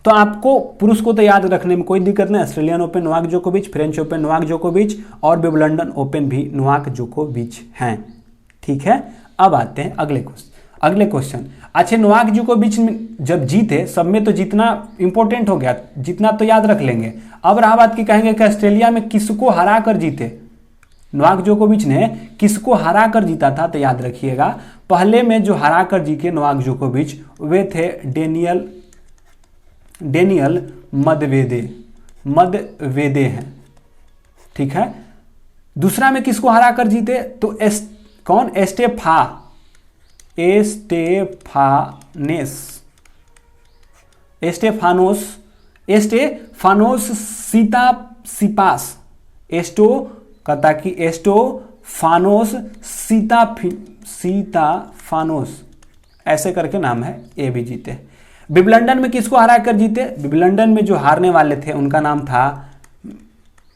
तो आपको पुरुष को तो याद रखने में कोई दिक्कत नहीं। ऑस्ट्रेलियन ओपन नोवाक जोकोविच, फ्रेंच ओपन नोवाक जोकोविच, और विंबलडन ओपन भी नोवाक जोकोविच हैं। ठीक है, अब आते हैं अगले क्वेश्चन। अच्छा, नोवाक जोकोविच जब जीते, सब में तो जीतना इंपॉर्टेंट हो गया, जितना तो याद रख लेंगे। अब रहा बात की कहेंगे कि ऑस्ट्रेलिया में किसको हरा कर जीते, नोवाक जोकोविच ने किसको हरा कर जीता था, तो याद रखिएगा पहले में जो हरा कर जीते नोवाक जोकोविच वे थे डेनियल मदवेदे हैं। ठीक है, दूसरा में किसको हरा कर जीते, तो कौन, एस्टेफानोस सीतासिपास, एस्टोफानोस सीताफानोस ऐसे करके नाम है, ये भी जीते। विंबलडन में किसको हरा कर जीते, विंबलडन में जो हारने वाले थे उनका नाम था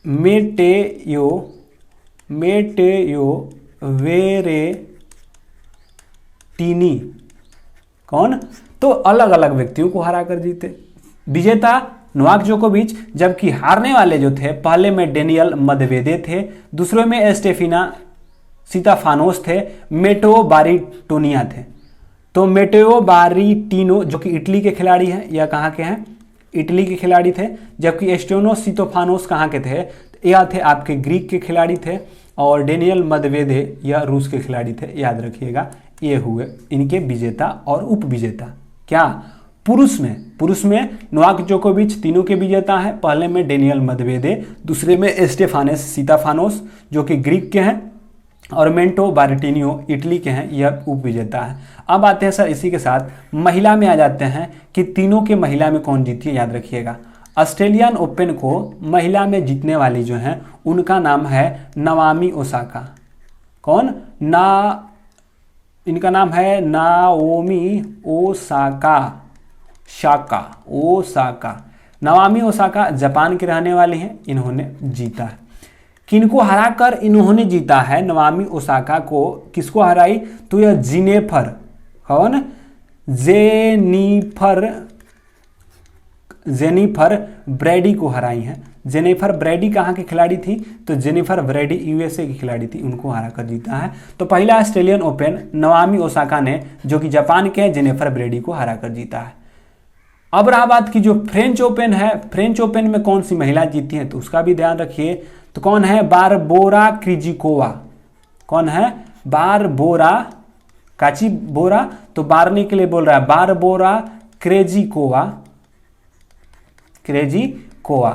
मेटेयो वेरेटिनी। कौन, तो अलग अलग व्यक्तियों को हरा कर जीते। विजेता नोवाक जोकोविच, जबकि हारने वाले जो थे पहले में डेनियल मदवेदे थे, दूसरे में एस्टेफिना सीताफानोस थे, मेटेओ बारिटोनिया थे। तो मेटेओ बारिटिनो जो कि इटली के खिलाड़ी हैं, या कहाँ के हैं, इटली के खिलाड़ी थे। जबकि एस्टेफानोस सीताफानोस कहाँ के थे, यह थे आपके ग्रीक के खिलाड़ी थे, और डेनियल मदवेदे यह रूस के खिलाड़ी थे, याद रखिएगा। ये हुए इनके विजेता और उप विजेता। क्या, पुरुष में नोवाक जोकोविच तीनों के विजेता हैं, पहले में डेनियल मदवेदे, दूसरे में एस्टेफानोस सीताफानोस जो कि ग्रीक के हैं, और मेंटो बारिटिनियो इटली के हैं, यह उप विजेता है। अब आते हैं सर इसी के साथ महिला में आ जाते हैं कि तीनों के महिला में कौन जीती है, याद रखिएगा। ऑस्ट्रेलियन ओपन को महिला में जीतने वाली जो हैं उनका नाम है नवामी ओसाका। कौन, इनका नाम है नाओमी ओसाका। नवामी ओसाका जापान के रहने वाले हैं, इन्होंने जीता है। किनको हराकर इन्होंने जीता है, नवामी ओसाका को किसको हराई, तो यह जेनिफर ब्रैडी को हराई हैं। जेनिफर ब्रैडी कहाँ की खिलाड़ी थी? तो जेनिफर ब्रैडी यूएसए की खिलाड़ी थी, उनको हराकर जीता है। तो पहला ऑस्ट्रेलियन ओपन नवामी ओसाका ने, जो कि जापान के जेनिफर ब्रैडी को हराकर जीता है। अब रहा बात की जो फ्रेंच ओपन है, फ्रेंच ओपन में कौन सी महिला जीती है तो उसका भी ध्यान रखिए। तो कौन है? बारबोरा क्रिजिकोवा। कौन है? बारबोरा काची बोरा, तो बारने के लिए बोल रहा है, Barbora Krejcikova. Krejcikova,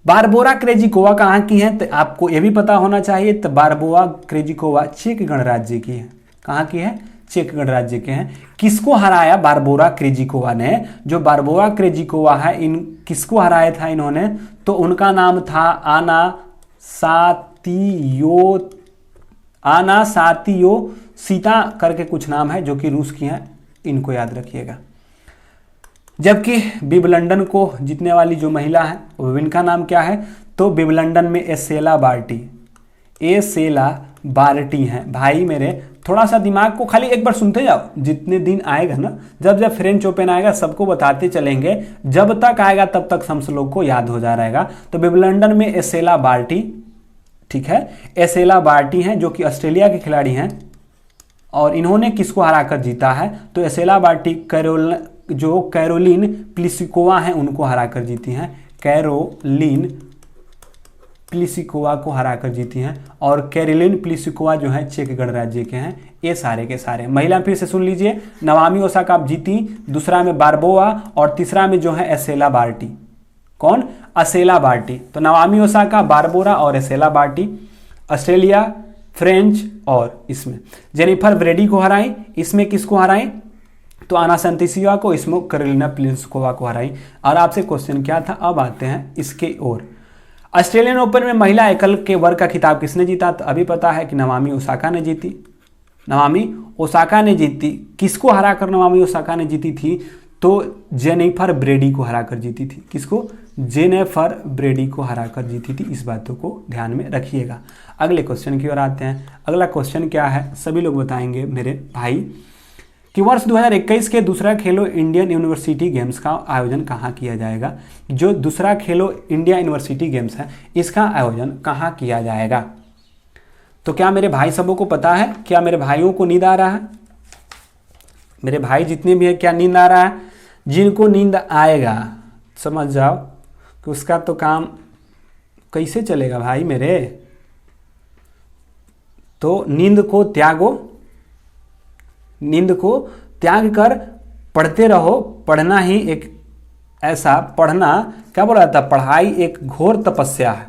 Barbora Krejcikova कहाँ की है? तो आपको यह भी पता होना चाहिए। तो बारबोरा क्रेजिकोवा चेक गणराज्य की है। कहाँ की है? चेक गणराज्य के हैं। किसको हराया बारबोरा क्रेजिकोवा ने? जो बारबोरा क्रेजिकोवा है, इन किसको हराया था इन्होंने? तो उनका नाम था आना सातियो सीता करके कुछ नाम है, जो कि रूस की हैं, इनको याद रखिएगा। जबकि विंबलडन को जीतने वाली जो महिला है इनका नाम क्या है? तो विंबलडन में एसेला बार्टी हैं। भाई मेरे थोड़ा सा दिमाग को खाली एक बार सुनते जाओ, जितने दिन आएगा ना, जब जब फ्रेंच ओपन आएगा सबको बताते चलेंगे, जब तक आएगा तब तक हम लोग को याद हो जा रहेगा। तो विंबलडन में एसेला बार्टी, ठीक है, एसेला बार्टी हैं जो कि ऑस्ट्रेलिया के खिलाड़ी हैं, और इन्होंने किसको हराकर जीता है? तो एसेला बार्टी जो कैरोलिन प्लिसिकोवा हैं उनको हराकर जीती हैं। कैरोलिन प्लिसिकोवा को हराकर जीती हैं, और कैरोलिन प्लिसिकोवा जो है चेक गणराज्य के हैं। ये सारे के सारे महिला फिर से सुन लीजिए। नवामी ओसाका जीती, दूसरा में बारबोआ, और तीसरा में जो है एसेला बार्टी। कौन? एसेला बार्टी। तो नवामी ओसाका, बारबोरा और एसेला बार्टी। ऑस्ट्रेलिया, फ्रेंच, और इसमें जेनिफर ब्रैडी को हराई। इसमें किसको हराई? तो आना संतिसिवा को, इसमें कैरोलिना प्लिस्कोवा को हराई। और आपसे क्वेश्चन क्या था? अब आते हैं इसके ओर। ऑस्ट्रेलियन ओपन में महिला एकल के वर्ग का खिताब किसने जीता? तो अभी पता है कि नवामी ओसाका ने जीती। नवामी ओसाका ने जीती। किसको हराकर नवामी ओसाका ने जीती थी? तो जेनिफर ब्रैडी को हराकर जीती थी। किसको? जेनिफर ब्रैडी को हराकर जीती थी। इस बातों को ध्यान में रखिएगा। अगले क्वेश्चन की ओर आते हैं। अगला क्वेश्चन क्या है सभी लोग बताएंगे मेरे भाई, कि वर्ष 2021 के दूसरा खेलो इंडियन यूनिवर्सिटी गेम्स का आयोजन कहाँ किया जाएगा? जो दूसरा खेलो इंडिया यूनिवर्सिटी गेम्स है, इसका आयोजन कहाँ किया जाएगा? तो क्या मेरे भाई सबों को पता है? क्या मेरे भाइयों को नींद आ रहा है? मेरे भाई जितने भी हैं, क्या नींद आ रहा है? जिनको नींद आएगा समझ जाओ कि उसका तो काम कैसे चलेगा भाई मेरे। तो नींद को त्यागो, नींद को त्याग कर पढ़ते रहो। पढ़ना ही एक ऐसा, पढ़ना क्या बोला था? पढ़ाई एक घोर तपस्या है,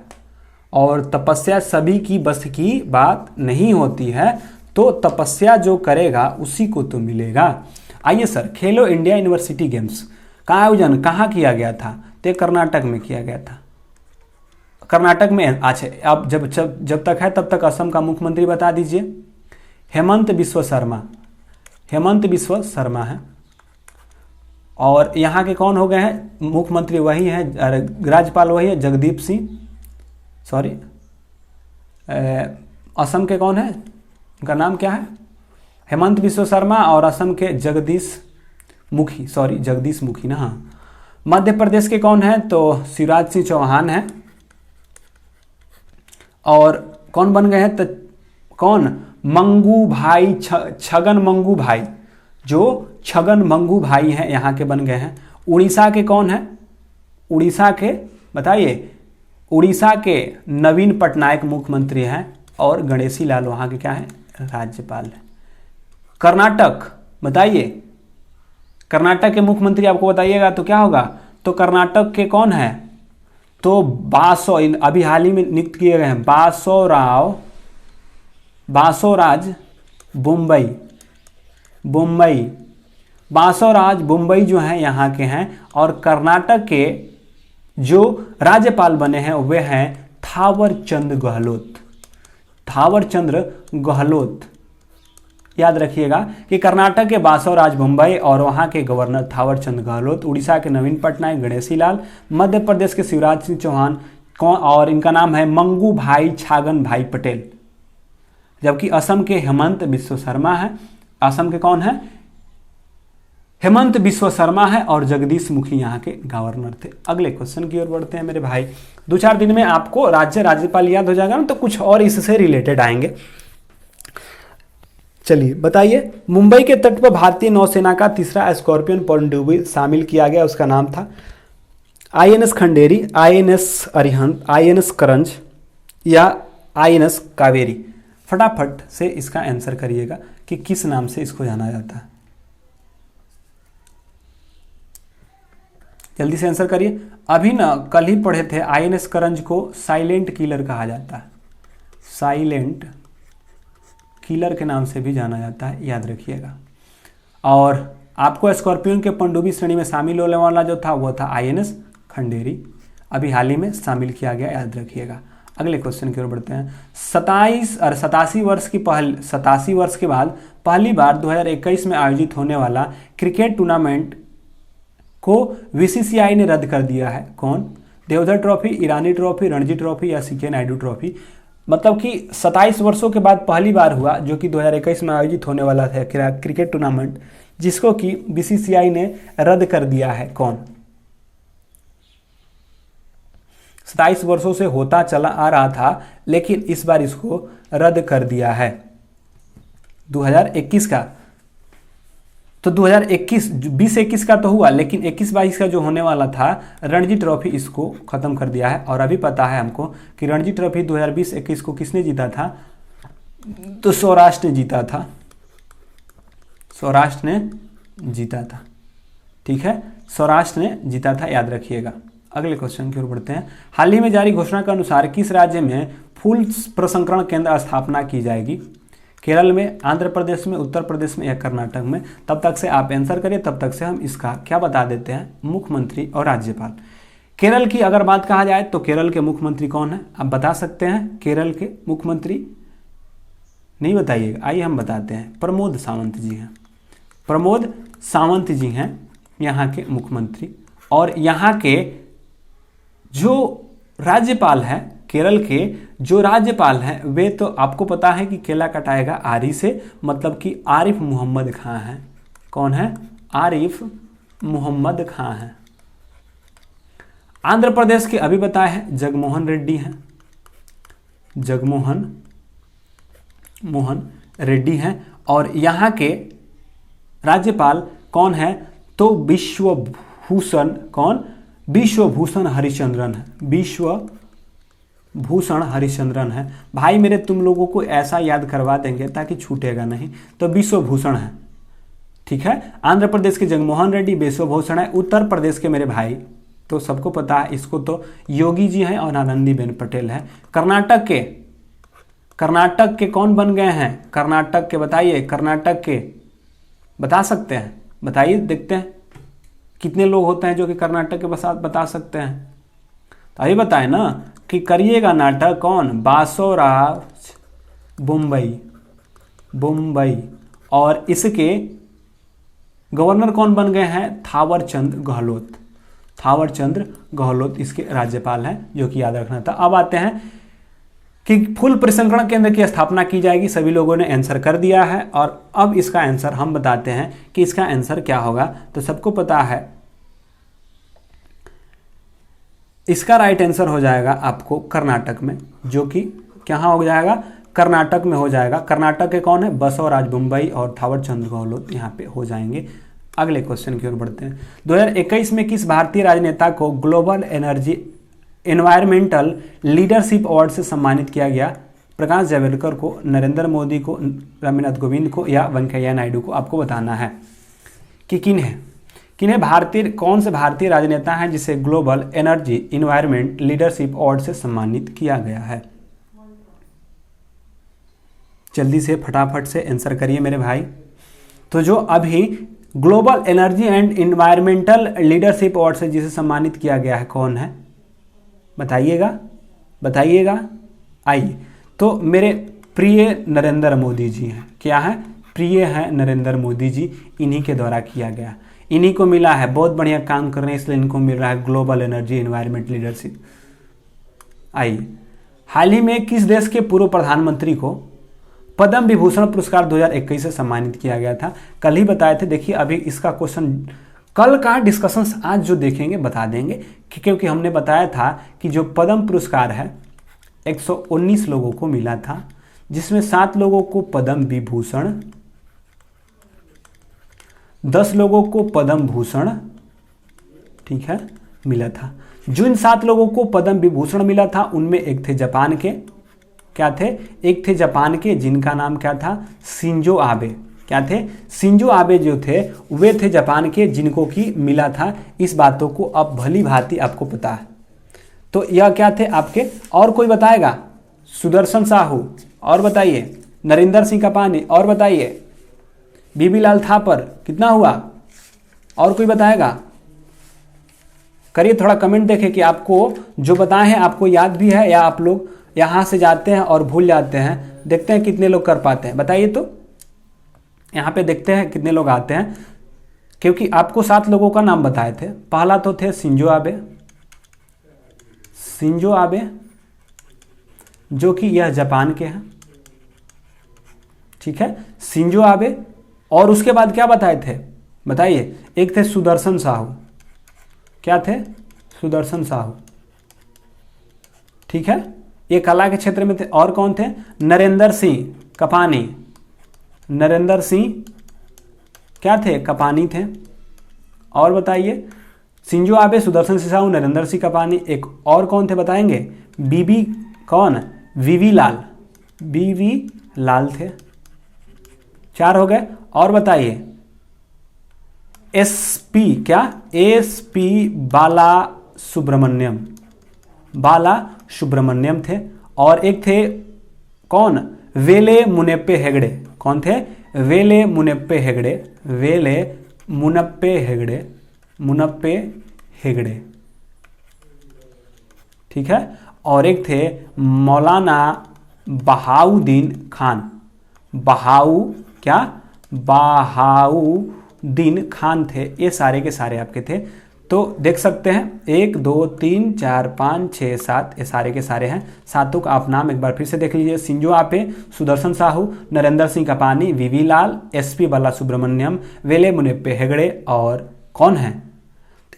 और तपस्या सभी की बस की बात नहीं होती है। तो तपस्या जो करेगा उसी को तो मिलेगा। आइए सर, खेलो इंडिया यूनिवर्सिटी गेम्स का आयोजन कहाँ किया गया था? तो कर्नाटक में किया गया था। कर्नाटक में। अच्छा, अब जब तक है तब तक असम का मुख्यमंत्री बता दीजिए। हेमंत बिस्वा शर्मा। हेमंत बिस्वा शर्मा है। और यहाँ के कौन हो गए हैं मुख्यमंत्री? वही हैं, राज्यपाल वही है, जगदीप सिंह। सॉरी, असम के कौन है? उनका नाम क्या है? हेमंत बिस्वा शर्मा। और असम के जगदीश मुखी ना। हाँ, मध्य प्रदेश के कौन है? तो शिवराज सिंह चौहान है। और कौन बन गए हैं? तो कौन? मंगू भाई, छगन मंगू भाई, जो छगन मंगू भाई हैं यहाँ के बन गए हैं। उड़ीसा के कौन है? उड़ीसा के बताइए। उड़ीसा के नवीन पटनायक मुख्यमंत्री हैं, और गणेशी लाल वहाँ के क्या है? राज्यपाल है। कर्नाटक बताइए, कर्नाटक के मुख्यमंत्री आपको बताइएगा तो क्या होगा? तो कर्नाटक के कौन है? तो अभी हाल ही में नियुक्त किए गए हैं बासोराज बुम्बई जो हैं यहाँ के हैं। और कर्नाटक के जो राज्यपाल बने हैं वे हैं थावर चंद गहलोत। याद रखिएगा कि कर्नाटक के बासवराज बुम्बई और वहाँ के गवर्नर थावर चंद गहलोत, उड़ीसा के नवीन पटनायक गणेशी लाल, मध्य प्रदेश के शिवराज सिंह चौहान और इनका नाम है मंगू भाई छागन भाई पटेल। जबकि असम के हेमंत बिस्वा शर्मा है। असम के कौन है? हेमंत बिस्वा शर्मा है और जगदीश मुखी यहाँ के गवर्नर थे। अगले क्वेश्चन की ओर बढ़ते हैं मेरे भाई। 2-4 दिन में आपको राज्य राज्यपाल याद हो जाएगा ना, तो कुछ और इससे रिलेटेड आएंगे। चलिए बताइए, मुंबई के तट पर भारतीय नौसेना का तीसरा स्कॉर्पियन पनडुब्बी शामिल किया गया, उसका नाम था INS Khanderi, INS Arihant, INS करंज या INS कावेरी। फटाफट से इसका आंसर करिएगा कि किस नाम से इसको जाना जाता है। जल्दी से आंसर करिए। अभी ना कल ही पढ़े थे INS करंज को साइलेंट किलर कहा जाता है, साइलेंट किलर के नाम से भी जाना जाता है, याद रखिएगा। और आपको स्कॉर्पियन के पनडुब्बी श्रेणी में शामिल होने वाला जो था वो था INS खंडेरी, अभी हाल ही में शामिल किया गया, याद रखिएगा। अगले क्वेश्चन की ओर बढ़ते हैं। 87 वर्ष के बाद पहली बार 2021 में आयोजित होने वाला क्रिकेट टूर्नामेंट को BCCI ने रद्द कर दिया है। कौन? देवधर ट्रॉफी, ईरानी ट्रॉफी, रणजी ट्रॉफी या CK नायडू ट्रॉफी। मतलब कि 27 वर्षों के बाद पहली बार हुआ जो कि 2021 में आयोजित होने वाला था क्रिकेट टूर्नामेंट, जिसको कि BCCI ने रद्द कर दिया है। कौन? 27 वर्षों से होता चला आ रहा था, लेकिन इस बार इसको रद्द कर दिया है 2021 का। तो 2021 का तो हुआ, लेकिन 21-22 का जो होने वाला था रणजी ट्रॉफी, इसको खत्म कर दिया है। और अभी पता है हमको कि रणजी ट्रॉफी 2020-21 को किसने जीता था? तो सौराष्ट्र ने जीता था, सौराष्ट्र ने जीता था। ठीक है, सौराष्ट्र ने जीता था, याद रखिएगा। अगले क्वेश्चन की ओर बढ़ते हैं। हाल ही में जारी घोषणा के अनुसार किस राज्य में फूल प्रसंस्करण केंद्र स्थापना की जाएगी? केरल में, आंध्र प्रदेश में, उत्तर प्रदेश में या कर्नाटक में? तब तक से आप आंसर करिए, तब तक से हम इसका क्या बता देते हैं, मुख्यमंत्री और राज्यपाल। केरल की अगर बात कहा जाए तो केरल के मुख्यमंत्री कौन है? आप बता सकते हैं केरल के मुख्यमंत्री? नहीं बताइएगा, आइए हम बताते हैं। प्रमोद सावंत जी हैं, प्रमोद सावंत जी हैं यहाँ के मुख्यमंत्री। और यहाँ के जो राज्यपाल हैं, केरल के जो राज्यपाल हैं, वे तो आपको पता है कि केला कटाएगा आरी से, मतलब कि आरिफ मोहम्मद खां हैं। कौन है? आरिफ मोहम्मद खां हैं। आंध्र प्रदेश के अभी बताए हैं जगमोहन रेड्डी हैं, जगमोहन रेड्डी हैं। और यहाँ के राज्यपाल कौन है? तो विश्वभूषण, कौन? विश्वभूषण हरिश्चंद्रन है, विश्वभूषण हरिश्चंद्रन है। भाई मेरे तुम लोगों को ऐसा याद करवा देंगे ताकि छूटेगा नहीं। तो विश्वभूषण है, ठीक है। आंध्र प्रदेश के जगमोहन रेड्डी विश्वभूषण है। उत्तर प्रदेश के मेरे भाई तो सबको पता है, इसको तो योगी जी हैं और आनंदीबेन पटेल है। कर्नाटक के कौन बन गए हैं? कर्नाटक के बताइए, कर्नाटक के बता सकते हैं? बताइए, देखते हैं कितने लोग होते हैं जो कि कर्नाटक के बता सकते हैं। तो अभी बताए ना कि करिएगा नाटक। कौन? बासवराज बुम्बई। और इसके गवर्नर कौन बन गए हैं? थावरचंद गहलोत इसके राज्यपाल हैं, जो कि याद रखना था। अब आते हैं कि फूल प्रसंस्करण केंद्र की स्थापना की जाएगी। सभी लोगों ने आंसर कर दिया है और अब इसका आंसर हम बताते हैं कि इसका आंसर क्या होगा। तो सबको पता है इसका राइट आंसर हो जाएगा आपको कर्नाटक में, जो कि कहाँ हो जाएगा? कर्नाटक में हो जाएगा। कर्नाटक के कौन है? बसवराज बुम्बई और थावरचंद गहलोत यहाँ पे हो जाएंगे। अगले क्वेश्चन की ओर बढ़ते हैं। 2021 में किस भारतीय राजनेता को ग्लोबल एनवायरमेंटल लीडरशिप अवार्ड से सम्मानित किया गया? प्रकाश जावड़ेकर को, नरेंद्र मोदी को, रामनाथ कोविंद को या वेंकैया नायडू को? आपको बताना है कि कौन से भारतीय राजनेता हैं जिसे global energy environment leadership award से सम्मानित किया गया है। जल्दी से फटाफट से आंसर करिए मेरे भाई। तो जो अभी global energy and environmental leadership award से जिसे सम्मानित किया गया है, कौन है? बताइएगा। आइए, तो मेरे प्रिय नरेंद्र मोदी जी हैं। क्या है? प्रिय है नरेंद्र मोदी जी, इन्हीं के द्वारा किया गया, इन्हीं को मिला है। बहुत बढ़िया काम कर रहे हैं, इसलिए इनको मिल रहा है ग्लोबल एनर्जी एनवायरमेंट लीडरशिप। आइए, हाल ही में किस देश के पूर्व प्रधानमंत्री को पद्म विभूषण पुरस्कार 2021 से सम्मानित किया गया था। कल ही बताए थे। देखिए अभी इसका क्वेश्चन कल का डिस्कशंस आज जो देखेंगे बता देंगे कि क्योंकि हमने बताया था कि जो पद्म पुरस्कार है 119 लोगों को मिला था, जिसमें 7 लोगों को पद्म विभूषण, 10 लोगों को पद्म भूषण, ठीक है, मिला था। जिन 7 लोगों को पद्म विभूषण मिला था उनमें एक थे जापान के, क्या थे, एक थे जापान के जिनका नाम क्या था, शिंजो आबे। क्या थे, शिंजो आबे जो थे वे थे जापान के जिनको कि मिला था। इस बातों को अब भली भांति आपको पता है। तो यह क्या थे आपके, और कोई बताएगा, सुदर्शन साहू, और बताइए, नरेंद्र सिंह कपानी, और बताइए, बीबी लाल थापर, कितना हुआ, और कोई बताएगा, करिए थोड़ा कमेंट देखें कि आपको जो बताए हैं आपको याद भी है या आप लोग यहाँ से जाते हैं और भूल जाते हैं। देखते हैं कितने लोग कर पाते हैं, बताइए। तो यहाँ पे देखते हैं कितने लोग आते हैं, क्योंकि आपको 7 लोगों का नाम बताए थे। पहला तो थे शिंजो आबे, शिंजो आबे जो कि यह जापान के हैं, ठीक है, शिंजो आबे। और उसके बाद क्या बताए थे, बताइए। एक थे सुदर्शन साहू, क्या थे, सुदर्शन साहू, ठीक है, ये कला के क्षेत्र में थे। और कौन थे, नरेंद्र सिंह कपानी, नरेंद्र सिंह क्या थे, कपानी थे। और बताइए, शिंजो आबे, सुदर्शन सिंह साहू, नरेंद्र सिंह कपानी। एक और कौन थे बताएंगे, बीबी कौन, वीवी लाल, बीवी लाल थे। 4 हो गए। और बताइए, एसपी क्या, एसपी बाला सुब्रमण्यम, बाला सुब्रमण्यम थे। और एक थे कौन, वेले मुनेप्पे हेगड़े। कौन थे, वेले मुनेप्पे हेगड़े, वेले मुनप्पे हेगड़े, मुनप्पे हेगड़े, ठीक है। और एक थे मौलाना बहाउद्दीन खान, बहाऊ क्या, बहाउद्दीन खान थे। ये सारे के सारे आपके थे। तो देख सकते हैं 1 2 3 4 5 6 7, ये सारे के सारे हैं। 7 का आप नाम एक बार फिर से देख लीजिए, शिंजो आबे, सुदर्शन साहू, नरेंद्र सिंह कपानी, वीवी लाल, एसपी बाला सुब्रमण्यम, वेले मुनेप्पे हेगड़े, और कौन है,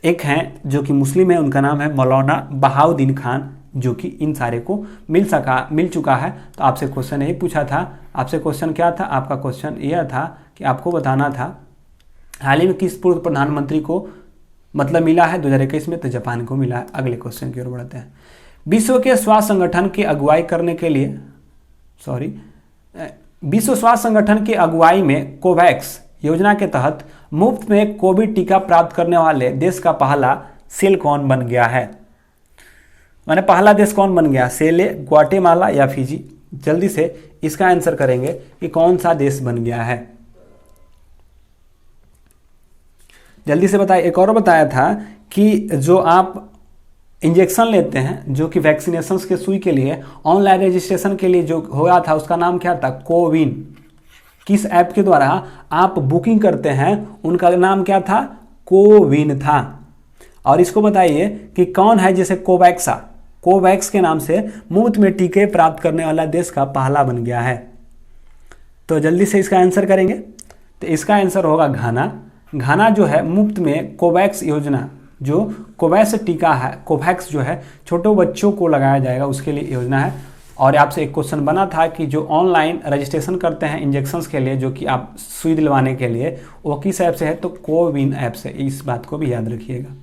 एक हैं जो कि मुस्लिम है, उनका नाम है मौलाना बहाउद्दीन खान, जो कि इन सारे को मिल चुका है। तो आपसे क्वेश्चन यही पूछा था, आपसे क्वेश्चन क्या था, आपका क्वेश्चन यह था कि आपको बताना था हाल ही में किस पूर्व प्रधानमंत्री को मतलब मिला है 2021 में, तो जापान को मिला है। अगले क्वेश्चन की ओर बढ़ते हैं। विश्व के स्वास्थ्य संगठन की अगुवाई करने के लिए, विश्व स्वास्थ्य संगठन की अगुवाई में कोवैक्स योजना के तहत मुफ्त में कोविड टीका प्राप्त करने वाले देश का पहला सेल कौन बन गया है, माने पहला देश कौन बन गया, सेले, ग्वाटेमाला या फिजी। जल्दी से इसका आंसर करेंगे कि कौन सा देश बन गया है, जल्दी से बताइए। एक और बताया था कि जो आप इंजेक्शन लेते हैं, जो कि वैक्सीनेशन के सुई के लिए ऑनलाइन रजिस्ट्रेशन के लिए जो हुआ था, उसका नाम क्या था, कोविन। किस ऐप के द्वारा आप बुकिंग करते हैं उनका नाम क्या था, कोविन था। और इसको बताइए कि कौन है जैसे कोवैक्स के नाम से मुफ्त में टीके प्राप्त करने वाला देश का पहला बन गया है। तो जल्दी से इसका आंसर करेंगे। तो इसका आंसर होगा घाना। घाना जो है मुफ्त में कोवैक्स योजना, जो कोवैक्स टीका है, कोवैक्स जो है छोटे बच्चों को लगाया जाएगा, उसके लिए योजना है। और आपसे एक क्वेश्चन बना था कि जो ऑनलाइन रजिस्ट्रेशन करते हैं इंजेक्शंस के लिए, जो कि आप सुई दिलवाने के लिए, वो किस ऐप से है, तो कोविन ऐप से। इस बात को भी याद रखिएगा।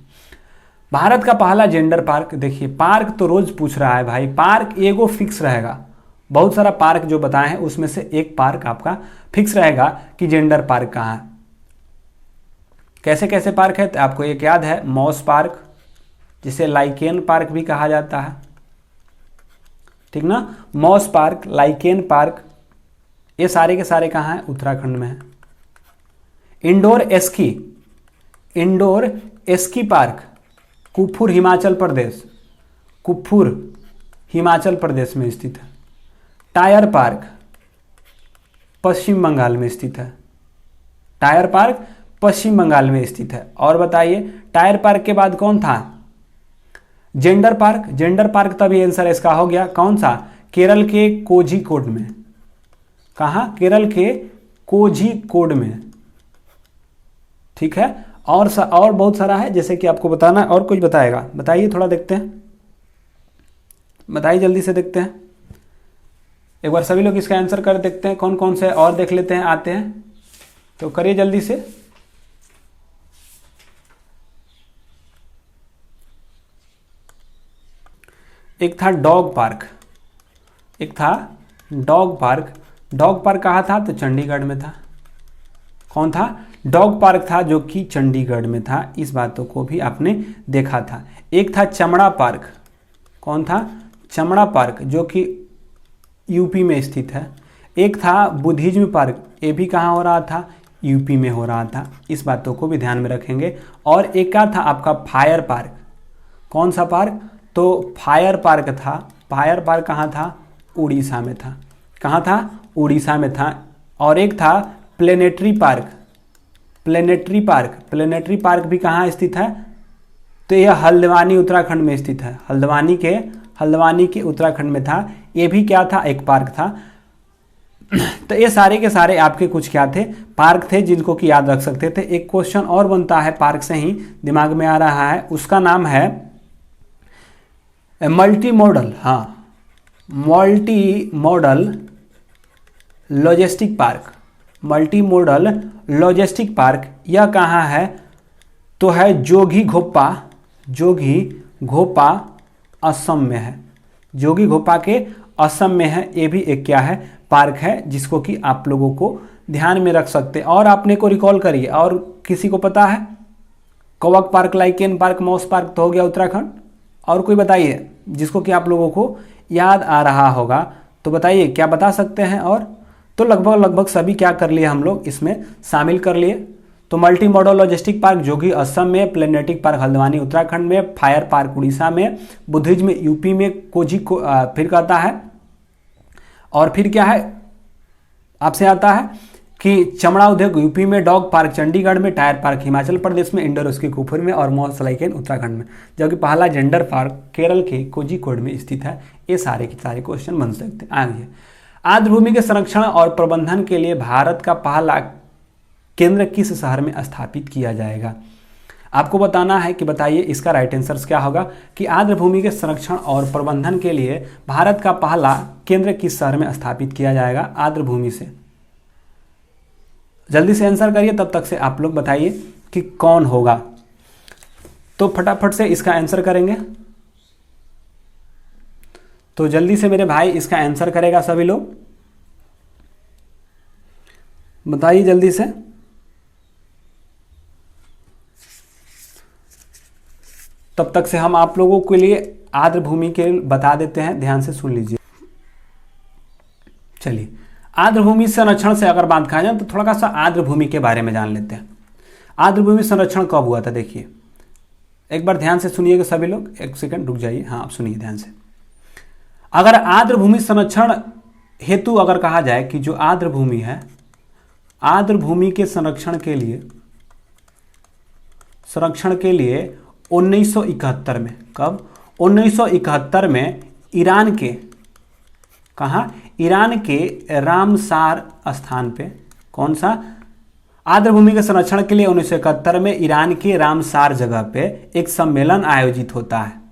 भारत का पहला जेंडर पार्क, देखिए पार्क तो रोज पूछ रहा है भाई, पार्क एगो फिक्स रहेगा। बहुत सारा पार्क जो बताए हैं उसमें से एक पार्क आपका फिक्स रहेगा कि जेंडर पार्क कहाँ है। कैसे कैसे पार्क है, तो आपको एक याद है, मॉस पार्क, जिसे लाइकेन पार्क भी कहा जाता है, ठीक ना, मॉस पार्क, लाइकेन पार्क, ये सारे के सारे कहाँ हैं, उत्तराखंड में है। Indoor ASCII park, कुफुर Himachal Pradesh, कुफुर Himachal Pradesh में स्थित है। टायर पार्क पश्चिम बंगाल में स्थित है, टायर पार्क पश्चिम बंगाल में स्थित है। और बताइए टायर पार्क के बाद कौन था, जेंडर पार्क। जेंडर पार्क तभी आंसर इसका हो गया, कौन सा, केरल के कोझिकोड में, कहाँ, केरल के कोझिकोड में, ठीक है। और बहुत सारा है, जैसे कि आपको बताना है और कुछ बताएगा, बताइए थोड़ा देखते हैं, बताइए जल्दी से देखते हैं। एक बार सभी लोग इसका आंसर कर देखते हैं, कौन कौन से और देख लेते हैं, आते हैं तो करिए जल्दी से। एक था डॉग पार्क, एक था डॉग पार्क। डॉग पार्क कहाँ था, तो चंडीगढ़ में था। कौन था, डॉग पार्क था जो कि चंडीगढ़ में था, इस बातों को भी आपने देखा था। एक था चमड़ा पार्क, कौन था, चमड़ा पार्क जो कि यूपी में स्थित है। एक था बुद्धिज्म पार्क, ये भी कहाँ हो रहा था, यूपी में हो रहा था, इस बातों को भी ध्यान में रखेंगे। और एक का था आपका फायर पार्क, कौन सा पार्क, तो फायर पार्क था। फायर पार्क कहाँ था, उड़ीसा में था। कहाँ था, उड़ीसा में था। और एक था planetary park, planetary park, planetary park भी कहाँ स्थित है, तो यह हल्द्वानी उत्तराखंड में स्थित है। हल्द्वानी के उत्तराखंड में था। ये भी क्या था, एक पार्क था। तो ये सारे के सारे आपके कुछ क्या थे, पार्क थे जिनको कि याद रख सकते थे। एक क्वेश्चन और बनता है पार्क से ही दिमाग में आ रहा है, उसका नाम है मल्टी मॉडल, हाँ, multi modal logistic park. Multi modal logistic park यह कहाँ है, तो है जोगी घोपा असम में है। जोगी घोपा के असम में है। ये भी एक क्या है, पार्क है, जिसको कि आप लोगों को ध्यान में रख सकते हैं। और आपने को रिकॉल करिए, और किसी को पता है, कवक पार्क, लाइकेन पार्क, मॉस पार्क तो हो गया उत्तराखंड। और कोई बताइए जिसको कि आप लोगों को याद आ रहा होगा, तो बताइए क्या बता सकते हैं। और तो लगभग सभी क्या कर लिए हम लोग इसमें शामिल कर लिए। तो मल्टी मॉडल लॉजिस्टिक पार्क जोगी असम में, प्लेनेटिक पार्क हल्द्वानी उत्तराखंड में, फायर पार्क उड़ीसा में, बुद्धिज्म यूपी में, फिर कहता है, और फिर क्या है आपसे आता है कि चमड़ा उद्योग यूपी में, डॉग पार्क चंडीगढ़ में, टायर पार्क हिमाचल प्रदेश में, इंडोर उसकी कुफर में, और मॉस लाइकेन उत्तराखंड में। जबकि पहला जेंडर पार्क केरल के कोझिकोड में स्थित है। ये सारे के सारे क्वेश्चन बन सकते हैं। आगे, आर्द्र भूमि के संरक्षण और प्रबंधन के लिए भारत का पहला केंद्र किस शहर में स्थापित किया जाएगा। आपको बताना है कि बताइए इसका राइट आंसर क्या होगा कि आर्द्र भूमि के संरक्षण और प्रबंधन के लिए भारत का पहला केंद्र किस शहर में स्थापित किया जाएगा आर्द्र भूमि से। जल्दी से आंसर करिए, तब तक से आप लोग बताइए कि कौन होगा। तो फटाफट से इसका आंसर करेंगे, तो जल्दी से मेरे भाई इसका आंसर करेगा सभी लोग, बताइए जल्दी से। तब तक से हम आप लोगों के लिए आर्द्र भूमि के बता देते हैं, ध्यान से सुन लीजिए। चलिए, आर्द्र भूमि संरक्षण से अगर बात कहा जाए तो थोड़ा सा आर्द्र भूमि के बारे में जान लेते हैं। आर्द्र भूमि संरक्षण कब हुआ था, देखिए एक बार ध्यान से सुनिएगा सभी लोग, एक सेकंड रुक जाइए, हाँ आप सुनिए ध्यान से। अगर आर्द्र भूमि संरक्षण हेतु अगर कहा जाए कि जो आर्द्र भूमि है, आर्द्र भूमि के संरक्षण के लिए 1971 में, कब, 1971 में ईरान के, कहाँ, ईरान के रामसार स्थान पे, कौन सा, आर्द्र भूमि के संरक्षण के लिए 1971 में ईरान के रामसार जगह पे एक सम्मेलन आयोजित होता है।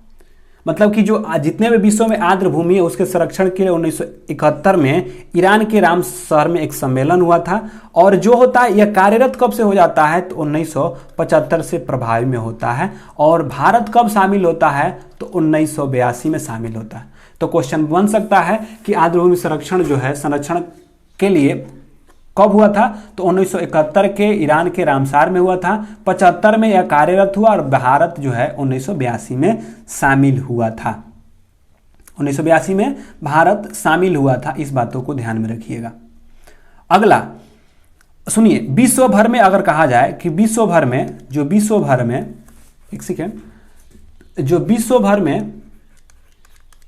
मतलब कि जो जितने भी विश्व में आर्द्र भूमि है उसके संरक्षण के लिए 1971 में ईरान के राम शहर में एक सम्मेलन हुआ था। और जो होता है यह कार्यरत कब से हो जाता है, तो 1975 से प्रभावी में होता है। और भारत कब शामिल होता है, तो 1982 में शामिल होता है। तो क्वेश्चन बन सकता है कि आर्द्र भूमि संरक्षण जो है, संरक्षण के लिए कब हुआ था, तो 1971 के ईरान के रामसार में हुआ था, 75 में यह कार्यरत हुआ, और भारत जो है 1982 में शामिल हुआ था। 1982 में भारत शामिल हुआ था, इस बातों को ध्यान में रखिएगा। अगला सुनिए, विश्व भर में अगर कहा जाए कि विश्व भर में, एक सेकेंड, जो विश्व भर में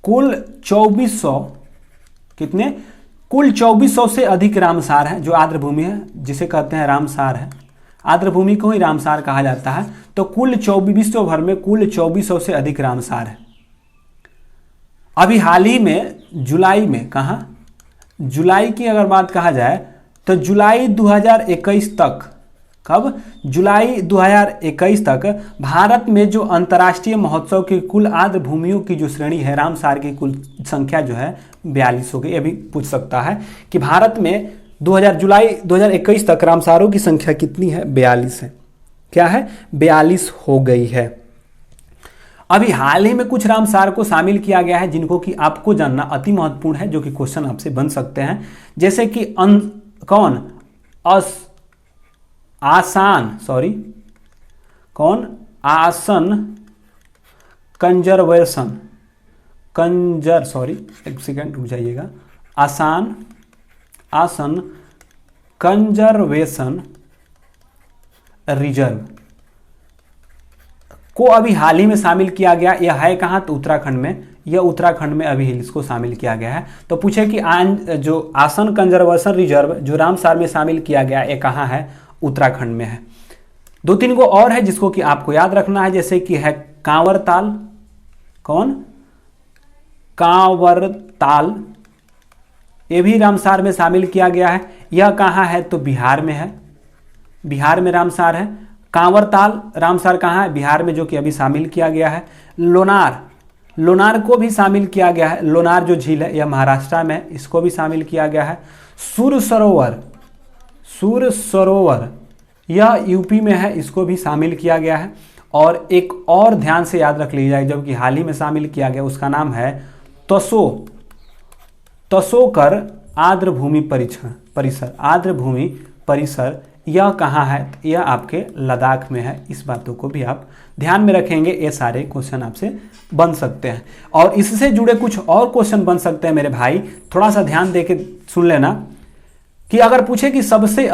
कुल 2400, कितने, कुल 2400 से अधिक रामसार है, जो आर्द्र भूमि है जिसे कहते हैं रामसार है, आर्द्र भूमि को ही रामसार कहा जाता है। तो कुल 24, विश्व भर में कुल 2400 से अधिक रामसार है। अभी हाल ही में जुलाई में, कहाँ, जुलाई की अगर बात कहा जाए तो जुलाई 2021 तक, कब? जुलाई 2021 तक भारत में जो अंतर्राष्ट्रीय महोत्सव की कुल आर्द्र भूमियों की जो श्रेणी है, रामसार की कुल संख्या जो है 42 हो गई। ये भी पूछ सकता है कि भारत में जुलाई 2021 तक रामसारों की संख्या कितनी है? 42 है। क्या है? 42 हो गई है। अभी हाल ही में कुछ रामसार को शामिल किया गया है जिनको कि आपको जानना अति महत्वपूर्ण है, जो कि क्वेश्चन आपसे बन सकते हैं, जैसे कि आसन कंजर्वेशन, एक सेकेंड रुक जाइएगा, आसन कंजर्वेशन रिजर्व को अभी हाल ही में शामिल किया गया। यह है कहाँ? तो उत्तराखंड में। यह उत्तराखंड में अभी इसको शामिल किया गया है। तो पूछे कि जो आसन कंजर्वेशन रिजर्व जो रामसार में शामिल किया गया, ये कहाँ है? उत्तराखंड में है। 2-3 को और है जिसको कि आपको याद रखना है, जैसे कि है कांवरताल। कांवरताल, ये भी रामसार में शामिल किया गया है। यह कहाँ है? तो बिहार में है। बिहार में रामसार है। कांवरताल रामसार कहाँ है? बिहार में, जो कि अभी शामिल किया गया है। लोनार को भी शामिल किया गया है। लोनार जो झील है यह महाराष्ट्र में है, इसको भी शामिल किया गया है। सुर सरोवर यह यूपी में है, इसको भी शामिल किया गया है। और एक और ध्यान से याद रख लीजिए, जब कि हाल ही में शामिल किया गया, उसका नाम है तसोकर आर्द्र भूमि परिसर। यह कहाँ है? यह आपके लद्दाख में है। इस बातों को भी आप ध्यान में रखेंगे, ये सारे क्वेश्चन आपसे बन सकते हैं। और इससे जुड़े कुछ और क्वेश्चन बन सकते हैं मेरे भाई, थोड़ा सा ध्यान देके सुन लेना। कि अगर पूछे कि सबसे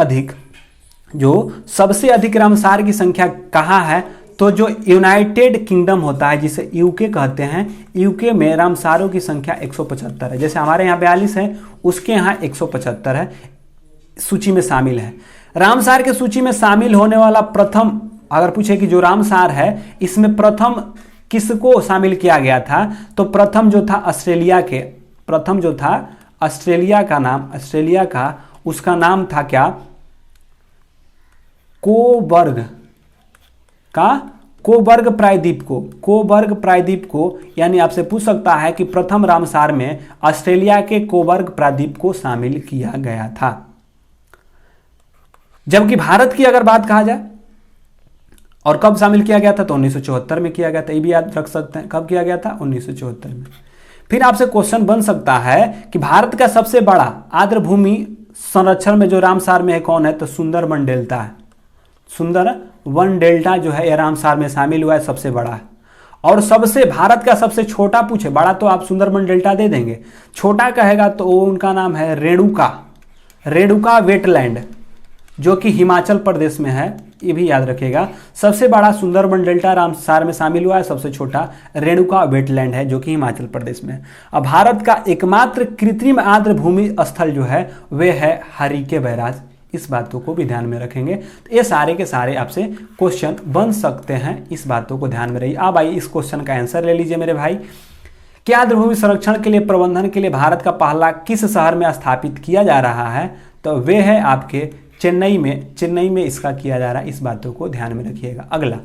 अधिक रामसार की संख्या कहाँ है, तो जो यूनाइटेड किंगडम होता है, जिसे यूके कहते हैं, यूके में रामसारों की संख्या 175 है। जैसे हमारे यहाँ 42 है, उसके यहाँ 175 है, सूची में शामिल है। रामसार के सूची में शामिल होने वाला प्रथम, अगर पूछे कि जो रामसार है इसमें प्रथम किसको शामिल किया गया था, तो प्रथम जो था ऑस्ट्रेलिया का उसका नाम था क्या? कोबर्ग प्रायद्वीप को, यानी आपसे पूछ सकता है कि प्रथम रामसार में ऑस्ट्रेलिया के कोबर्ग प्रायद्वीप को शामिल किया गया था। जबकि भारत की अगर बात कहा जाए और कब शामिल किया गया था, तो 1974 में किया गया था। ये भी याद रख सकते हैं, कब किया गया था? 1974 में। फिर आपसे क्वेश्चन बन सकता है कि भारत का सबसे बड़ा आर्द्र भूमि संरक्षण में जो रामसार में है कौन है, तो सुंदरबन डेल्टा है। सुंदरबन डेल्टा जो है यह रामसार में शामिल हुआ है, सबसे बड़ा है। और भारत का सबसे छोटा पूछे, बड़ा तो आप सुंदरबन डेल्टा दे देंगे, छोटा कहेगा तो उनका नाम है रेणुका वेटलैंड, जो कि हिमाचल प्रदेश में है। ये भी याद रखिएगा, सबसे बड़ा सुंदरबन डेल्टा रामसार में शामिल हुआ है, सबसे छोटा रेणुका वेटलैंड है, जो कि हिमाचल प्रदेश में है। अब भारत का एकमात्र कृत्रिम आर्द्र भूमि स्थल जो है वे है हरिके बैराज। इस बातों को भी ध्यान में रखेंगे। तो ये सारे के सारे आपसे क्वेश्चन बन सकते हैं, इस बातों को ध्यान में रहिए। अब आइए इस क्वेश्चन का आंसर ले लीजिए मेरे भाई। क्या आर्द्र भूमि संरक्षण के लिए प्रबंधन के लिए भारत का पहला किस शहर में स्थापित किया जा रहा है, तो वे है आपके चेन्नई में इसका किया जा रहा है। इस बातों को ध्यान में रखिएगा। अगला,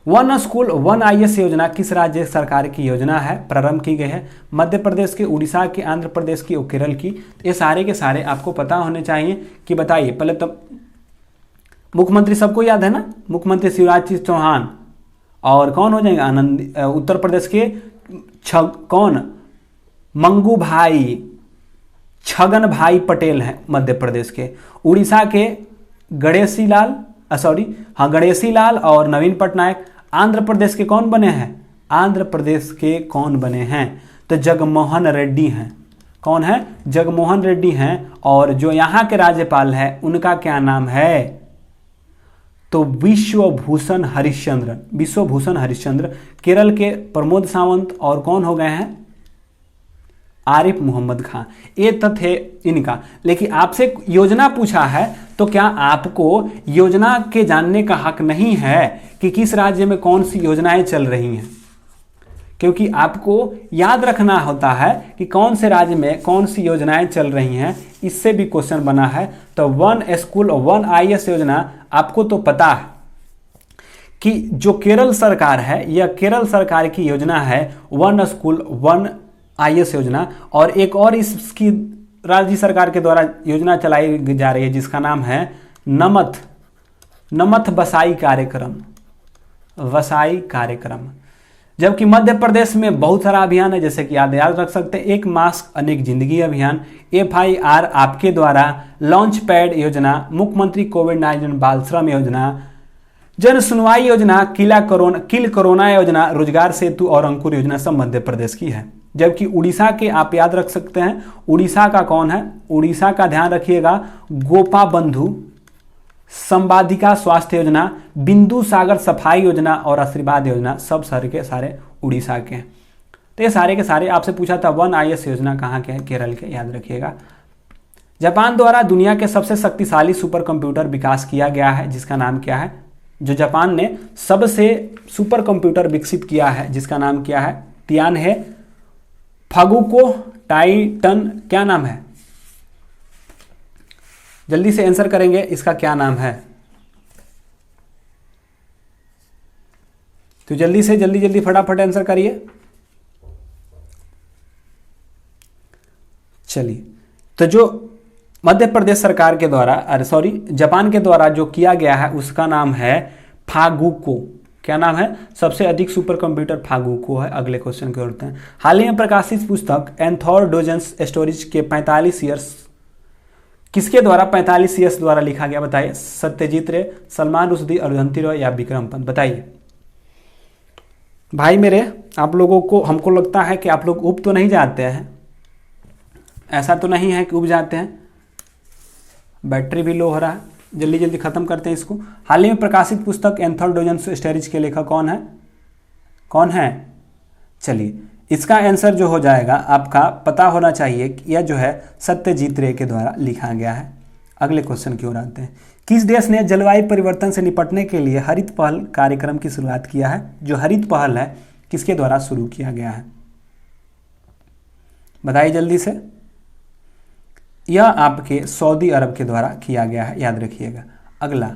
वन स्कूल वन IAS योजना किस राज्य सरकार की योजना है, प्रारंभ की गई है? मध्य प्रदेश की, उड़ीसा की, आंध्र प्रदेश की और केरल की। ये सारे के सारे आपको पता होने चाहिए। कि बताइए पहले तो मुख्यमंत्री सबको याद है ना, मुख्यमंत्री शिवराज सिंह चौहान। और कौन हो जाएगा? उत्तर प्रदेश के मंगू भाई, छगन भाई पटेल हैं मध्य प्रदेश के। उड़ीसा के गणेशी लाल और नवीन पटनायक। आंध्र प्रदेश के कौन बने हैं? तो जगमोहन रेड्डी हैं। कौन है? जगमोहन रेड्डी हैं। और जो यहाँ के राज्यपाल हैं उनका क्या नाम है? तो विश्वभूषण हरिश्चंद्र। केरल के प्रमोद सावंत। और कौन हो गए हैं? आरिफ मोहम्मद खान। ये तथ्य है इनका। लेकिन आपसे योजना पूछा है तो क्या आपको योजना के जानने का हक नहीं है कि किस राज्य में कौन सी योजनाएं चल रही हैं? क्योंकि आपको याद रखना होता है कि कौन से राज्य में कौन सी योजनाएं चल रही हैं, इससे भी क्वेश्चन बना है। तो वन स्कूल वन आईएएस योजना आपको तो पता है कि जो केरल सरकार है, यह केरल सरकार की योजना है वन स्कूल वन आईएएस योजना। और एक और इसकी राज्य सरकार के द्वारा योजना चलाई जा रही है जिसका नाम है नमथ बसाई कार्यक्रम। जबकि मध्य प्रदेश में बहुत सारा अभियान है, जैसे कि याद रख सकते हैं, एक मास्क अनेक जिंदगी अभियान, FIR आपके द्वारा, लॉन्च पैड योजना, मुख्यमंत्री कोविड-19 बाल श्रम योजना, जन सुनवाई योजना, किल कोरोना योजना, रोजगार सेतु और अंकुर योजना सब मध्य प्रदेश की है। जबकि उड़ीसा के आप याद रख सकते हैं, उड़ीसा का कौन है, उड़ीसा का ध्यान रखिएगा, गोपा बंधु संवादिका स्वास्थ्य योजना, बिंदु सागर सफाई योजना और आशीर्वाद योजना सब सारे के सारे उड़ीसा के हैं। तो ये सारे के सारे आपसे पूछा था वन आईएएस योजना कहाँ के हैं, केरल के, याद रखिएगा। जापान द्वारा दुनिया के सबसे शक्तिशाली सुपर कंप्यूटर विकास किया गया है, जिसका नाम क्या है, जो जापान ने सबसे सुपर कंप्यूटर विकसित किया है जिसका नाम क्या है, तियान है फागुको टाइटन, क्या नाम है, जल्दी से आंसर करेंगे, इसका क्या नाम है। तो जल्दी फटाफट आंसर करिए। चलिए, तो जो मध्य प्रदेश सरकार के द्वारा जापान के द्वारा जो किया गया है उसका नाम है फागुको। क्या नाम है, सबसे अधिक सुपर कंप्यूटर फागुको है। अगले क्वेश्चन की ओर बढ़ते हैं। हाल ही में प्रकाशित पुस्तक एंथर डोजेंस स्टोरीज के 45 ईयर्स किसके द्वारा 45 ईयर्स द्वारा लिखा गया, बताइए। सत्यजीत रे, सलमान रुश्दी, अरुंधति रॉय या विक्रम पंत, बताइए। भाई मेरे, आप लोगों को, हमको लगता है कि आप लोग उब तो नहीं जाते हैं, ऐसा तो नहीं है कि उब जाते हैं। बैटरी भी लो हो रहा है, जल्दी खत्म करते हैं इसको। हाल ही में प्रकाशित पुस्तक एंथर डोजेंस स्टोरीज के लेखक कौन है? चलिए, इसका आंसर जो हो जाएगा आपका पता होना चाहिए कि यह जो है सत्यजीत रे के द्वारा लिखा गया है। अगले क्वेश्चन की ओर आते हैं। किस देश ने जलवायु परिवर्तन से निपटने के लिए हरित पहल कार्यक्रम की शुरुआत किया है? जो हरित पहल है किसके द्वारा शुरू किया गया है, बताइए जल्दी से। यह आपके सऊदी अरब के द्वारा किया गया है, याद रखिएगा। अगला,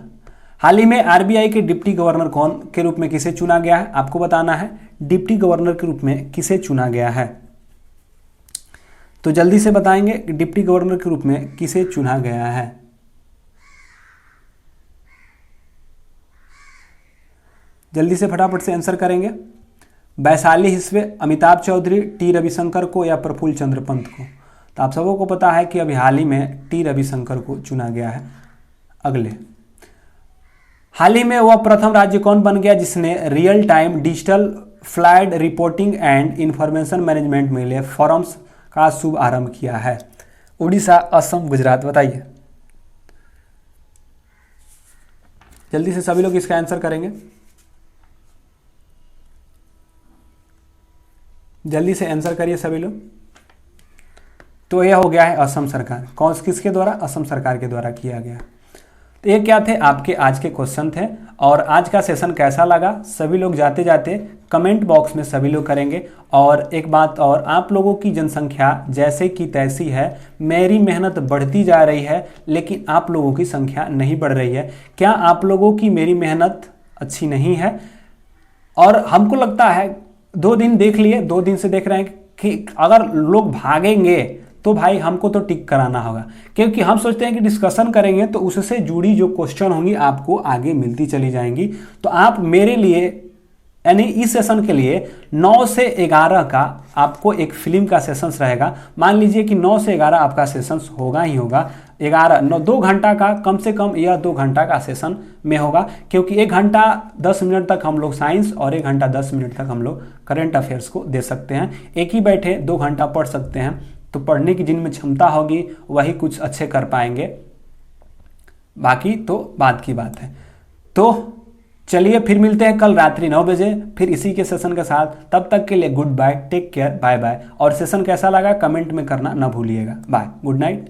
हाल ही में आरबीआई के डिप्टी गवर्नर कौन के रूप में किसे चुना गया है? आपको बताना है डिप्टी गवर्नर के रूप में किसे चुना गया है। तो जल्दी से बताएंगे कि डिप्टी गवर्नर के रूप में किसे चुना गया है। जल्दी से फटाफट से आंसर करेंगे। वैशाली हिस्से, अमिताभ चौधरी, टी रविशंकर को या प्रफुल्ल चंद्र पंत को। तो आप सबों को पता है कि अभी हाल ही में टी रविशंकर को चुना गया है। अगले, हाल ही में वह प्रथम राज्य कौन बन गया जिसने real time digital flood reporting and information management मिले फॉरम्स का शुभ आरंभ किया है? उड़ीसा, असम, गुजरात, बताइए। जल्दी से सभी लोग इसका आंसर करेंगे। जल्दी से आंसर करिए सभी लोग। तो यह हो गया है असम सरकार। कौन किसके द्वारा? असम सरकार के द्वारा किया गया। तो ये क्या थे आपके आज के क्वेश्चन थे। और आज का सेशन कैसा लगा सभी लोग जाते जाते कमेंट बॉक्स में सभी लोग करेंगे। और एक बात और, आप लोगों की जनसंख्या जैसे कि तैसी है, मेरी मेहनत बढ़ती जा रही है लेकिन आप लोगों की संख्या नहीं बढ़ रही है। क्या आप लोगों की मेरी मेहनत अच्छी नहीं है? और हमको लगता है 2 दिन देख लिए, 2 दिन से देख रहे हैं कि अगर लोग भागेंगे तो भाई हमको तो टिक कराना होगा, क्योंकि हम सोचते हैं कि डिस्कशन करेंगे तो उससे जुड़ी जो क्वेश्चन होंगी आपको आगे मिलती चली जाएंगी। तो आप मेरे लिए यानी इस सेशन के लिए 9 से 11 का आपको एक फिल्म का सेशंस रहेगा। मान लीजिए कि 9 से 11 आपका सेशंस होगा ही होगा। 2 घंटा का कम से कम यह 2 घंटा का सेशन में होगा, क्योंकि 1 घंटा 10 मिनट तक हम लोग साइंस और 1 घंटा 10 मिनट तक हम लोग करंट अफेयर्स को दे सकते हैं। एक ही बैठे 2 घंटा पढ़ सकते हैं। तो पढ़ने की जिनमें क्षमता होगी वही कुछ अच्छे कर पाएंगे, बाकी तो बात की बात है। तो चलिए फिर मिलते हैं कल रात्रि 9 बजे फिर इसी के सेशन के साथ। तब तक के लिए good bye, take care, bye bye. और सेशन कैसा लगा कमेंट में करना ना भूलिएगा। Bye, good night.